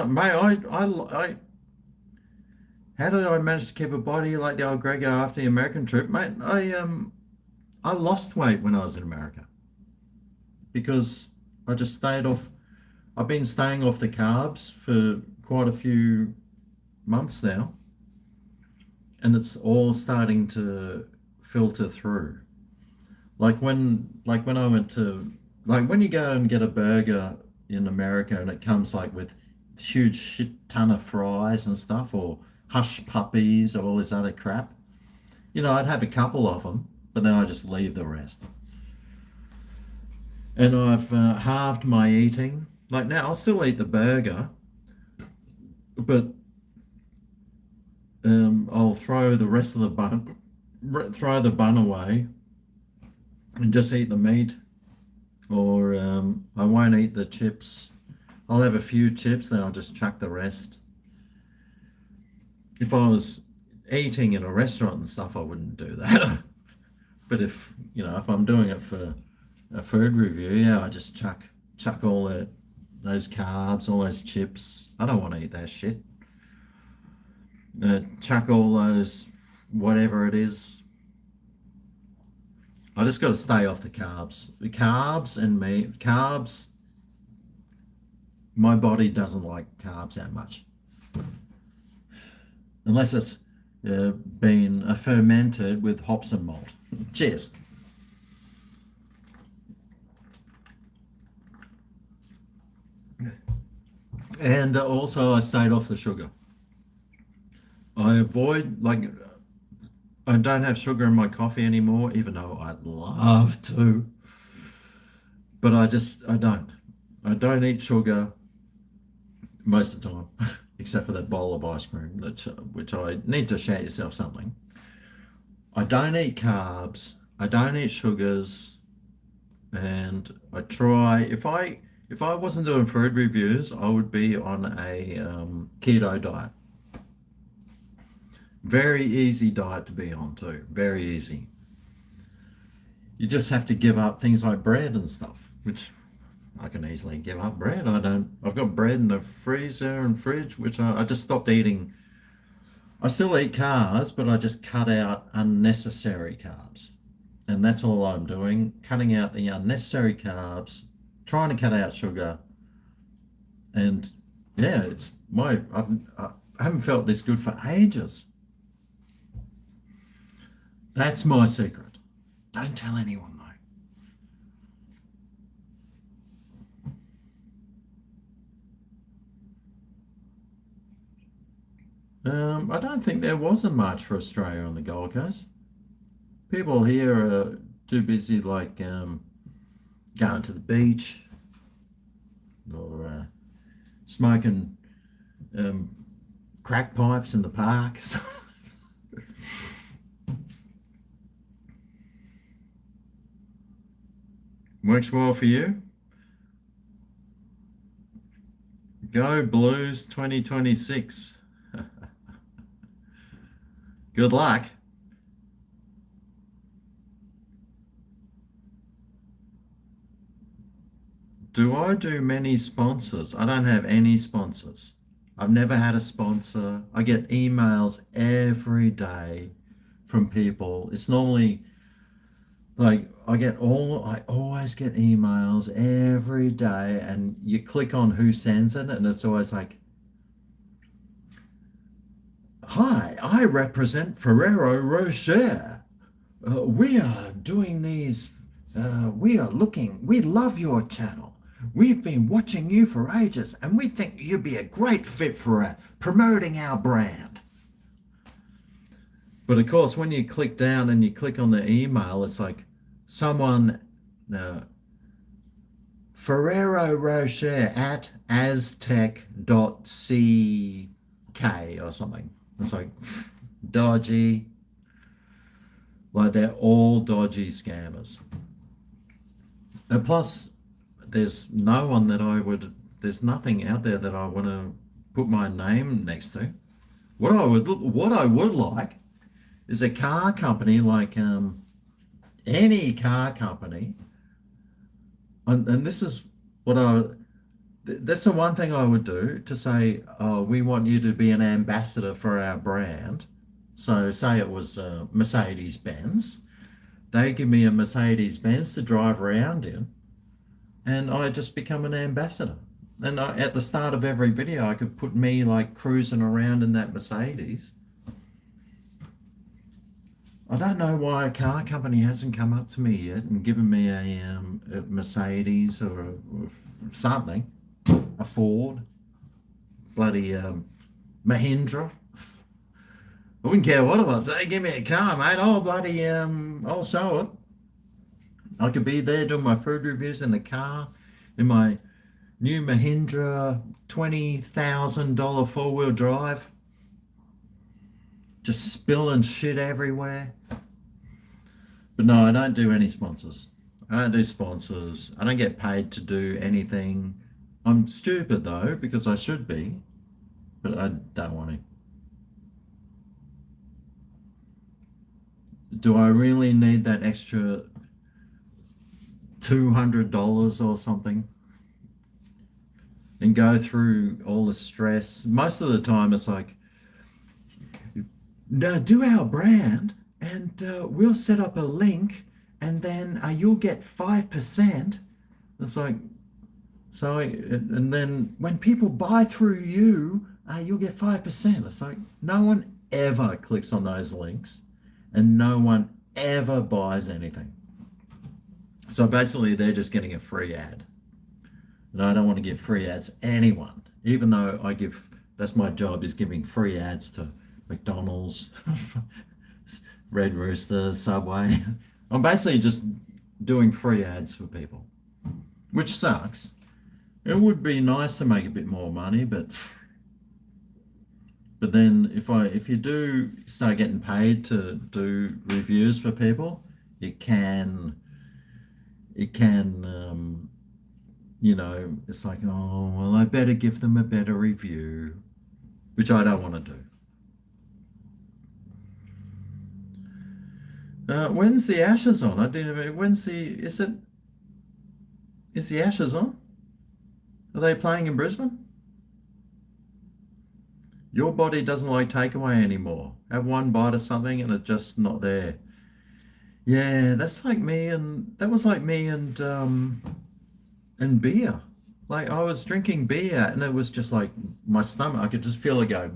Mate, how did I manage to keep a body like the old GregO after the American trip, mate? I lost weight when I was in America because I just stayed off. I've been staying off the carbs for quite a few months now, and it's all starting to filter through. Like when I went to, like when you go and get a burger in America and it comes like with huge shit ton of fries and stuff, or hush puppies or all this other crap, I'd have a couple of them, but then I just leave the rest. And I've halved my eating. Like now I'll still eat the burger, but I'll throw the rest of the bun, throw the bun away and just eat the meat, or I won't eat the chips. I'll have a few chips, then I'll just chuck the rest. If I was eating in a restaurant and stuff, I wouldn't do that. But if I'm doing it for a food review, yeah, I just chuck all those carbs, all those chips. I don't want to eat that shit. Chuck all those whatever it is. I just got to stay off the carbs. The carbs and meat. Carbs, my body doesn't like carbs that much. Unless it's been fermented with hops and malt. Cheers. And also I stayed off the sugar. I don't have sugar in my coffee anymore, even though I'd love to. But I don't. I don't eat sugar most of the time, except for that bowl of ice cream, which I need to shout yourself something. I don't eat carbs, I don't eat sugars, and I try, if I wasn't doing food reviews, I would be on a keto diet. Very easy diet to be on too. Very easy. You just have to give up things like bread and stuff, which I can easily give up bread. I've got bread in the freezer and fridge, which I just stopped eating. I still eat carbs, but I just cut out unnecessary carbs. And that's all I'm doing, cutting out the unnecessary carbs, trying to cut out sugar. And yeah, I haven't felt this good for ages. That's my secret. Don't tell anyone though. I don't think there wasn't much for Australia on the Gold Coast. People here are too busy like going to the beach or smoking crack pipes in the park. Works well for you. Go Blues 2026. Good luck. Do I do many sponsors? I don't have any sponsors. I've never had a sponsor. I get emails every day from people. It's normally like I always get emails every day, and you click on who sends it, and it's always like, "Hi, I represent Ferrero Rocher. We are doing these. We love your channel. We've been watching you for ages, and we think you'd be a great fit for promoting our brand." But of course, when you click down and you click on the email, it's like someone, Ferrero Rocher at aztec.ck or something. It's like dodgy. Like they're all dodgy scammers. And plus, there's nothing out there that I want to put my name next to. What I would like is a car company like any car company, and this is that's the one thing I would do, to say, "Oh, we want you to be an ambassador for our brand." So say it was Mercedes-Benz. They give me a Mercedes-Benz to drive around in, and I just become an ambassador. And at the start of every video, I could put me like cruising around in that Mercedes. I don't know why a car company hasn't come up to me yet and given me a Mercedes or something, a Ford, bloody Mahindra. I wouldn't care what it was. They give me a car, mate. I'll show it. I could be there doing my food reviews in the car, in my new Mahindra $20,000 four-wheel drive, just spilling shit everywhere. But no, I don't do any sponsors. I don't do sponsors. I don't get paid to do anything. I'm stupid though, because I should be, but I don't want to. Do I really need that extra $200 or something and go through all the stress? Most of the time it's like, "No, do our brand and we'll set up a link and then you'll get 5%. It's like, and then when people buy through you, you'll get 5%. It's like, no one ever clicks on those links and no one ever buys anything. So basically they're just getting a free ad. And I don't want to give free ads to anyone, even though that's my job, is giving free ads to McDonald's, Red Rooster, Subway. I'm basically just doing free ads for people, which sucks. It would be nice to make a bit more money, but But then if you do start getting paid to do reviews for people, it can it's like, oh well, I better give them a better review, which I don't want to do. When's the Ashes on? I didn't. When's the? Is the Ashes on? Are they playing in Brisbane? Your body doesn't like takeaway anymore. Have one bite of something and it's just not there. Yeah, that was like me and beer. Like I was drinking beer and it was just like my stomach, I could just feel it go.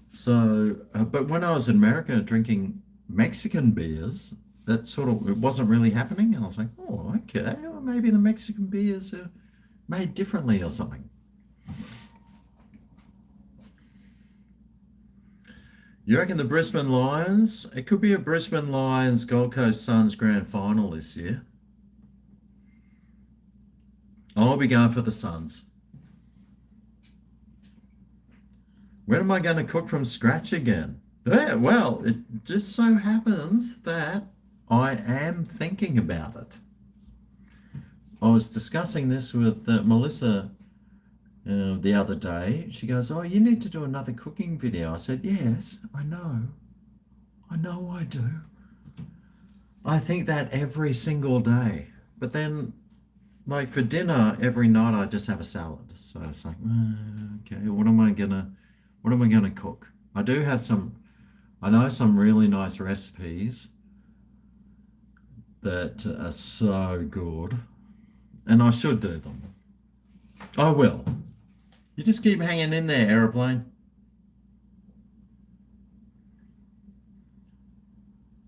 So, but when I was in America drinking Mexican beers, it wasn't really happening. And I was like, oh, okay, well, maybe the Mexican beers are made differently or something. You reckon the Brisbane Lions? It could be a Brisbane Lions Gold Coast Suns grand final this year. I'll be going for the Suns. When am I going to cook from scratch again? Yeah, well, it just so happens that I am thinking about it. I was discussing this with Melissa the other day. She goes, oh, you need to do another cooking video. I said, yes, I know. I know I do. I think that every single day. But then, like for dinner, every night I just have a salad. So it's like, okay, what am I gonna cook? I know some really nice recipes that are so good, and I should do them. I will. You just keep hanging in there, aeroplane.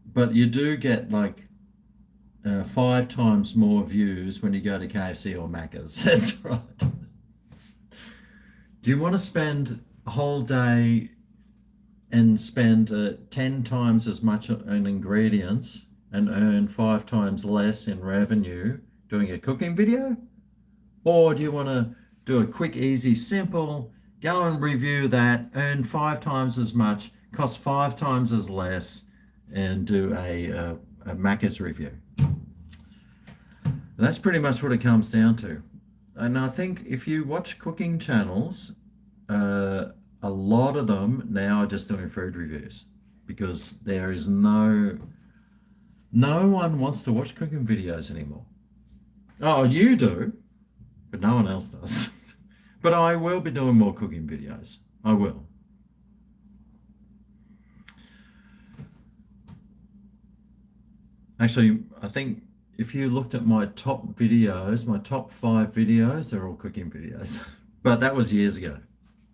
But you do get like 5 times more views when you go to KFC or Macca's. That's right. Do you want to spend a whole day and spend 10 times as much on ingredients and earn 5 times less in revenue doing a cooking video? Or do you want to do a quick, easy, simple, go and review that, earn 5 times as much, cost 5 times as less, and do a Macca's review? And that's pretty much what it comes down to. And I think if you watch cooking channels, a lot of them now are just doing food reviews because there is no one wants to watch cooking videos anymore. Oh, you do, but no one else does. But I will be doing more cooking videos. I will. Actually, I think if you looked at my top videos, my top 5 videos, they're all cooking videos. But that was years ago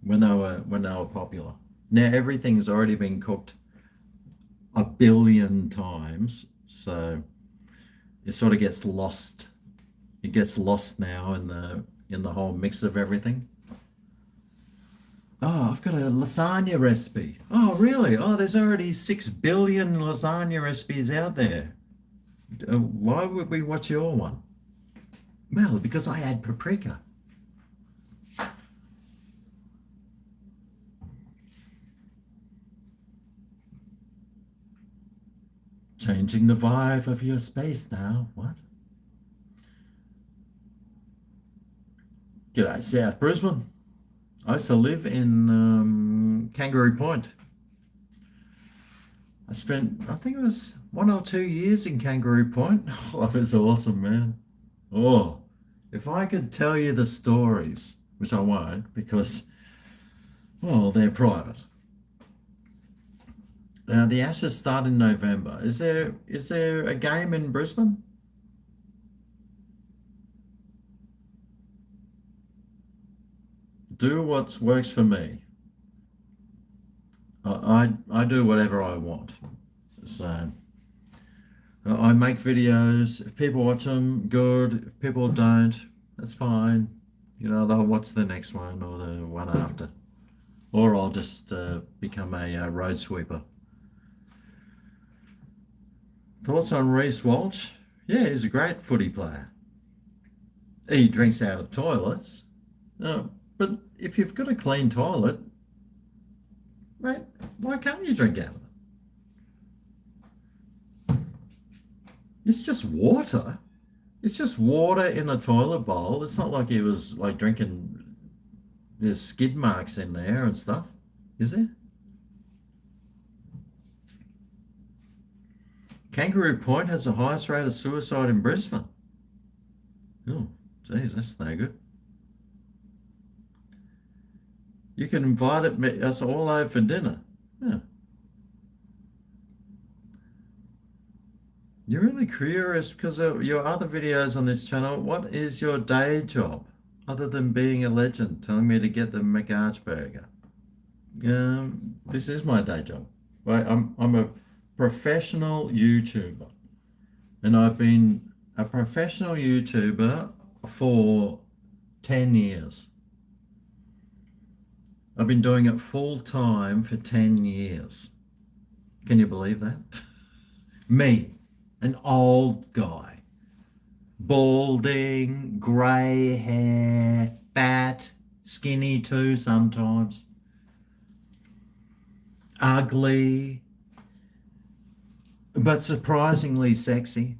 when they were popular. Now everything's already been cooked 1 billion times, so it sort of gets lost. It gets lost now in the whole mix of everything. Oh, I've got a lasagna recipe. Oh, really? Oh, there's already 6 billion lasagna recipes out there. Why would we watch your one? Well, because I add paprika. Changing the vibe of your space now. What? G'day, South Brisbane. I used to live in Kangaroo Point. I spent, I think it was 1 or 2 years in Kangaroo Point. Oh, it was awesome, man. Oh, if I could tell you the stories, which I won't because, well, they're private. The Ashes start in November. Is there a game in Brisbane? Do what works for me. I do whatever I want. So I make videos. If people watch them, good. If people don't, that's fine. They'll watch the next one or the one after. Or I'll just become a road sweeper. Thoughts on Reece Walsh? Yeah, he's a great footy player. He drinks out of toilets. But But if you've got a clean toilet, mate, why can't you drink out of it? It's just water. It's just water in a toilet bowl. It's not like he was like drinking, there's skid marks in there and stuff, is there? Kangaroo Point has the highest rate of suicide in Brisbane. Oh, geez, that's no good. You can invite us all over for dinner. Yeah. You're really curious because of your other videos on this channel. What is your day job other than being a legend, telling me to get the McArchburger? This is my day job. Right? I'm a professional YouTuber, and I've been a professional YouTuber for 10 years. I've been doing it full time for 10 years. Can you believe that? Me, an old guy, balding, grey hair, fat, skinny too sometimes, ugly, but surprisingly sexy.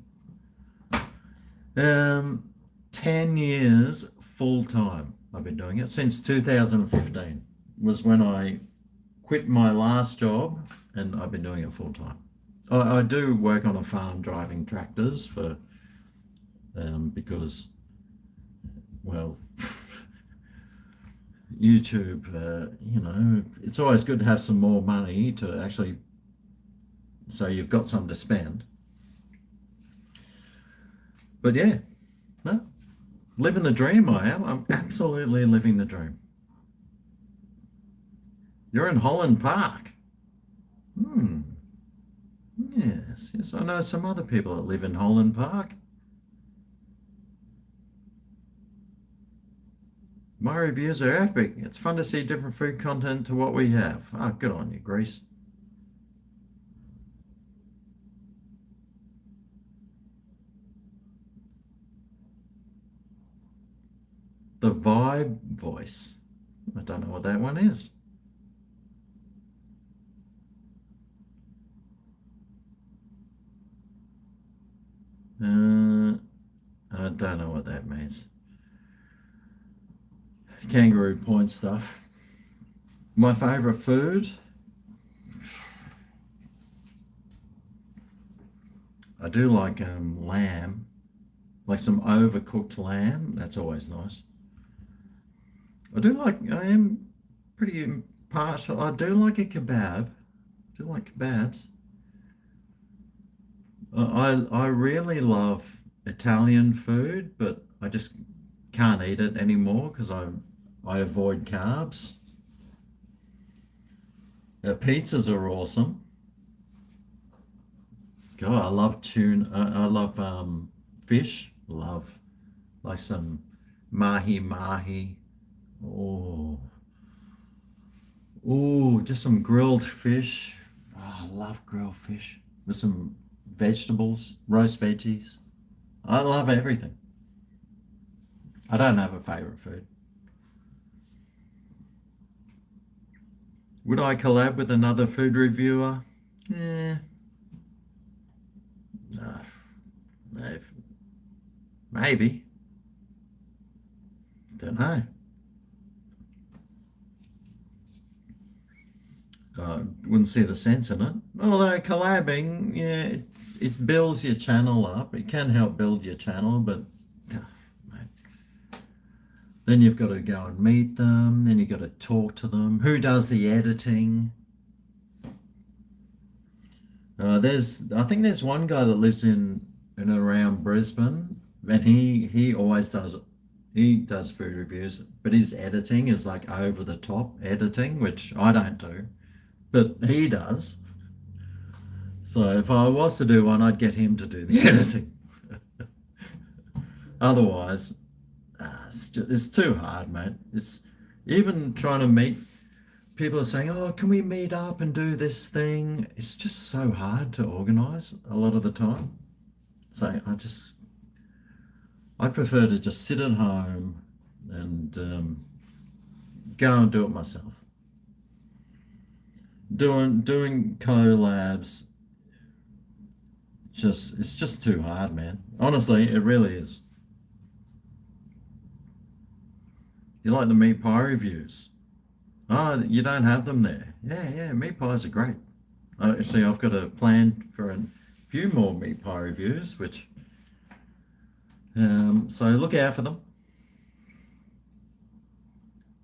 10 years full time I've been doing it since 2015 was when I quit my last job, and I've been doing it full time. I do work on a farm driving tractors for because, well, YouTube, you know, it's always good to have some more money to actually, so you've got some to spend. But yeah, no, living the dream I am. I'm absolutely living the dream. You're in Holland Park. Yes, I know some other people that live in Holland Park. My reviews are epic. It's fun to see different food content to what we have. Ah, good on you, Greece. The Vibe Voice. I don't know what that one is. I don't know what that means. Kangaroo Point stuff. My favorite food? I do like lamb, like some overcooked lamb. That's always nice. I am pretty partial. I do like a kebab. I do like kebabs. I really love Italian food, but I just can't eat it anymore because I avoid carbs. Pizzas are awesome. God, I love tuna. I love fish. Love like some mahi mahi. Oh, just some grilled fish. Oh, I love grilled fish with some vegetables, roast veggies. I love everything. I don't have a favorite food. Would I collab with another food reviewer? No, maybe. Don't know. Wouldn't see the sense in it. Although collabing, yeah, it builds your channel up. It can help build your channel, but then you've got to go and meet them. Then you've got to talk to them. Who does the editing? I think there's one guy that lives in and around Brisbane, and he always does it. He does food reviews, but his editing is like over the top editing, which I don't do, but he does. So if I was to do one, I'd get him to do the editing. Otherwise, it's too hard, mate. It's even trying to meet people are saying, oh, can we meet up and do this thing? It's just so hard to organize a lot of the time. So I prefer to just sit at home and go and do it myself. Doing collabs, it's just too hard, man. Honestly, it really is. You like the meat pie reviews? Oh, you don't have them there. Yeah, meat pies are great. Actually, I've got a plan for a few more meat pie reviews, which so look out for them.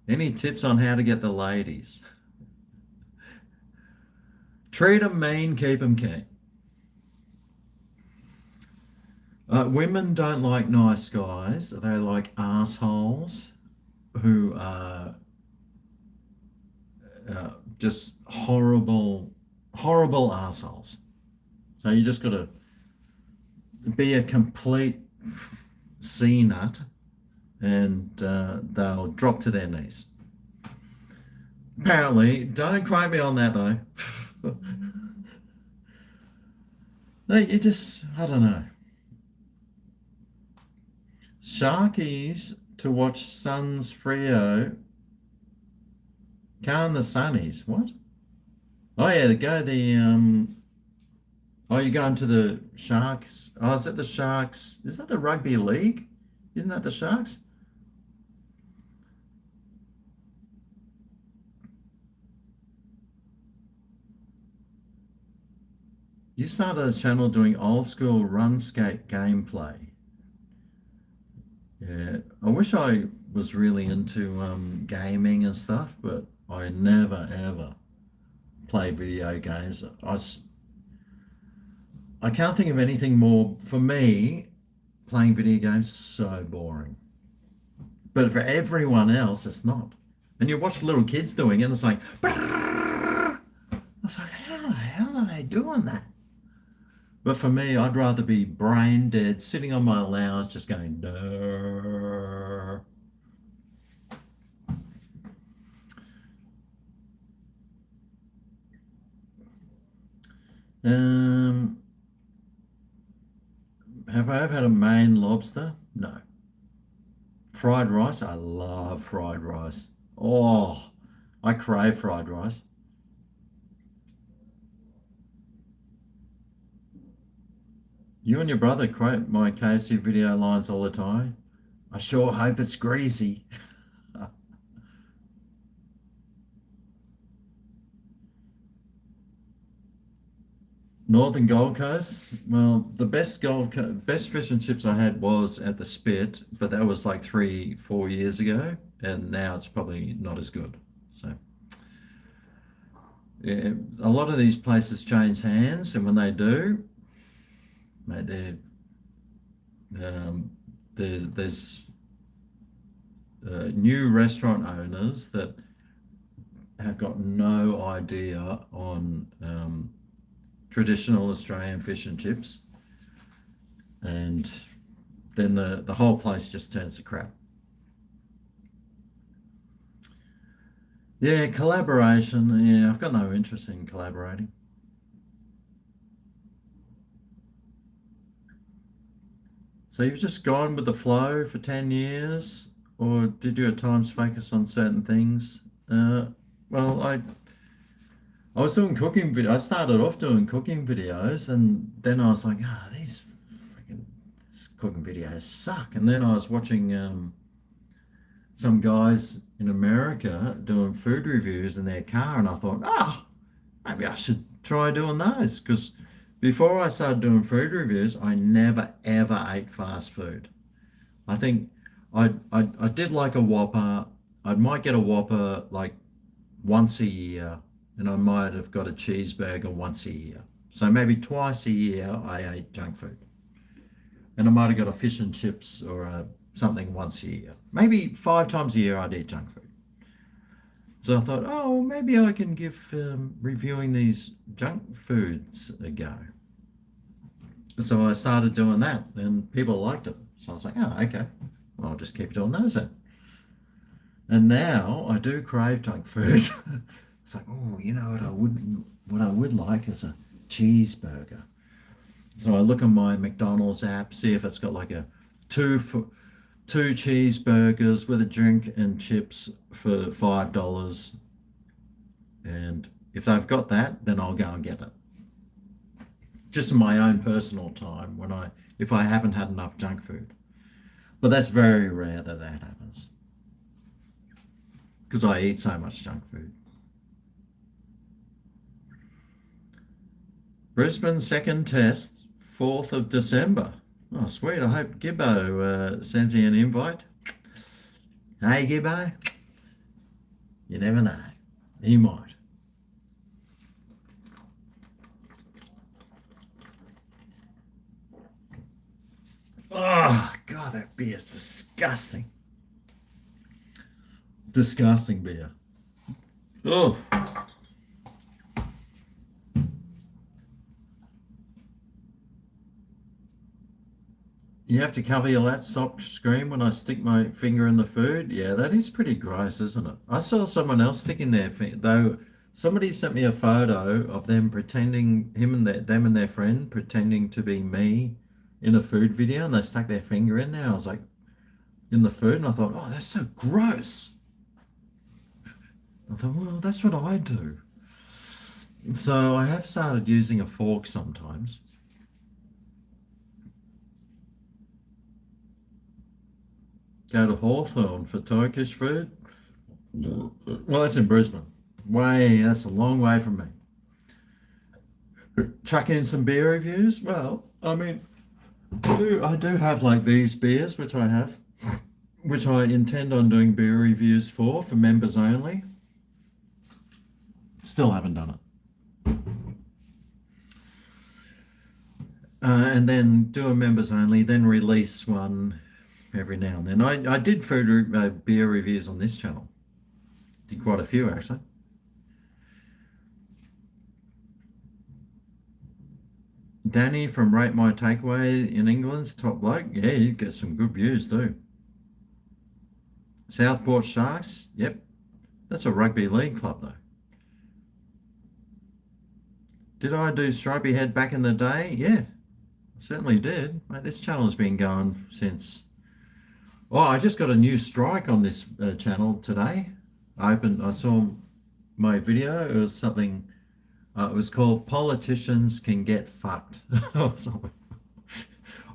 Any tips on how to get the ladies? Treat them mean, keep them keen. Women don't like nice guys. They like assholes who are just horrible assholes. So you just got to be a complete C-nut and they'll drop to their knees. Apparently, don't quote me on that though. No, you just, I don't know. Sharkies to watch Suns Frio. Can the Sunnies. What? Oh yeah, oh, you're going to the Sharks. Oh, is that the Sharks? Is that the rugby league? Isn't that the Sharks? You started a channel doing old school RuneScape gameplay. Yeah, I wish I was really into gaming and stuff, but I never ever played video games. I can't think of anything more. For me, playing video games is so boring. But for everyone else, it's not. And you watch little kids doing it, and it's like, I was like, how the hell are they doing that? But for me, I'd rather be brain dead, sitting on my lounge, just going, duh. Have I ever had a Maine lobster? No. Fried rice? I love fried rice. Oh, I crave fried rice. You and your brother quote my KFC video lines all the time. I sure hope it's greasy. Northern Gold Coast. Well, the best best fish and chips I had was at the Spit, but that was like 3-4 years ago, and now it's probably not as good. So, yeah, a lot of these places change hands, and when they do, mate, there's new restaurant owners that have got no idea on traditional Australian fish and chips, and then the whole place just turns to crap. Yeah, collaboration. Yeah, I've got no interest in collaborating. So you've just gone with the flow for 10 years, or did you at times focus on certain things? Well, I was doing cooking videos. I started off doing cooking videos, and then I was like, these cooking videos suck. And then I was watching some guys in America doing food reviews in their car, and I thought, maybe I should try doing those, because before I started doing food reviews, I never ever ate fast food. I think I did like a Whopper. I might get a Whopper like once a year, and I might have got a cheeseburger once a year. So maybe twice a year I ate junk food. And I might have got a fish and chips or something once a year. Maybe 5 times a year I'd eat junk food. So I thought, maybe I can give reviewing these junk foods a go. So I started doing that, and people liked it. So I was like, okay, well, I'll just keep doing those then. And now I do crave junk food. It's like, you know what I would like is a cheeseburger. So I look on my McDonald's app, see if it's got like a 2 for 2 cheeseburgers with a drink and chips for $5. And if they've got that, then I'll go and get it. Just in my own personal time if I haven't had enough junk food. But that's very rare that happens. Because I eat so much junk food. Brisbane second test, 4th of December. Oh, sweet. I hope Gibbo sent you an invite. Hey, Gibbo. You never know. He might. Oh, God, that beer's disgusting. Disgusting beer. Oh. You have to cover your laptop screen when I stick my finger in the food. Yeah, that is pretty gross, isn't it? I saw someone else sticking their finger, though. Somebody sent me a photo of them pretending, them and their friend pretending to be me in a food video, and they stuck their finger in there. I was like, in the food, and I thought, oh, that's so gross. I thought, well, that's what I do. So I have started using a fork sometimes. Go to Hawthorne for Turkish food. Well, that's in Brisbane. That's a long way from me. Chuck in some beer reviews. Well, I mean, I do have like these beers, which I intend on doing beer reviews for members only. Still haven't done it. And then do a members only, then release one every now and then. I did beer reviews on this channel. Did quite a few, actually. Danny from Rate My Takeaway in England's top bloke. Yeah, you get some good views too. Southport Sharks. Yep. That's a rugby league club though. Did I do Stripey Head back in the day? Yeah, I certainly did. Mate, this channel's been going since... Oh, I just got a new strike on this channel today. I saw my video. It was something... it was called Politicians Can Get Fucked.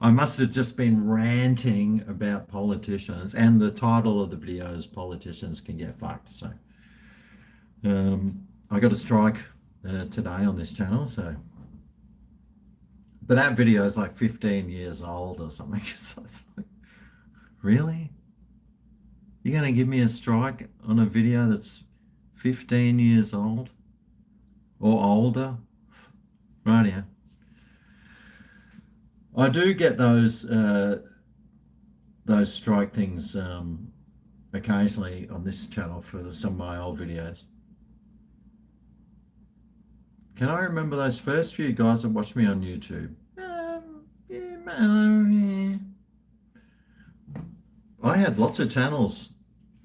I must have just been ranting about politicians, and the title of the video is Politicians Can Get Fucked. So I got a strike today on this channel. So, but that video is like 15 years old or something. So it's like, really? You're going to give me a strike on a video that's 15 years old? Or older? Right here. I do get those strike things occasionally on this channel for some of my old videos. Can I remember those first few guys that watched me on YouTube? Yeah. I had lots of channels.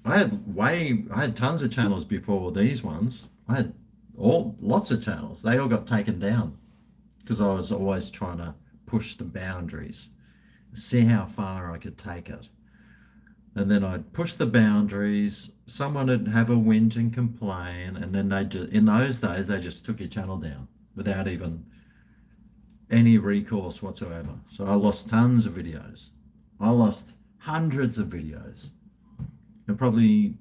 I had tons of channels before these ones. I had lots of channels. They all got taken down because I was always trying to push the boundaries, see how far I could take it. And then I'd push the boundaries, someone would have a whinge and complain, and then in those days, they just took your channel down without even any recourse whatsoever. So I lost tons of videos. I lost hundreds of videos and probably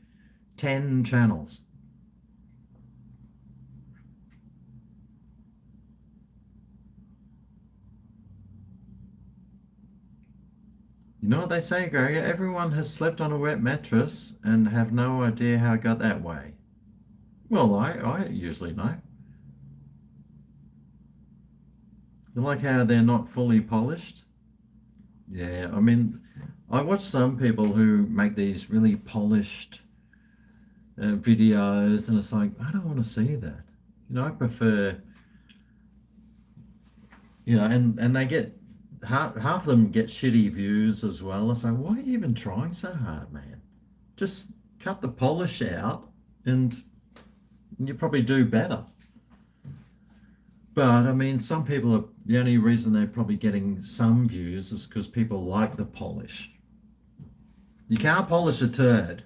10 channels. You know what they say, GregO? Everyone has slept on a wet mattress and have no idea how it got that way. Well, I usually know. You like how they're not fully polished? Yeah, I mean, I watch some people who make these really polished videos, and it's like, I don't want to see that. You know, I prefer, and they get... Half of them get shitty views as well. It's like, why are you even trying so hard, man? Just cut the polish out and you probably do better. But I mean, some people the only reason they're probably getting some views is because people like the polish. You can't polish a turd.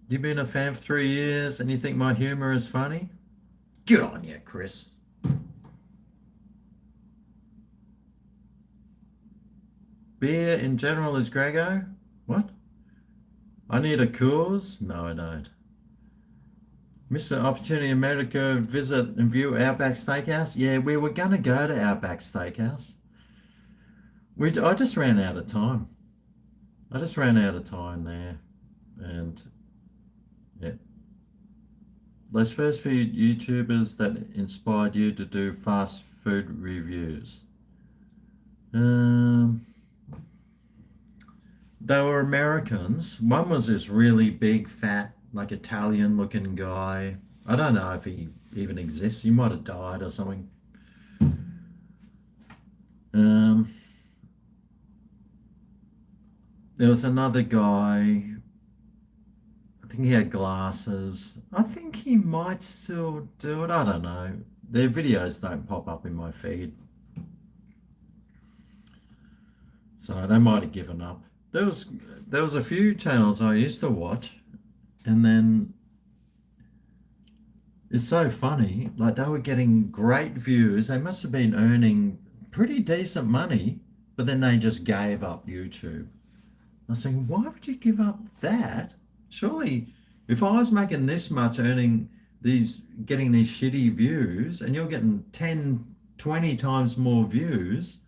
You've been a fan for 3 years and you think my humor is funny? Good on you, Chris. Beer in general is GregO? What? I need a cause? No, I don't. Mr. Opportunity in America, visit and view Outback Steakhouse? Yeah, we were going to go to Outback Steakhouse. I just ran out of time. I just ran out of time there. And yeah. Those first few YouTubers that inspired you to do fast food reviews. They were Americans. One was this really big, fat, like Italian looking guy. I don't know if he even exists. He might have died or something. There was another guy. I think he had glasses. I think he might still do it. I don't know. Their videos don't pop up in my feed. So they might have given up. There was a few channels I used to watch, and then it's so funny, like they were getting great views. They must have been earning pretty decent money, but then they just gave up YouTube. I was saying, why would you give up that? Surely, if I was making this much, getting these shitty views, and you're getting 10, 20 times more views,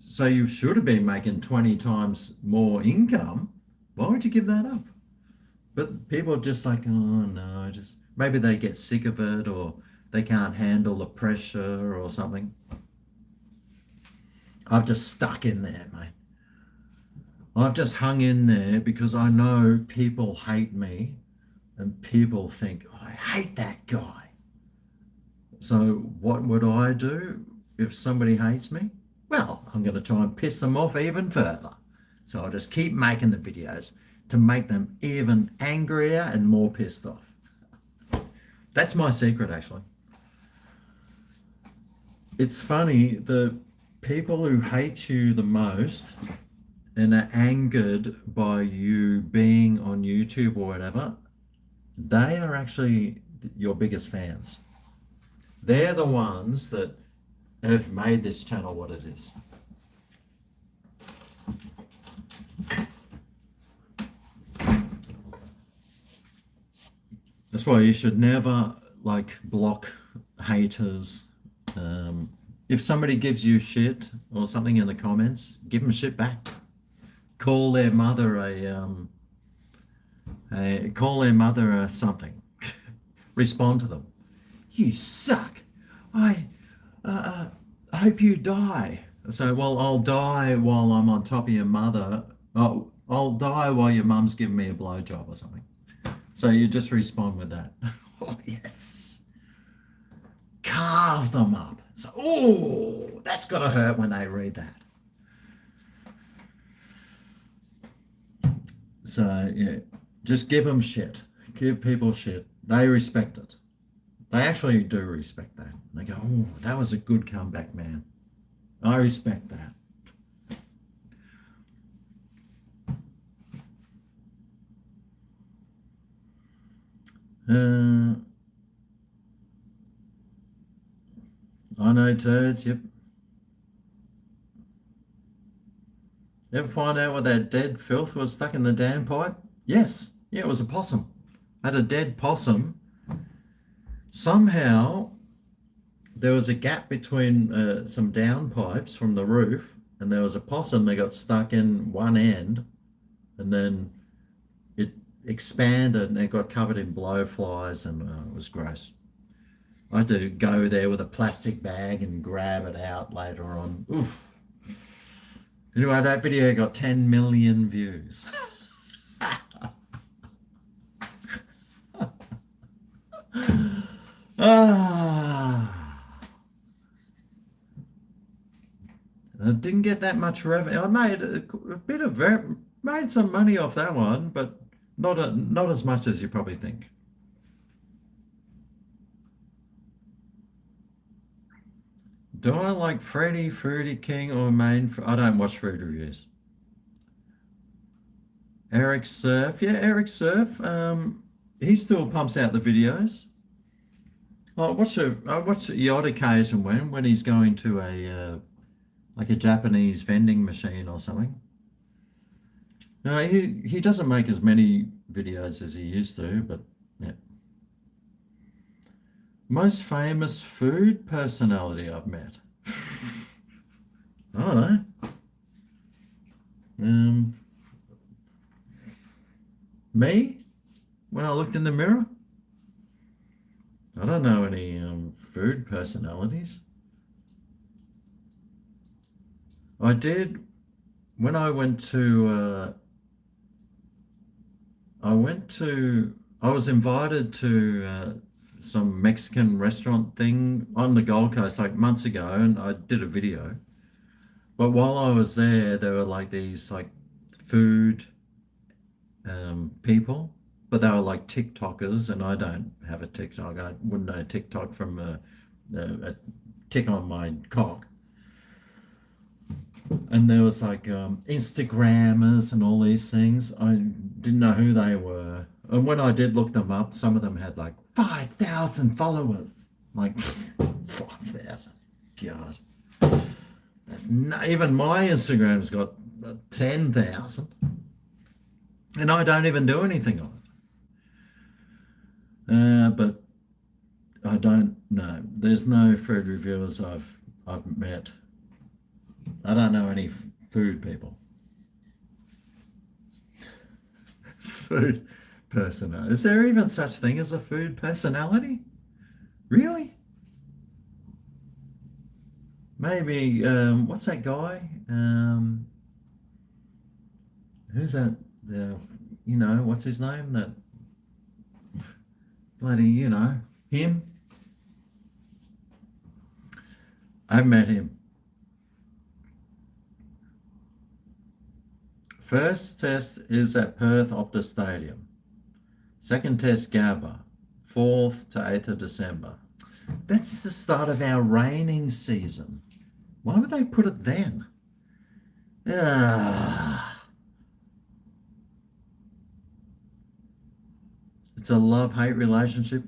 so you should have been making 20 times more income. Why would you give that up? But people are just like, oh no, just maybe they get sick of it, or they can't handle the pressure or something. I've just stuck in there, mate. I've just hung in there because I know people hate me and people think, oh, I hate that guy. So what would I do if somebody hates me? Well, I'm going to try and piss them off even further. So I'll just keep making the videos to make them even angrier and more pissed off. That's my secret, actually. It's funny, the people who hate you the most and are angered by you being on YouTube or whatever, they are actually your biggest fans. They're the ones that have made this channel what it is. That's why you should never block haters. If somebody gives you shit or something in the comments, give them shit back. Call their mother something. Respond to them. You suck. I hope you die. So, well, I'll die while I'm on top of your mother. Oh, I'll die while your mum's giving me a blowjob or something. So you just respond with that. Oh, yes. Carve them up. So, oh, that's got to hurt when they read that. So, yeah, just give them shit. Give people shit. They respect it. They actually do respect that. They go, oh, that was a good comeback, man. I respect that. I know turds, yep. Ever find out what that dead filth was stuck in the Dan pipe? Yes. Yeah, it was a possum. I had a dead possum. Somehow there was a gap between some down pipes from the roof, and there was a possum that got stuck in one end, and then it expanded and it got covered in blowflies, and it was gross. I had to go there with a plastic bag and grab it out later on. Oof. Anyway, that video got 10 million views. I didn't get that much revenue. I made made some money off that one, but not as much as you probably think. Do I like Freddy, Fruity King, or Main? I don't watch food reviews. Eric Surf, yeah, Eric Surf. He still pumps out the videos. I watch the odd occasion when he's going to a like a Japanese vending machine or something. No, he doesn't make as many videos as he used to, but yeah. Most famous food personality I've met. I don't know. Me? When I looked in the mirror? I don't know any food personalities. I did when I was invited to some Mexican restaurant thing on the Gold Coast like months ago, and I did a video. But while I was there were like these like food people, but they were like TikTokers, and I don't have a TikTok. I wouldn't know TikTok from a tick on my cock. And there was like Instagrammers and all these things. I didn't know who they were. And when I did look them up, some of them had like 5,000 followers. Like 5,000. God. That's not, even my Instagram's got 10,000. And I don't even do anything on it. But I don't know. There's no food reviewers I've met. I don't know any food people. Food personality. Is there even such thing as a food personality? Really? Maybe, what's that guy? Who's that? What's his name? That bloody, him? I've met him. First test is at Perth Optus Stadium. Second test, Gabba, 4th to 8th of December. That's the start of our raining season. Why would they put it then? It's a love-hate relationship.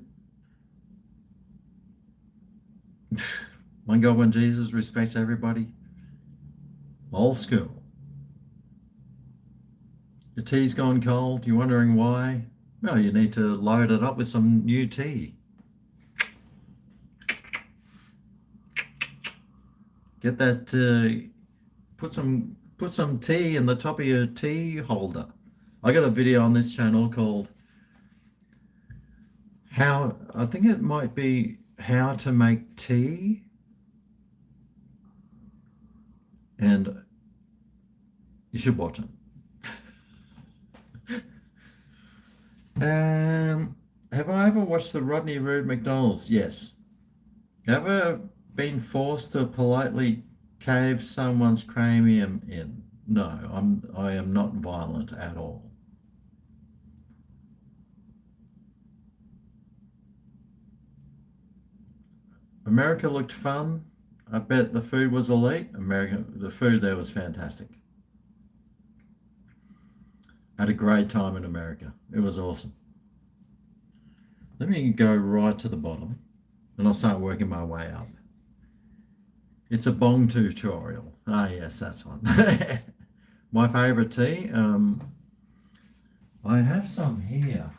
My God, when Jesus respects everybody. Old school. Your tea's gone cold. You're wondering why? Well, you need to load it up with some new tea. Get that. Put some tea in the top of your tea holder. I got a video on this channel called I think it might be how to make tea, and you should watch it. Have I ever watched the Rodney Rude McDonald's? Yes. Ever been forced to politely cave someone's cranium in? No, I am not violent at all. America looked fun. I bet the food was elite. The food there was fantastic. I had a great time in America. It was awesome. Let me go right to the bottom and I'll start working my way up. It's a bong tutorial. Ah, yes, that's one. My favorite tea. I have some here.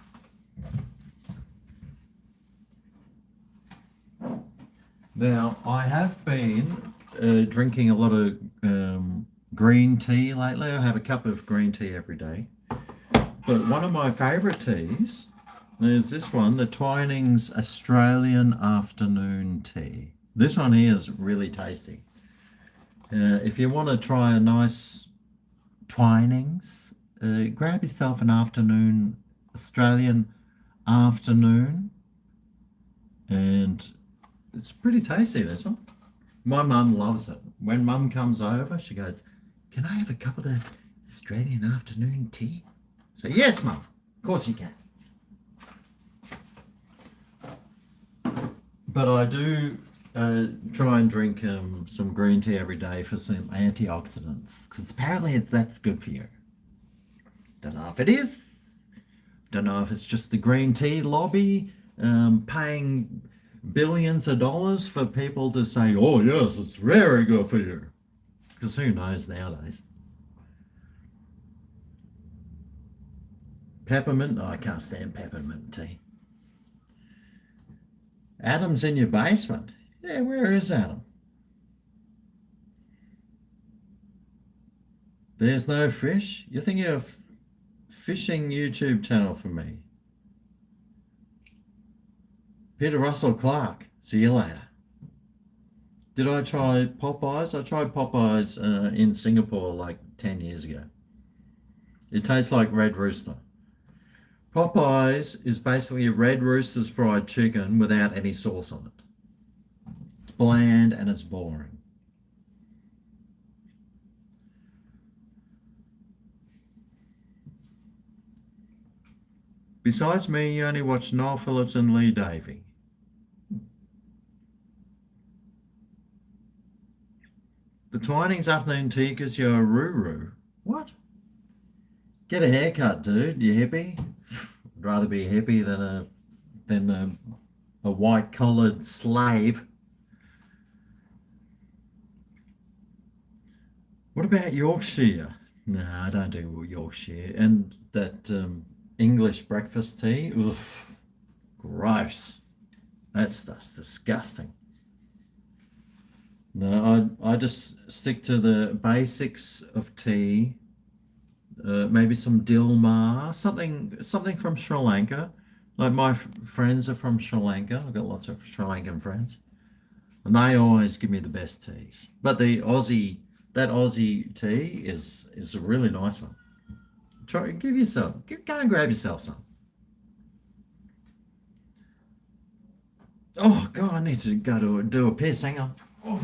Now, I have been drinking a lot of green tea lately. I have a cup of green tea every day. But one of my favourite teas is this one, the Twinings Australian Afternoon Tea. This one here is really tasty. If you want to try a nice Twinings, grab yourself an Australian afternoon, and it's pretty tasty, this one. My mum loves it. When mum comes over, she goes, "Can I have a cup of the Australian afternoon tea?" So, yes, mum, of course you can. But I do try and drink some green tea every day for some antioxidants, because apparently that's good for you. Don't know if it is. Don't know if it's just the green tea lobby paying billions of dollars for people to say, oh, yes, it's very good for you. Because who knows nowadays? Peppermint? Oh, I can't stand peppermint tea. Adam's in your basement. Yeah, where is Adam? There's no fish? You're thinking of fishing YouTube channel for me. Peter Russell Clark. See you later. Did I try Popeyes? I tried Popeyes in Singapore like 10 years ago. It tastes like Red Rooster. Popeyes is basically Red Rooster's fried chicken without any sauce on it. It's bland and it's boring. Besides me, you only watch Noel Phillips and Lee Davey. The Twinings afternoon tea because you're a roo-roo. What? Get a haircut, dude, you hippie. I'd rather be a hippie than a white-collared slave. What about Yorkshire? No, I don't do Yorkshire. And that English breakfast tea? Oof, gross. That stuff's disgusting. No, I just stick to the basics of tea. Maybe some Dilmah, something from Sri Lanka. Like my friends are from Sri Lanka. I've got lots of Sri Lankan friends, and they always give me the best teas. But that Aussie tea is a really nice one. Try go and grab yourself some. Oh God, I need to go to do a piss. Hang on. Oh.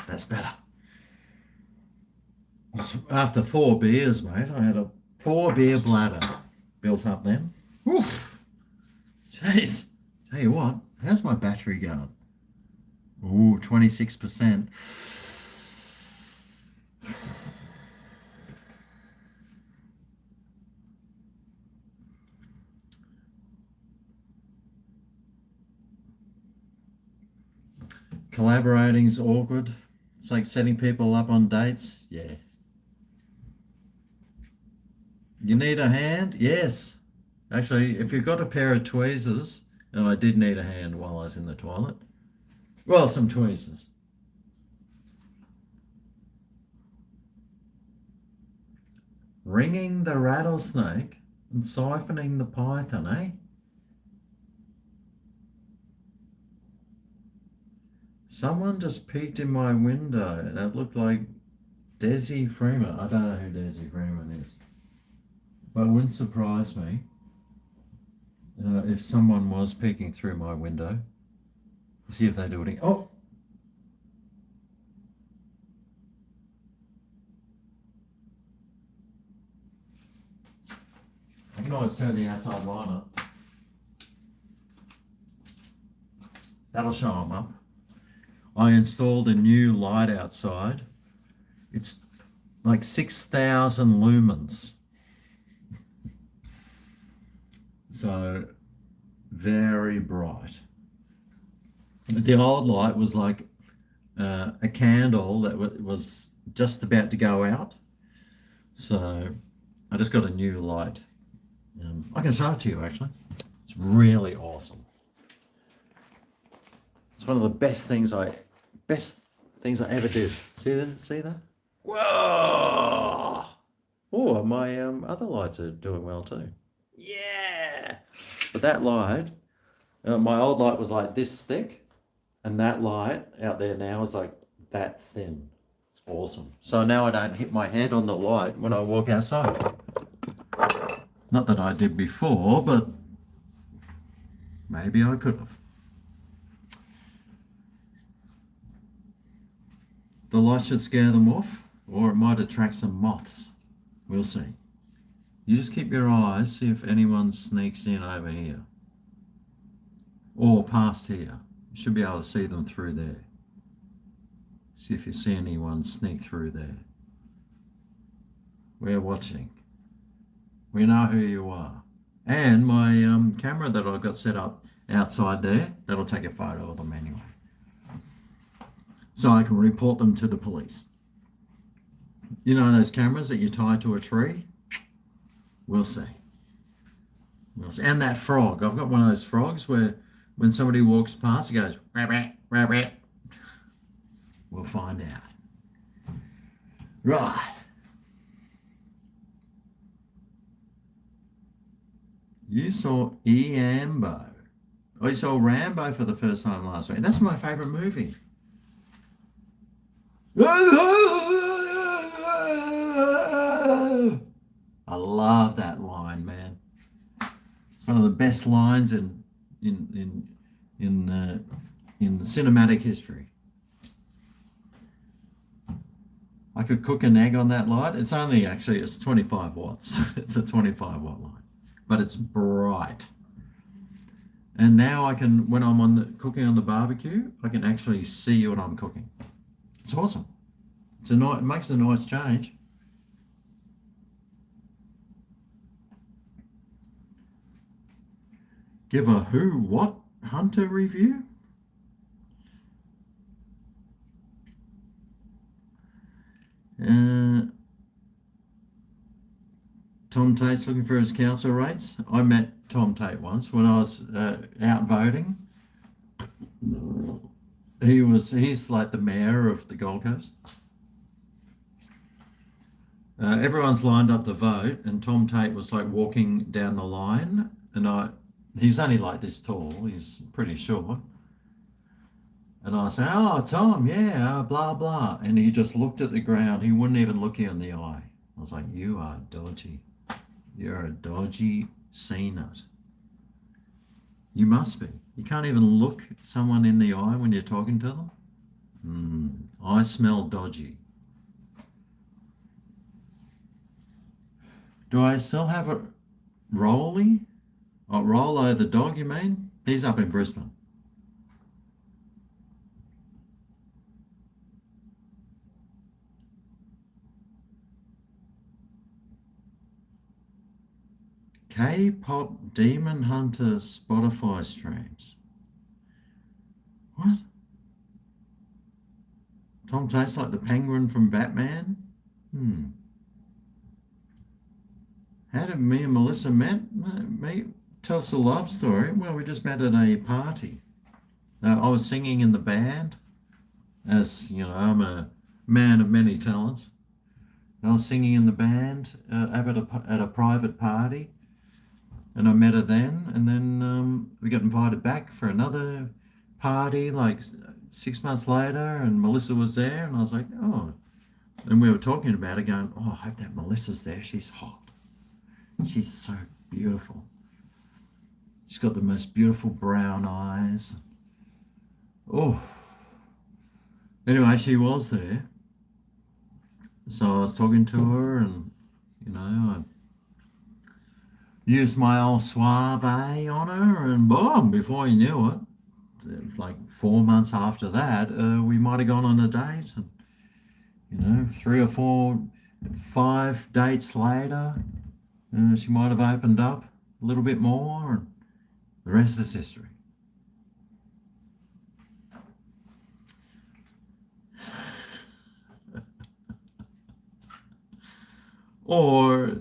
That's better. After 4 beers, mate, I had a 4 beer bladder built up then. Oof. Jeez. Tell you what, how's my battery going? Ooh, 26%. Collaborating's awkward. It's like setting people up on dates. Yeah. You need a hand? Yes. Actually, if you've got a pair of tweezers, and I did need a hand while I was in the toilet. Well, some tweezers. Ringing the rattlesnake and siphoning the python, eh? Someone just peeked in my window and it looked like Desi Freeman. I don't know who Desi Freeman is, but it wouldn't surprise me if someone was peeking through my window. See if they do it again. Oh! I can always turn the outside light up. That'll show them up. I installed a new light outside. It's like 6,000 lumens. So very bright. The old light was like a candle that was just about to go out. So I just got a new light. I can show it to you actually. It's really awesome. It's one of the best things I ever did. See that? See that? Whoa! Oh, my other lights are doing well too. Yeah! But that light, my old light was like this thick, and that light out there now is like that thin. It's awesome. So now I don't hit my head on the light when I walk outside. Not that I did before, but maybe I could have. The light should scare them off, or it might attract some moths. We'll see. You just keep your eyes, see if anyone sneaks in over here. Or past here. You should be able to see them through there. See if you see anyone sneak through there. We're watching. We know who you are. And my camera that I've got set up outside there, that'll take a photo of them anyway. So I can report them to the police. You know those cameras that you tie to a tree? We'll see. We'll see. And that frog. I've got one of those frogs where when somebody walks past, it goes, rabbit, rabbit. We'll find out. Right. You saw Eambo. Oh, you saw Rambo for the first time last week. That's my favourite movie. I love that line, man. It's one of the best lines in cinematic history. I could cook an egg on that light. It's 25 watts. It's a 25 watt light, but it's bright. And now I can, when I'm cooking on the barbecue, I can actually see what I'm cooking. It's awesome. It makes a nice change. Give a who, what hunter review? Tom Tate's looking for his council rates. I met Tom Tate once when I was out voting. He's like the mayor of the Gold Coast. Everyone's lined up to vote, and Tom Tate was like walking down the line, and he's only like this tall, he's pretty short. And I said, "Oh, Tom, yeah, blah, blah." And he just looked at the ground. He wouldn't even look you in the eye. I was like, "You are dodgy. You're a dodgy C-nut. You must be. You can't even look someone in the eye when you're talking to them. I smell dodgy." Do I still have a Rolly? Oh, Rollo the dog, you mean? He's up in Brisbane. K-pop Demon Hunter Spotify streams. What? Tom tastes like the penguin from Batman? How did me and Melissa met? Tell us a love story. Well, we just met at a party. I was singing in the band. As you know, I'm a man of many talents. I was singing in the band at a private party. And I met her then, and then we got invited back for another party like 6 months later, and Melissa was there, and I was like, oh, and we were talking about it, going, oh, I hope that Melissa's there. She's hot. She's so beautiful. She's got the most beautiful brown eyes. Oh. Anyway, she was there. So I was talking to her, and, I used my old suave on her, and boom, before you knew it, like 4 months after that, we might have gone on a date. And, 3 or 4, 5 dates later, she might have opened up a little bit more, and the rest is history. Or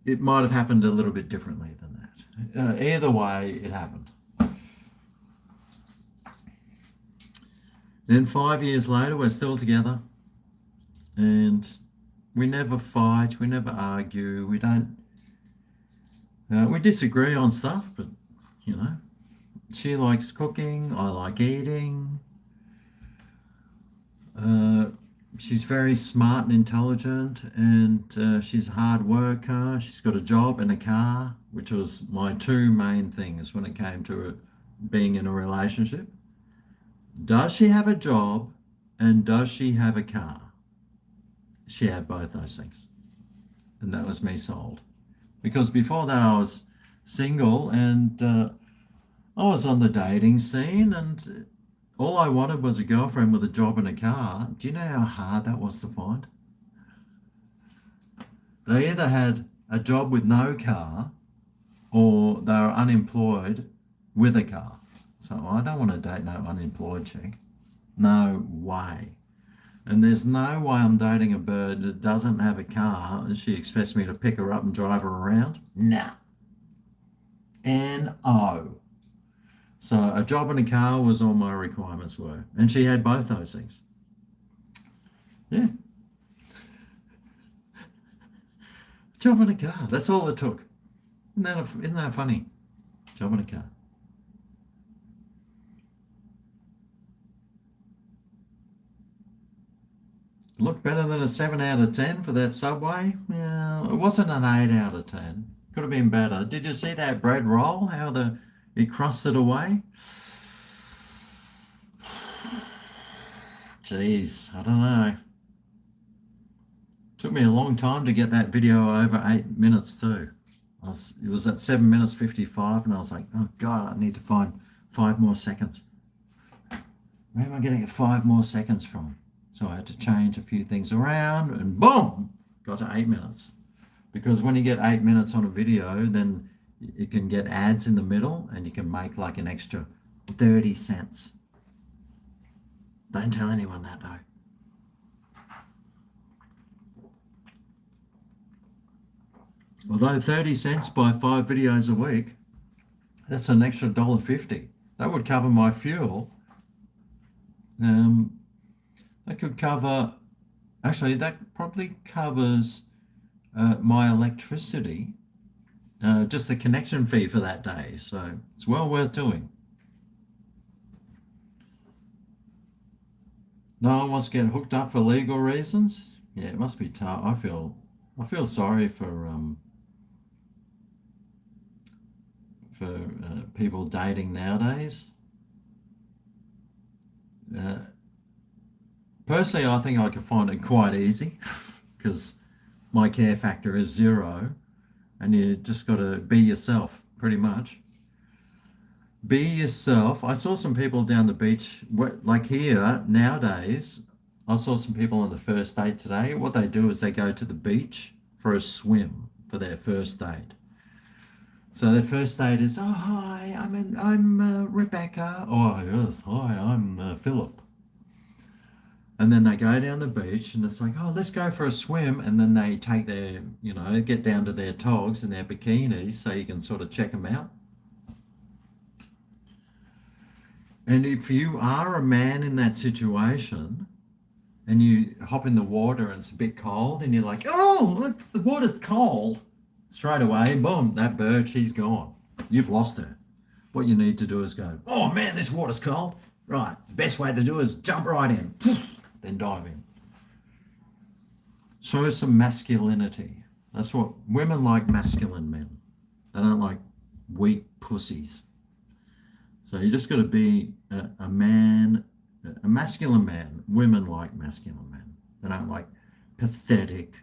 it might have happened a little bit differently than that. Either way, it happened. Then 5 years later, we're still together, and we never fight, we never argue, we don't. We disagree on stuff, but she likes cooking, I like eating. She's very smart and intelligent, and she's a hard worker. She's got a job and a car, which was my 2 main things when it came to being in a relationship. Does she have a job, and does she have a car? She had both those things, and that was me sold. Because before that I was single, and I was on the dating scene, and all I wanted was a girlfriend with a job and a car. Do you know how hard that was to find? They either had a job with no car, or they were unemployed with a car. So I don't want to date no unemployed chick. No way. And there's no way I'm dating a bird that doesn't have a car and she expects me to pick her up and drive her around. Nah. N-O. So a job and a car was all my requirements were. And she had both those things. Yeah. Job and a car. That's all it took. Isn't that funny? Job and a car. Looked better than a 7 out of 10 for that Subway. Yeah, it wasn't an 8 out of 10. Could have been better. Did you see that bread roll? How it crusted away? Jeez, I don't know. Took me a long time to get that video over 8 minutes too. It was at 7 minutes 55, and I was like, oh God, I need to find 5 more seconds. Where am I going to get 5 more seconds from? So I had to change a few things around, and boom, got to 8 minutes. Because when you get 8 minutes on a video, then it can get ads in the middle, and you can make like an extra 30 cents. Don't tell anyone that though. Although 30 cents by 5 videos a week, that's an extra $1.50. That would cover my fuel. That could cover, actually that probably covers my electricity, just the connection fee for that day. So it's well worth doing. No one wants to get hooked up for legal reasons. Yeah, it must be tough. I feel sorry for people dating nowadays. Personally, I think I could find it quite easy because my care factor is 0, and you just got to be yourself, pretty much. Be yourself. I saw some people down the beach, like here nowadays. I saw some people on the first date today. What they do is they go to the beach for a swim for their first date. So their first date is, oh hi, I'm Rebecca. Oh yes, hi, I'm Philip. And then they go down the beach, and it's like, oh, let's go for a swim. And then they take their, get down to their togs and their bikinis so you can sort of check them out. And if you are a man in that situation and you hop in the water and it's a bit cold and you're like, oh, look, the water's cold, straight away, boom, that bird, she's gone. You've lost her. What you need to do is go, oh man, this water's cold. Right, the best way to do it is jump right in, then dive in. Show some masculinity. That's what women like, masculine men. They don't like weak pussies. So you just got to be a man, a masculine man. Women like masculine men. They don't like pathetic,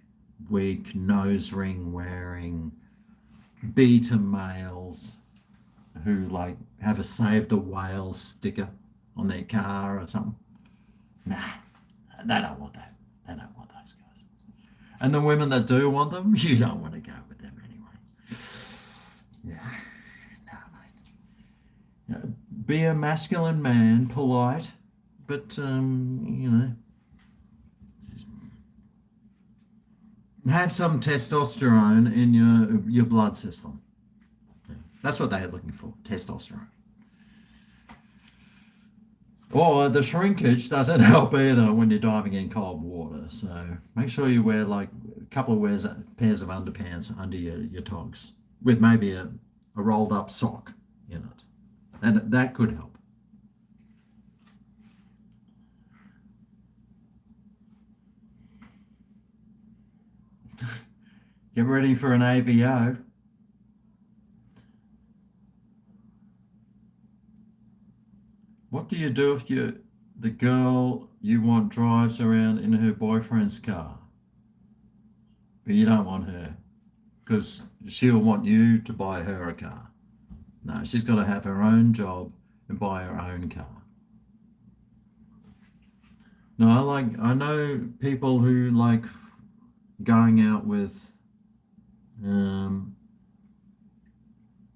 weak, nose ring wearing, beta males who like have a Save the Whale sticker on their car or something. Nah, they don't want that. They don't want those guys. And the women that do want them, you don't want to go with them anyway. Yeah, no, mate. Be a masculine man, polite, but have some testosterone in your blood system. Yeah, that's what they're looking for, testosterone. Or the shrinkage doesn't help either when you're diving in cold water. So make sure you wear like a couple of pairs of underpants under your togs with maybe a rolled up sock in it. And that could help. Get ready for an AVO. What do you do if the girl you want drives around in her boyfriend's car, but you don't want her because she'll want you to buy her a car? No, she's got to have her own job and buy her own car. No, I know people who like going out with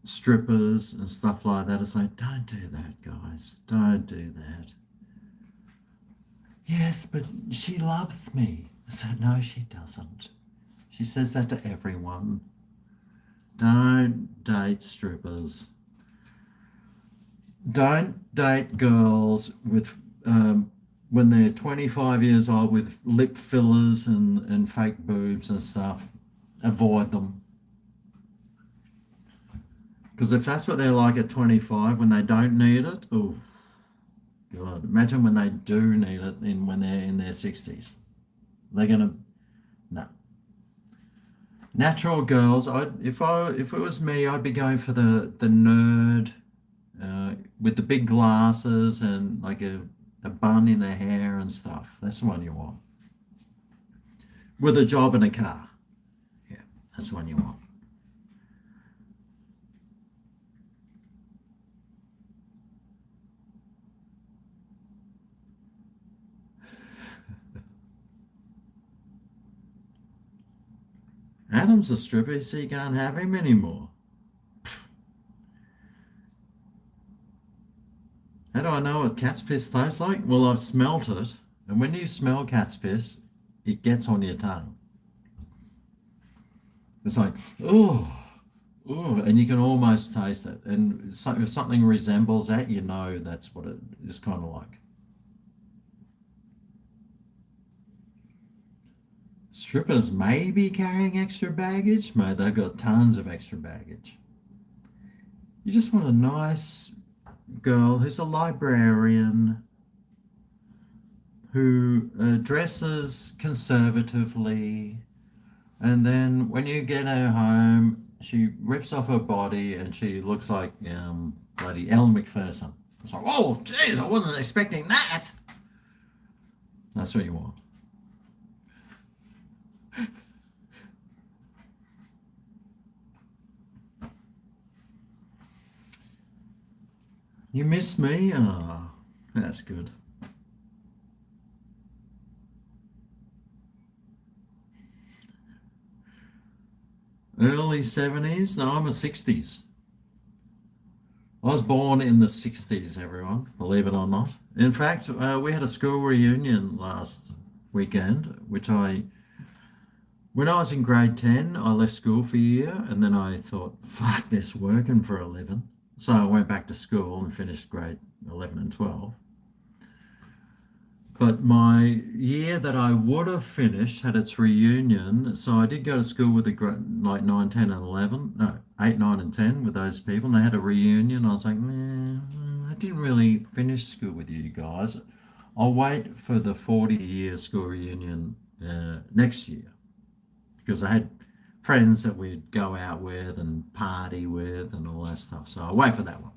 strippers and stuff like that. It's like, don't do that, guys. Don't do that. Yes, but she loves me. I said, no, she doesn't. She says that to everyone. Don't date strippers. Don't date girls with when they're 25 years old with lip fillers and fake boobs and stuff. Avoid them. Because if that's what they're like at 25 when they don't need it, oh, God. Imagine when they do need it when they're in their 60s. They're going to, no. Natural girls, if it was me, I'd be going for the nerd with the big glasses and like a bun in their hair and stuff. That's the one you want. With a job and a car. Yeah, that's the one you want. Adam's a stripper, so you can't have him anymore. How do I know what cat's piss tastes like? Well, I've smelt it, and when you smell cat's piss, it gets on your tongue. It's like, oh, and you can almost taste it. And if something resembles that, you know that's what it is kind of like. Strippers may be carrying extra baggage, mate. They've got tons of extra baggage. You just want a nice girl who's a librarian, who dresses conservatively, and then when you get her home, she rips off her body and she looks like bloody Elle Macpherson. It's like, oh, geez, I wasn't expecting that. That's what you want. You miss me? Oh, that's good. Early 70s? No, I'm a 60s. I was born in the 60s, everyone, believe it or not. In fact, we had a school reunion last weekend, when I was in grade 10, I left school for a year, and then I thought, fuck this working for a living. So I went back to school and finished grade 11 and 12. But my year that I would have finished had its reunion. So I did go to school with like 9, 10 and 11. No, 8, 9 and 10 with those people. And they had a reunion. I was like, man, I didn't really finish school with you guys. I'll wait for the 40-year school reunion next year because I had friends that we'd go out with and party with and all that stuff. So I'll wait for that one.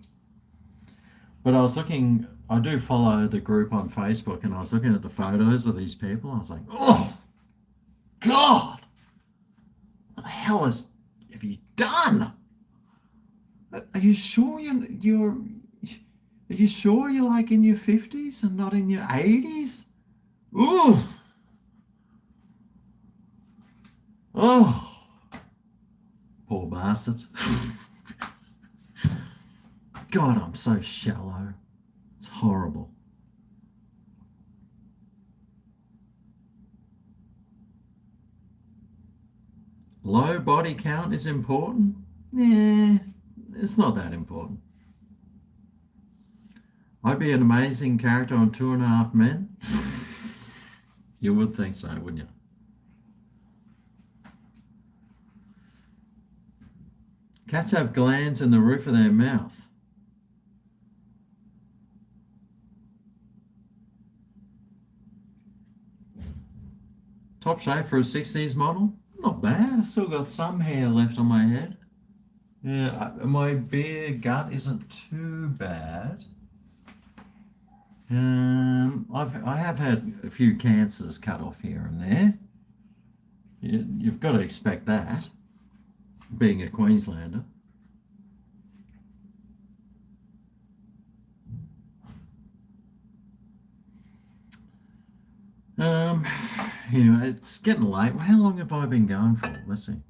But I was looking, I do follow the group on Facebook, and I was looking at the photos of these people. I was like, oh, God, what the hell have you done? Are you sure are you sure you're like in your 50s and not in your 80s? Ooh. Oh. Poor bastards. God, I'm so shallow. It's horrible. Low body count is important? Yeah, it's not that important. I'd be an amazing character on 2.5 Men. You would think so, wouldn't you? Cats have glands in the roof of their mouth. Top shape for a 60s model? Not bad. I still got some hair left on my head. Yeah, my beer gut isn't too bad. I have had a few cancers cut off here and there. You've got to expect that, being a Queenslander. It's getting late. How long have I been going for? Let's see.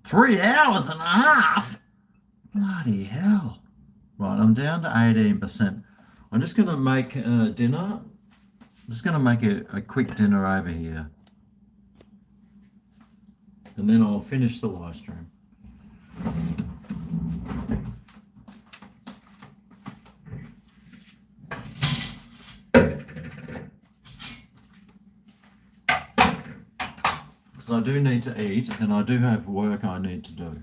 3 hours and a half? Bloody hell. Right, I'm down to 18%. I'm just going to make dinner. I'm just going to make a quick dinner over here. And then I'll finish the live stream. Because I do need to eat, and I do have work I need to do.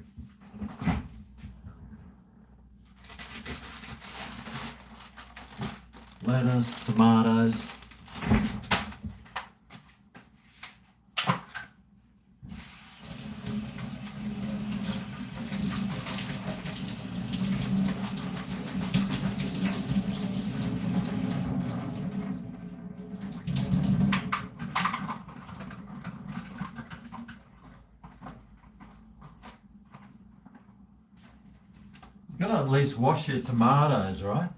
Lettuce, tomatoes. You've got to at least wash your tomatoes, right?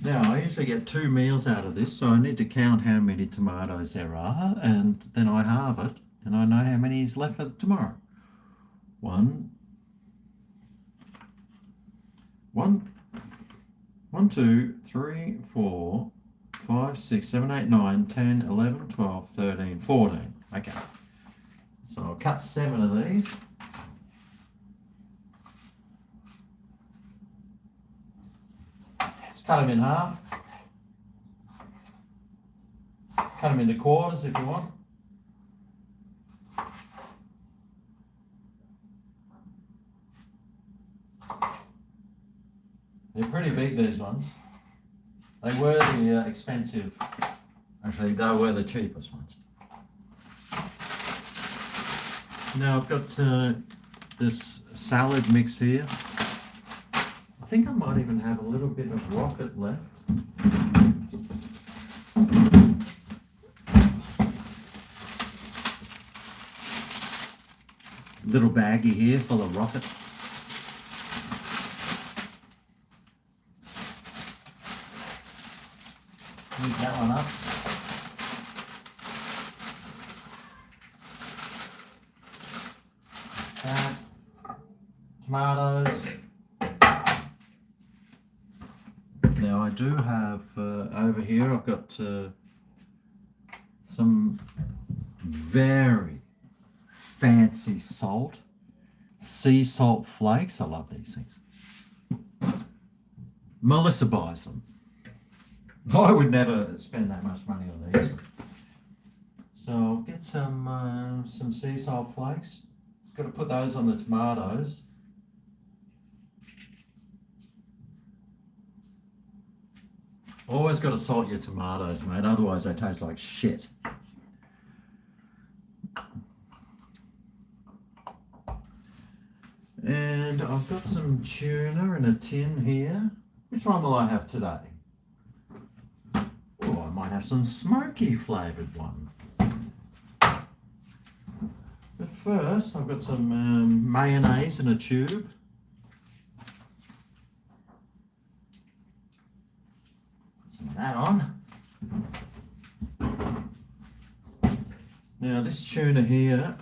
Now, I usually get 2 meals out of this, so I need to count how many tomatoes there are, and then I halve it, and I know how many is left for tomorrow. 1, 2, 3, 4, 5, 6, 7, 8, 9, 10, 11, 12, 13, 14. Okay. So I'll cut 7 of these. Cut them in half. Cut them into quarters if you want. They're pretty big, these ones. They were the expensive. Actually, they were the cheapest ones. Now I've got this salad mix here. I think I might even have a little bit of rocket left. Little baggie here full of rockets. Use that one up. Tomatoes. Now I do have over here, I've got some very fancy salt, sea salt flakes. I love these things. Melissa buys them. I would never spend that much money on these. So I'll get some sea salt flakes. Got to put those on the tomatoes. Always got to salt your tomatoes, mate, otherwise they taste like shit. And I've got some tuna in a tin here. Which one will I have today? Oh, I might have some smoky flavoured one. But first, I've got some mayonnaise in a tube. Some of that on. Now this tuna here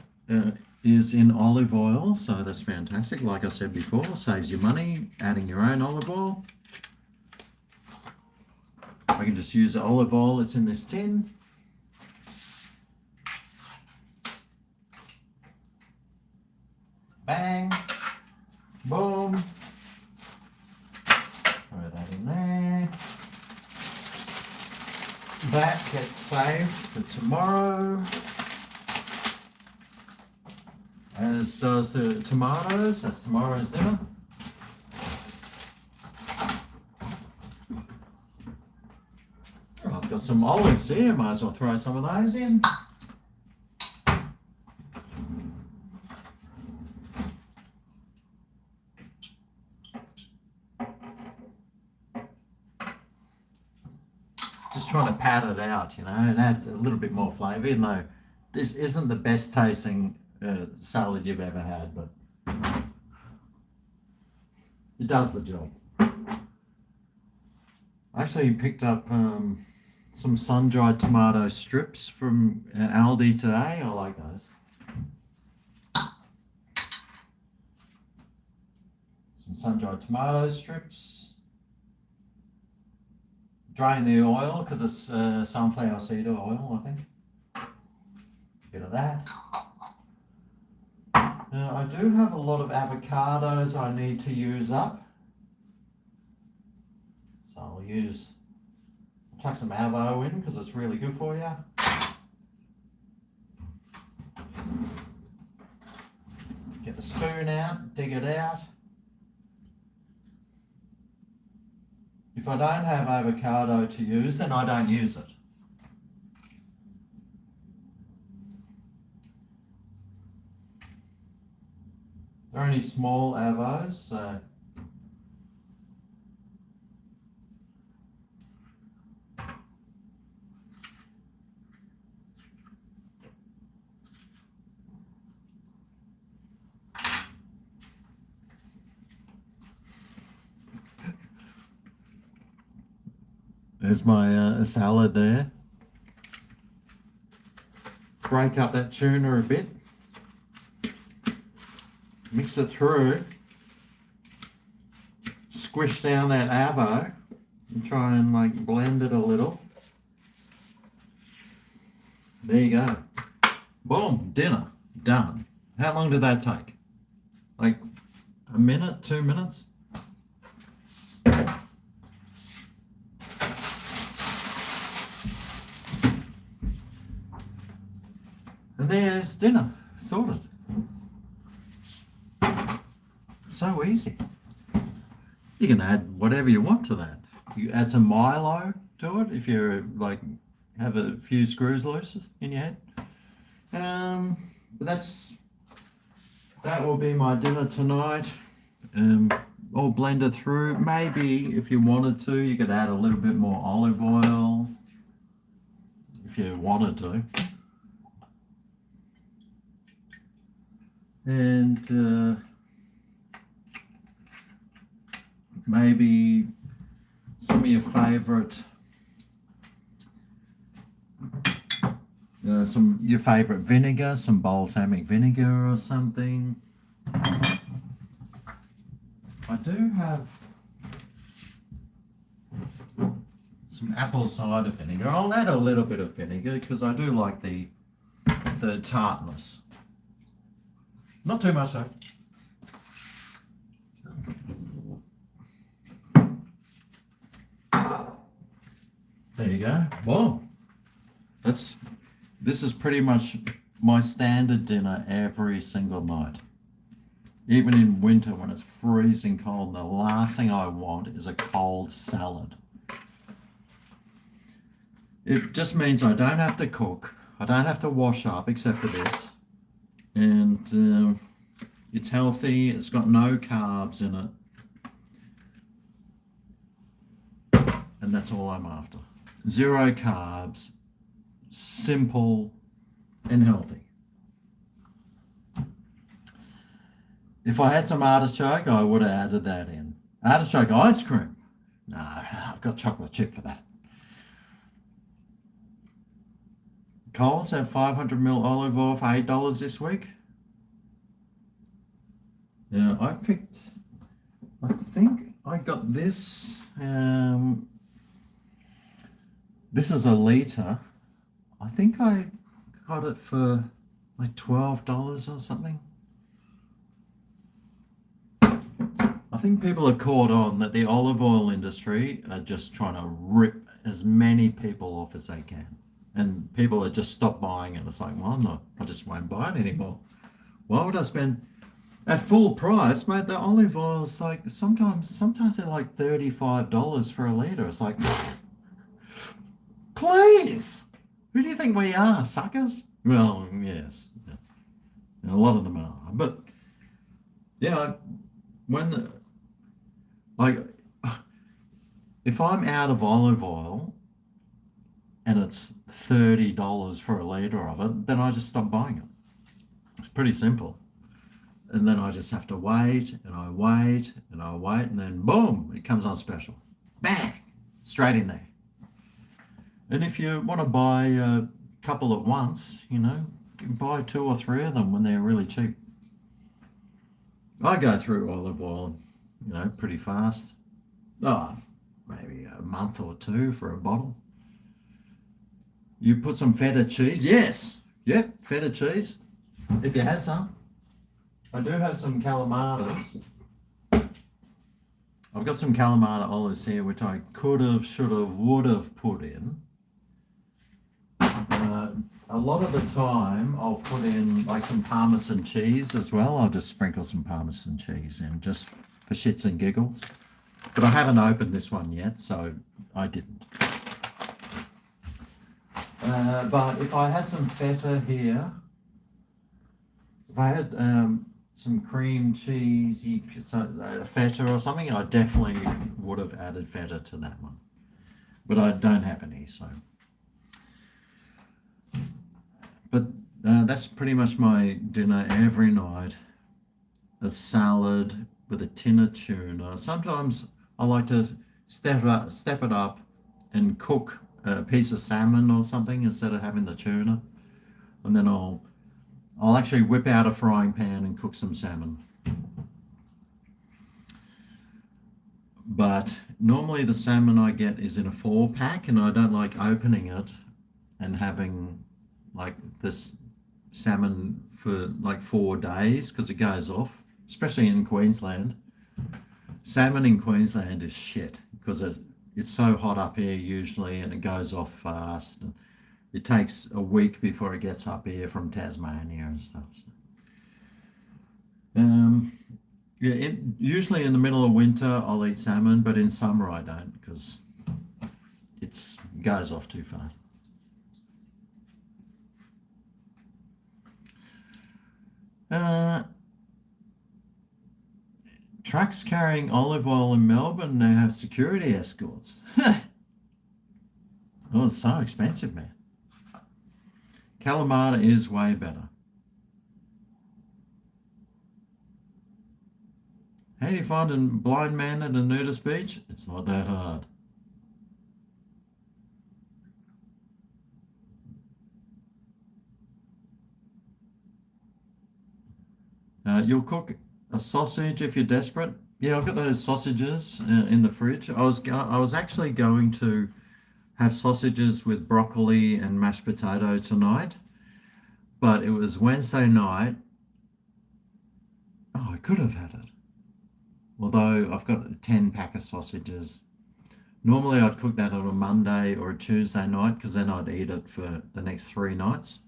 is in olive oil, so that's fantastic. Like I said before, saves you money adding your own olive oil. I can just use the olive oil that's in this tin. Bang, boom. Throw that in there. That gets saved for tomorrow. As does the tomatoes. That's tomorrow's dinner. Oh, I've got some olives here. Might as well throw some of those in. Just trying to pat it out, you know, and add a little bit more flavour, even though this isn't the best tasting salad you've ever had, but it does the job. I actually picked up some sun-dried tomato strips from Aldi today. I like those. Some sun-dried tomato strips. Drain the oil because it's sunflower seed oil, I think. Bit of that. Now I do have a lot of avocados I need to use up. So I'll chuck some avo in because it's really good for you. Get the spoon out, dig it out. If I don't have avocado to use, then I don't use it. They're only small avos, so there's my salad there. Break up that tuna a bit. Mix it through. Squish down that avo and try and like blend it a little. There you go. Boom, dinner, done. How long did that take? Like a minute, 2 minutes? And there's dinner, sorted. So easy. You can add whatever you want to that. You add some Milo to it if you're like have a few screws loose in your head. But that will be my dinner tonight. All blended through. Maybe if you wanted to, you could add a little bit more olive oil if you wanted to. And maybe some of your favorite, your favorite vinegar, some balsamic vinegar or something. I do have some apple cider vinegar. I'll add a little bit of vinegar because I do like the tartness. Not too much though. There you go. Well, this is pretty much my standard dinner every single night. Even in winter when it's freezing cold, the last thing I want is a cold salad. It just means I don't have to cook. I don't have to wash up except for this. And it's healthy. It's got no carbs in it. And that's all I'm after. 0 carbs, simple and healthy. If I had some artichoke, I would have added that in. Artichoke ice cream. No, I've got chocolate chip for that. Coles have 500ml olive oil for $8 this week. Yeah, I think I got this. This is a litre. I think I got it for like $12 or something. I think people have caught on that the olive oil industry are just trying to rip as many people off as they can. And people have just stopped buying it. It's like, well, I just won't buy it anymore. Why would I spend at full price, mate? The olive oil is like sometimes they're like $35 for a litre. It's like, please, who do you think we are, suckers? Well, yes, yeah. A lot of them are. But yeah, if I'm out of olive oil and it's $30 for a litre of it, then I just stop buying it. It's pretty simple. And then I just have to wait, and I wait, and I wait, and then boom, it comes on special. Bang! Straight in there. And if you want to buy a couple at once, you can buy 2 or 3 of them when they're really cheap. I go through olive oil, pretty fast. Oh, maybe a month or 2 for a bottle. You put some feta cheese. Yes. Yep, feta cheese. If you had some. I do have some calamatas. I've got some Kalamata olives here, which I could have, should have, would have put in. A lot of the time, I'll put in like some Parmesan cheese as well. I'll just sprinkle some Parmesan cheese in just for shits and giggles. But I haven't opened this one yet, so I didn't. But if I had some feta here, if I had some cream cheese, feta or something, I definitely would have added feta to that one. But I don't have any, so. But that's pretty much my dinner every night. A salad with a tin of tuna. Sometimes I like to step it up and cook a piece of salmon or something instead of having the tuna. And then I'll actually whip out a frying pan and cook some salmon. But normally the salmon I get is in a 4-pack, and I don't like opening it and having like this salmon for like 4 days because it goes off, especially in Queensland. Salmon in Queensland is shit because it's so hot up here usually, and it goes off fast. And it takes a week before it gets up here from Tasmania and stuff. So. Usually in the middle of winter I'll eat salmon, but in summer I don't because it goes off too fast. Trucks carrying olive oil in Melbourne now have security escorts. Oh, it's so expensive, man. Kalamata is way better. How do you find a blind man at a nudist beach? It's not that hard. You'll cook a sausage if you're desperate. Yeah, I've got those sausages in the fridge. I was actually going to have sausages with broccoli and mashed potato tonight, but it was Wednesday night. Oh, I could have had it. Although I've got a 10-pack of sausages. Normally I'd cook that on a Monday or a Tuesday night because then I'd eat it for the next 3 nights.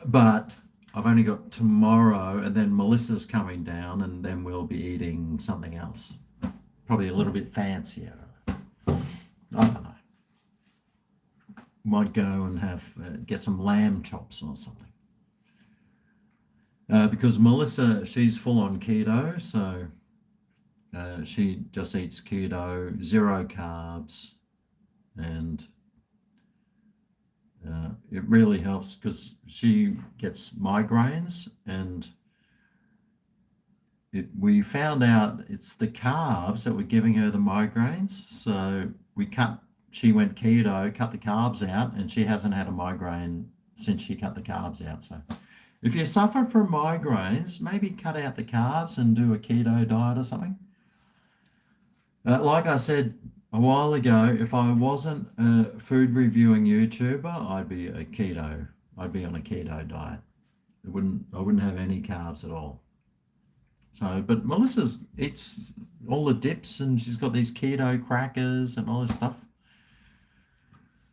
But I've only got tomorrow, and then Melissa's coming down, and then we'll be eating something else. Probably a little bit fancier. I don't know. might go and get some lamb chops or something. Because Melissa, she's full on keto, so she just eats keto, 0 carbs, and it really helps because she gets migraines, and we found out it's the carbs that were giving her the migraines. So she went keto, cut the carbs out, and she hasn't had a migraine since she cut the carbs out. So if you suffer from migraines, maybe cut out the carbs and do a keto diet or something. Like I said a while ago, if I wasn't a food reviewing YouTuber, I'd be a keto. I'd be on a keto diet. I wouldn't have any carbs at all. So, but Melissa eats all the dips, and she's got these keto crackers and all this stuff.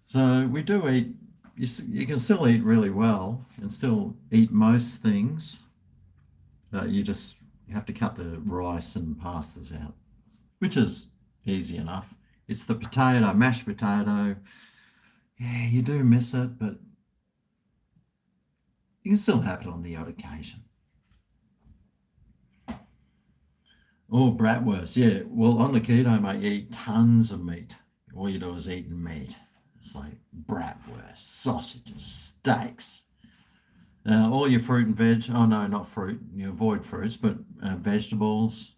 So we do eat. You can still eat really well and still eat most things. You have to cut the rice and pastas out, which is easy enough. It's the mashed potato. Yeah, you do miss it, but you can still have it on the odd occasion. Oh, bratwurst. Yeah, well, on the keto, mate, you eat tons of meat. All you do is eating meat. It's like bratwurst, sausages, steaks. All your fruit and veg. Oh, no, not fruit. You avoid fruits, but vegetables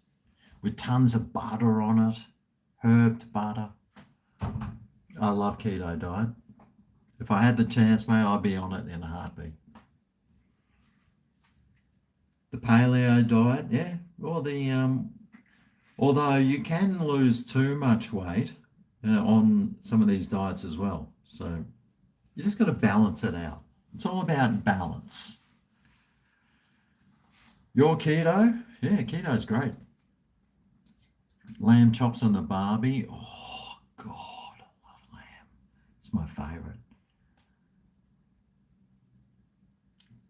with tons of butter on it. Herbed butter. I love keto diet. If I had the chance, mate, I'd be on it in a heartbeat. The paleo diet, yeah. Or although you can lose too much weight on some of these diets as well. So you just got to balance it out. It's all about balance. Your keto? Yeah, keto's great. Lamb chops on the barbie. Oh, God, I love lamb. It's my favorite.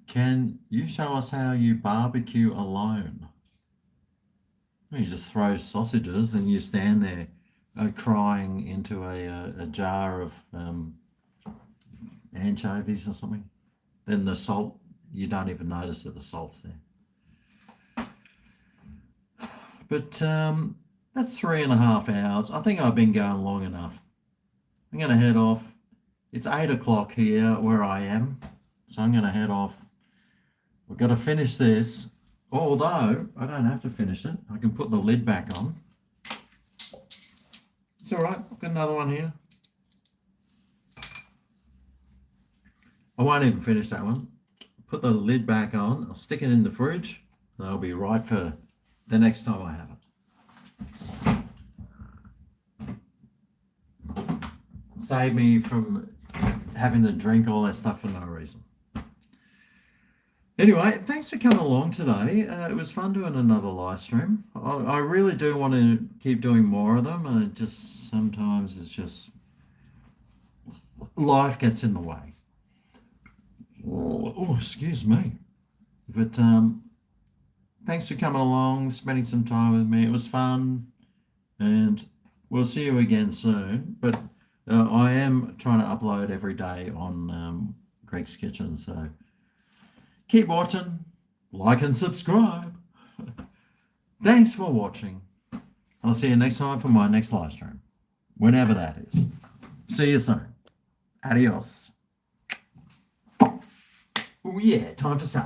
Can you show us how you barbecue alone? You just throw sausages and you stand there crying into a jar of anchovies or something. Then the salt, you don't even notice that the salt's there. But that's 3.5 hours. I think I've been going long enough. I'm going to head off. It's 8 o'clock here where I am. So I'm going to head off. We've got to finish this. Although I don't have to finish it. I can put the lid back on. It's all right. I've got another one here. I won't even finish that one. Put the lid back on. I'll stick it in the fridge. That'll be right for the next time I have it. Save me from having to drink all that stuff for no reason. Anyway, thanks for coming along today. It was fun doing another live stream. I really do want to keep doing more of them. Sometimes it's just life gets in the way. Oh, excuse me. But thanks for coming along, spending some time with me. It was fun, and we'll see you again soon. But I am trying to upload every day on Greg's Kitchen, so keep watching, like and subscribe. Thanks for watching. I'll see you next time for my next live stream, whenever that is. See you soon. Adios. Oh yeah, time for supper.